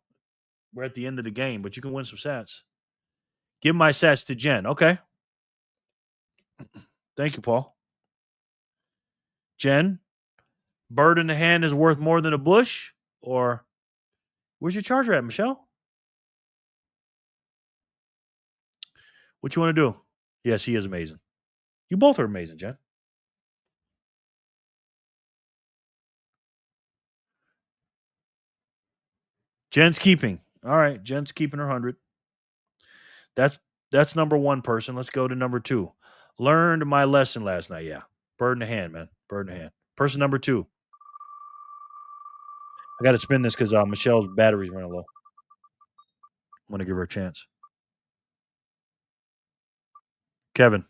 We're at the end of the game, but you can win some sats. Give my sats to Jen. Okay. Thank you, Paul. Jen, bird in the hand is worth more than a bush? Or where's your charger at, Michelle? What you want to do? Yes, he is amazing. You both are amazing, Jen. Jen's keeping. All right, Jen's keeping her 100. That's number one person. Let's go to number two. Learned my lesson last night. Yeah. Bird in the hand, man. Bird in the hand. Person number two. I got to spin this because Michelle's battery's running low. I'm going to give her a chance. Kevin,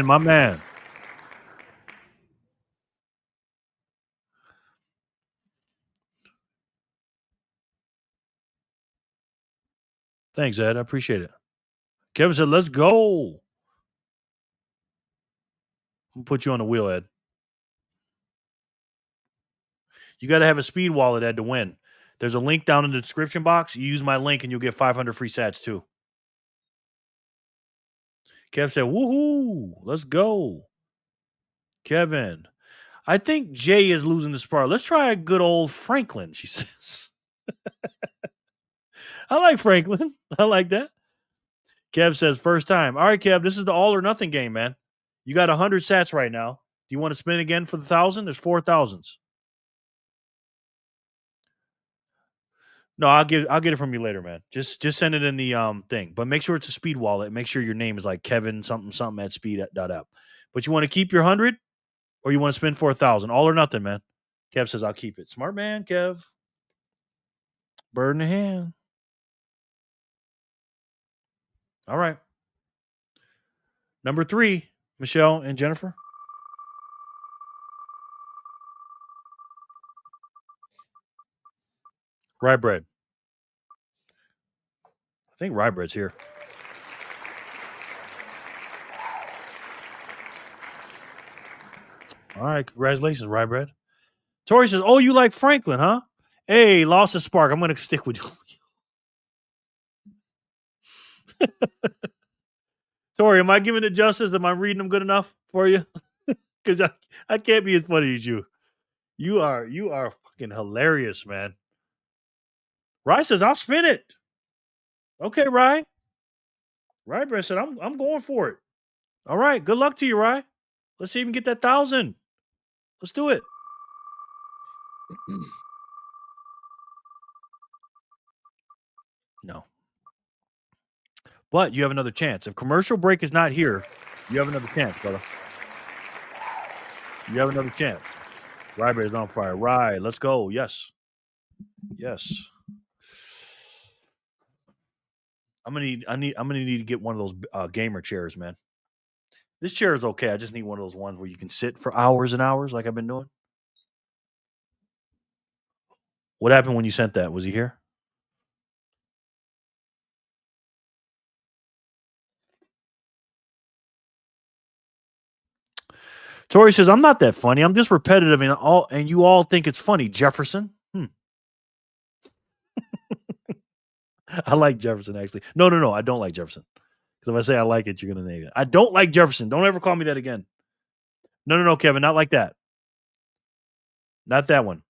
my man. Thanks, Ed. I appreciate it. Kevin said, let's go. I'm going to put you on the wheel, Ed. You got to have a speed wallet, Ed, to win. There's a link down in the description box. You use my link and you'll get 500 free sats too. Kev said, woohoo, let's go. Kevin, I think Jay is losing the spark. Let's try a good old Franklin, she says. I like Franklin. I like that. Kev says, first time. All right, Kev, this is the all or nothing game, man. You got 100 sats right now. Do you want to spin again for the 1,000? There's 4,000s. No, I'll get it from you later, man. Just send it in the thing. But make sure it's a speed wallet. Make sure your name is like Kevin something at speed.app. But you want to keep your 100 or you want to spend 4,000? All or nothing, man. Kev says, I'll keep it. Smart man, Kev. Bird in the hand. All right. Number 3, Michelle and Jennifer. Rye bread. I think rye bread's here. All right. Congratulations, rye bread. Tori says, oh, you like Franklin, huh? Hey, lost a spark. I'm going to stick with you. Tori, am I giving it justice? Am I reading them good enough for you? Because I can't be as funny as you. You are fucking hilarious, man. Rye says, I'll spin it. Okay, Rye. Rye Bread said, I'm going for it. All right. Good luck to you, Rye. Let's see if we can get that 1,000. Let's do it. No. But you have another chance. If commercial break is not here, you have another chance, brother. You have another chance. Rye Bread is on fire. Rye, let's go. Yes. Yes. I'm gonna need to get one of those gamer chairs, man. This chair is okay. I just need one of those ones where you can sit for hours and hours, like I've been doing. What happened when you sent that? Was he here? Tori says, I'm not that funny. I'm just repetitive and you all think it's funny, Jefferson. I like Jefferson, actually. No. I don't like Jefferson. Because if I say I like it, you're going to name it. I don't like Jefferson. Don't ever call me that again. No, Kevin. Not like that. Not that one.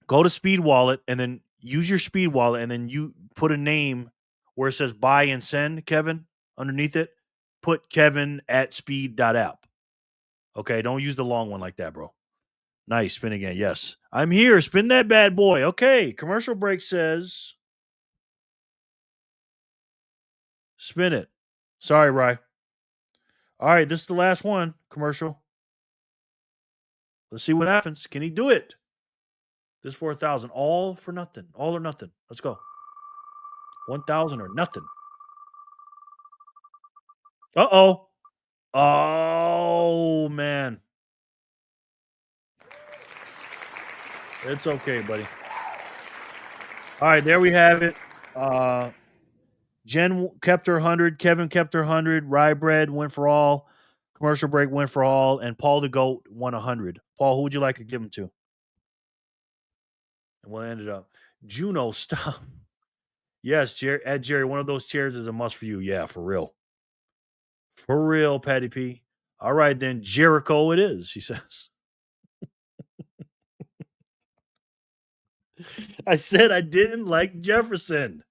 Go to Speed Wallet and then use your Speed Wallet and then you put a name where it says buy and send, Kevin, underneath it. Put Kevin at speed.app. Okay, don't use the long one like that, bro. Nice. Spin again. Yes. I'm here. Spin that bad boy. Okay. Commercial break says Spin it. Sorry, Rye. All right, this is the last one. Commercial. Let's see what happens. Can he do it? This 4,000. All for nothing. All or nothing. Let's go. 1,000 or nothing. Uh-oh. Oh, man. It's okay, buddy. All right, there we have it. Jen kept her 100. Kevin kept her 100. Rye Bread went for all. Commercial Break went for all. And Paul the Goat won 100. Paul, who would you like to give him to? And we'll end it up. Juno, stop. Yes, Jerry, one of those chairs is a must for you. Yeah, for real. For real, Patty P. All right, then Jericho it is, she says. I said I didn't like Jefferson.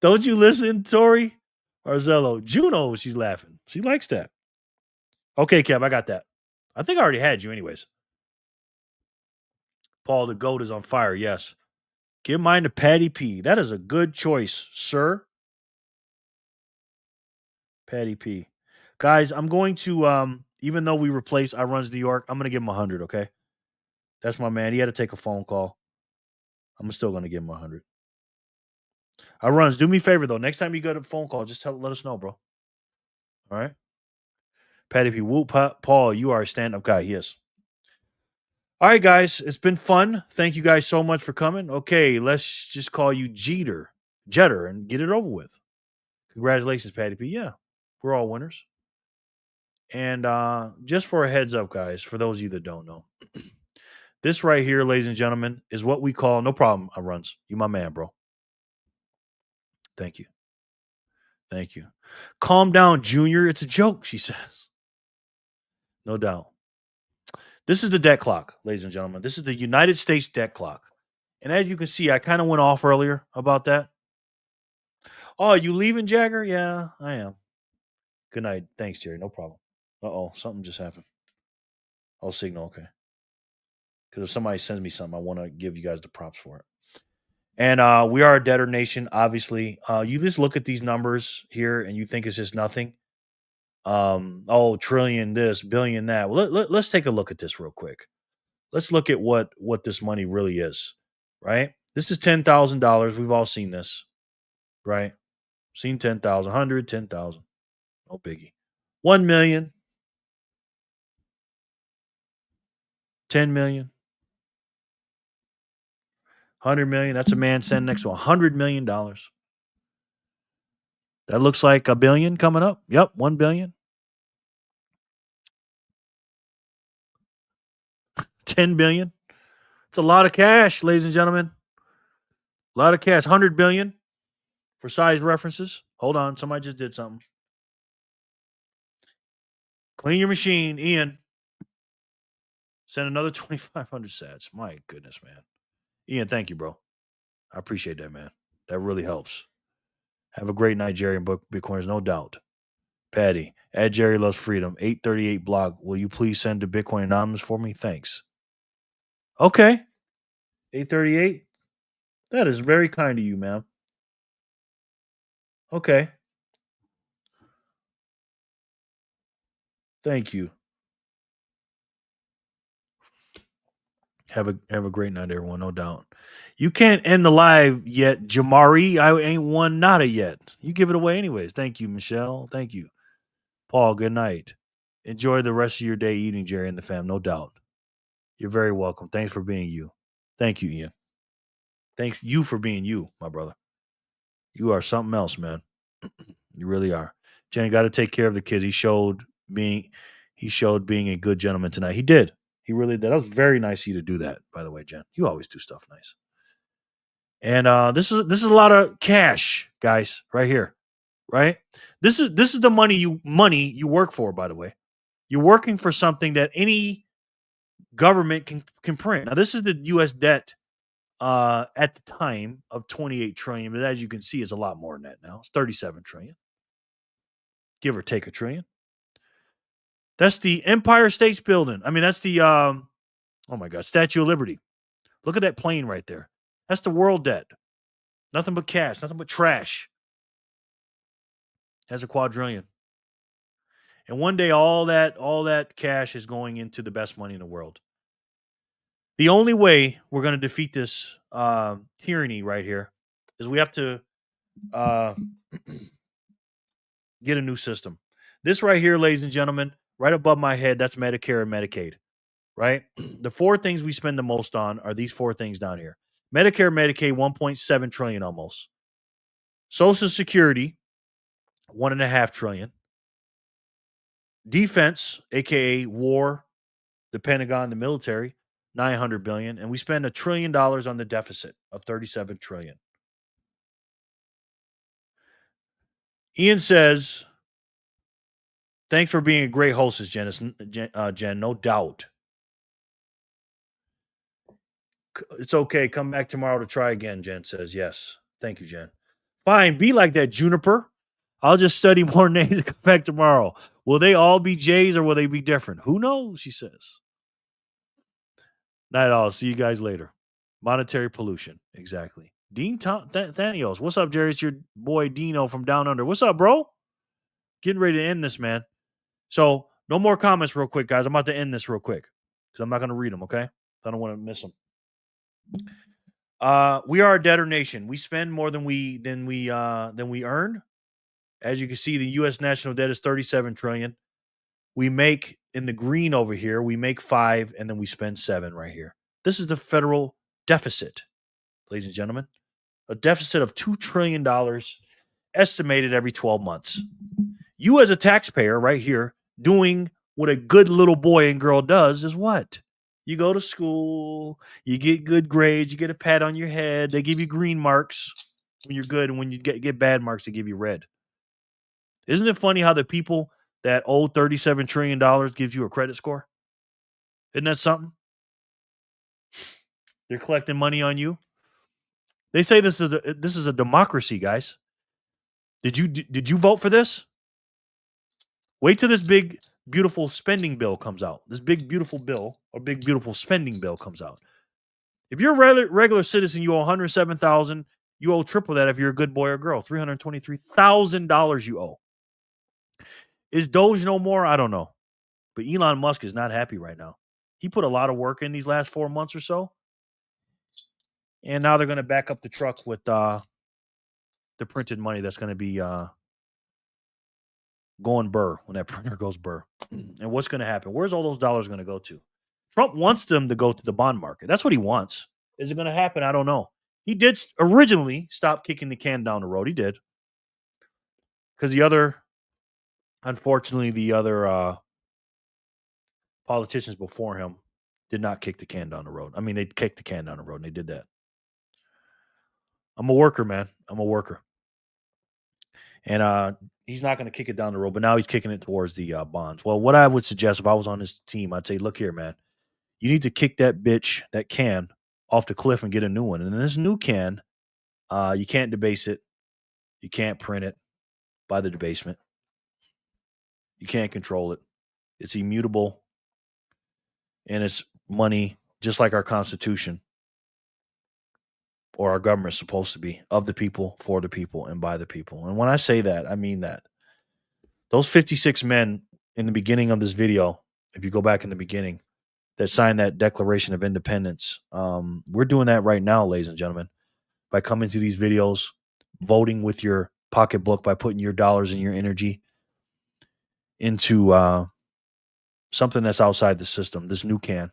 Don't you listen, Tori? Arzello. Juno, she's laughing. She likes that. Okay, Kev, I got that. I think I already had you anyways. Paul, the goat is on fire, yes. Give mine to Patty P. That is a good choice, sir. Patty P. Guys, I'm going to, even though we replace I Runs New York, I'm going to give him 100, okay? That's my man. He had to take a phone call. I'm still going to give him 100. I Runs, do me a favor, though. Next time you get a phone call, just let us know, bro. All right? Patty P. Whoop, Paul, you are a stand-up guy. Yes. All right, guys. It's been fun. Thank you guys so much for coming. Okay, let's just call you Jeter, and get it over with. Congratulations, Patty P. Yeah, we're all winners. And just for a heads up, guys, for those of you that don't know, this right here, ladies and gentlemen, is what we call, no problem, I Runs. You my man, bro. Thank you. Thank you. Calm down, Junior. It's a joke, she says. No doubt. This is the debt clock, ladies and gentlemen. This is the United States debt clock. And as you can see, I kind of went off earlier about that. Oh, you leaving, Jagger? Yeah, I am. Good night. Thanks, Jerry. No problem. Uh-oh, something just happened. I'll signal, okay. Because if somebody sends me something, I want to give you guys the props for it. And we are a debtor nation, obviously. You just look at these numbers here and you think it's just nothing. Trillion this, billion that. Well, let's take a look at this real quick. Let's look at what this money really is, right? This is $10,000. We've all seen this, right? Seen 10,000, 100, 10,000. No biggie. 1 million. 10 million. 100 million. That's a man standing next to $100 million. That looks like $1 billion coming up. Yep, 1 billion. 10 billion. It's a lot of cash, ladies and gentlemen. A lot of cash. 100 billion for size references. Hold on. Somebody just did something. Clean your machine, Ian. Send another 2,500 sats. My goodness, man. Ian, thank you, bro. I appreciate that, man. That really helps. Have a great night, Jerry and Bitcoiners, no doubt. Patty, at Jerry Loves Freedom, 838 blog. Will you please send to Bitcoin Anonymous for me? Thanks. Okay. 838. That is very kind of you, ma'am. Okay. Thank you. Have a great night, everyone. No doubt. You can't end the live yet, Jamari. I ain't won nada yet. You give it away anyways. Thank you, Michelle. Thank you. Paul, good night. Enjoy the rest of your day eating, Jerry and the fam. No doubt. You're very welcome. Thanks for being you. Thank you, Ian. Thanks you for being you, my brother. You are something else, man. You really are. Jen, got to take care of the kids. He showed being a good gentleman tonight. He did. He really did. That was very nice of you to do that, by the way, Jen. You always do stuff nice. And this is a lot of cash, guys, right here. Right? This is the money you work for, by the way. You're working for something that any government can print. Now, this is the US debt at the time of 28 trillion, but as you can see, it's a lot more than that now. It's 37 trillion. Give or take a trillion. That's the Empire State's Building. I mean, that's the oh my God, Statue of Liberty. Look at that plane right there. That's the world debt. Nothing but cash, nothing but trash. Has a quadrillion. And one day all that cash is going into the best money in the world. The only way we're going to defeat this tyranny right here is we have to get a new system. This right here, ladies and gentlemen, right above my head, that's Medicare and Medicaid, right? The four things we spend the most on are these four things down here. Medicare, Medicaid, 1.7 trillion almost. Social Security, 1.5 trillion. Defense, aka war, the Pentagon, the military, 900 billion, and we spend $1 trillion on the deficit of 37 trillion. Ian says, thanks for being a great hostess, Jen, no doubt. It's okay. Come back tomorrow to try again, Jen says. Yes. Thank you, Jen. Fine. Be like that, Juniper. I'll just study more names and come back tomorrow. Will they all be J's or will they be different? Who knows, she says. Not at all. See you guys later. Monetary pollution. Exactly. Dean Thanios. What's up, Jerry? It's your boy Dino from Down Under. What's up, bro? Getting ready to end this, man. So no more comments real quick, guys. I'm about to end this real quick because I'm not going to read them, okay? I don't want to miss them. We are a debtor nation. We spend more than we earn. As you can see, the U.S. national debt is 37 trillion. We make in the green over here, we make 5 and then we spend 7 right here. This is the federal deficit, ladies and gentlemen. A deficit of $2 trillion estimated every 12 months. You as a taxpayer right here doing what a good little boy and girl does is what? You go to school, you get good grades, you get a pat on your head, they give you green marks when you're good, and when you get bad marks, they give you red. Isn't it funny how the people that owe $37 trillion gives you a credit score? Isn't that something? They're collecting money on you. They say this is a democracy, guys. Did you vote for this? Wait till this big, beautiful spending bill comes out. This big, beautiful bill or big, beautiful spending bill comes out. If you're a regular citizen, you owe $107,000. You owe triple that if you're a good boy or girl. $323,000 you owe. Is Doge no more? I don't know. But Elon Musk is not happy right now. He put a lot of work in these last 4 months or so. And now they're going to back up the truck with the printed money that's going to be going burr when that printer goes burr. And what's going to happen? Where's all those dollars going to go to? Trump wants them to go to the bond market. That's what he wants. Is it going to happen? I don't know. He did originally stop kicking the can down the road. He did. Because unfortunately, the other politicians before him did not kick the can down the road. I mean, they kicked the can down the road and they did that. I'm a worker, man. I'm a worker. And he's not going to kick it down the road, but now he's kicking it towards the bonds. Well, what I would suggest if I was on his team, I'd say, look here, man. You need to kick that can off the cliff and get a new one. And this new can, you can't debase it. You can't print it by the debasement. You can't control it. It's immutable. And it's money, just like our Constitution or our government is supposed to be, of the people, for the people, and by the people. And when I say that, I mean that. Those 56 men in the beginning of this video, if you go back in the beginning, that signed that Declaration of Independence, we're doing that right now, ladies and gentlemen, by coming to these videos, voting with your pocketbook, by putting your dollars and your energy into something that's outside the system, this new can.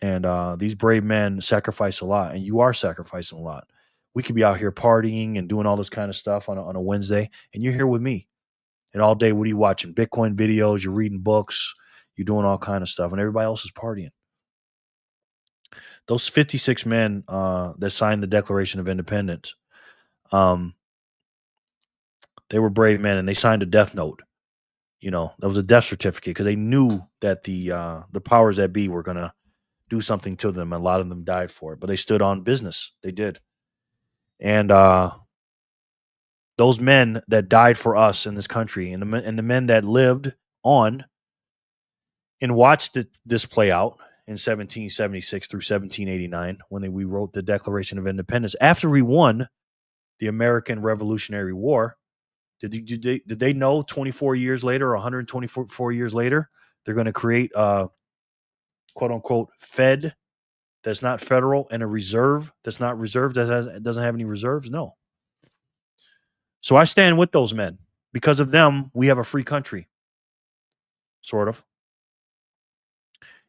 And these brave men sacrifice a lot, and you are sacrificing a lot. We could be out here partying and doing all this kind of stuff on a Wednesday, and you're here with me. And all day, what are you watching? Bitcoin videos, you're reading books, you're doing all kind of stuff, and everybody else is partying. Those 56 men that signed the Declaration of Independence, they were brave men, and they signed a death note. You know, that was a death certificate because they knew that the powers that be were going to do something to them. A lot of them died for it, but they stood on business. They did. And those men that died for us in this country, and the men that lived on and watched this play out in 1776 through 1789, when we wrote the Declaration of Independence, after we won the American Revolutionary War, Did they know 24 years later or 124 years later they're going to create a quote unquote Fed that's not federal and a reserve that's not reserved, doesn't have any reserves? No. So I stand with those men. Because of them, we have a free country, sort of.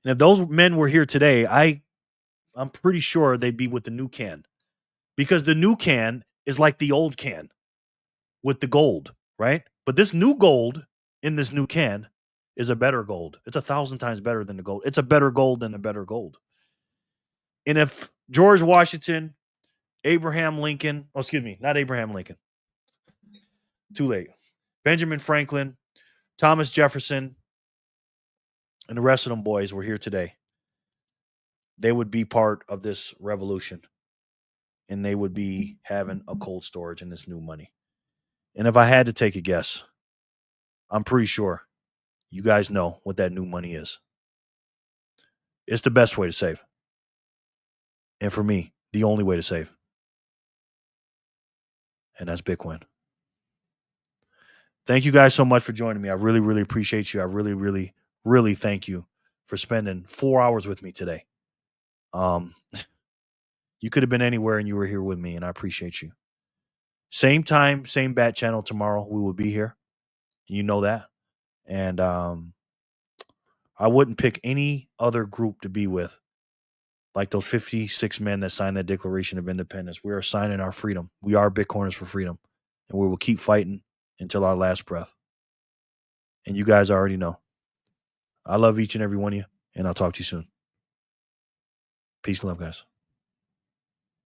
And if those men were here today, I'm pretty sure they'd be with the new can, because the new can is like the old can with the gold, right? But this new gold in this new can is a better gold. It's 1,000 times better than the gold. It's a better gold than a better gold. And if George Washington, Abraham Lincoln, not Abraham Lincoln, too late, Benjamin Franklin, Thomas Jefferson, and the rest of them boys were here today, they would be part of this revolution. And they would be having a cold storage in this new money. And if I had to take a guess, I'm pretty sure you guys know what that new money is. It's the best way to save. And for me, the only way to save. And that's Bitcoin. Thank you guys so much for joining me. I really, really appreciate you. I really, really, really thank you for spending 4 hours with me today. You could have been anywhere and you were here with me, and I appreciate you. Same time, same bat channel tomorrow. We will be here. You know that. And I wouldn't pick any other group to be with like those 56 men that signed that Declaration of Independence. We are signing our freedom. We are Bitcoiners for freedom. And we will keep fighting until our last breath. And you guys already know. I love each and every one of you, and I'll talk to you soon. Peace and love, guys.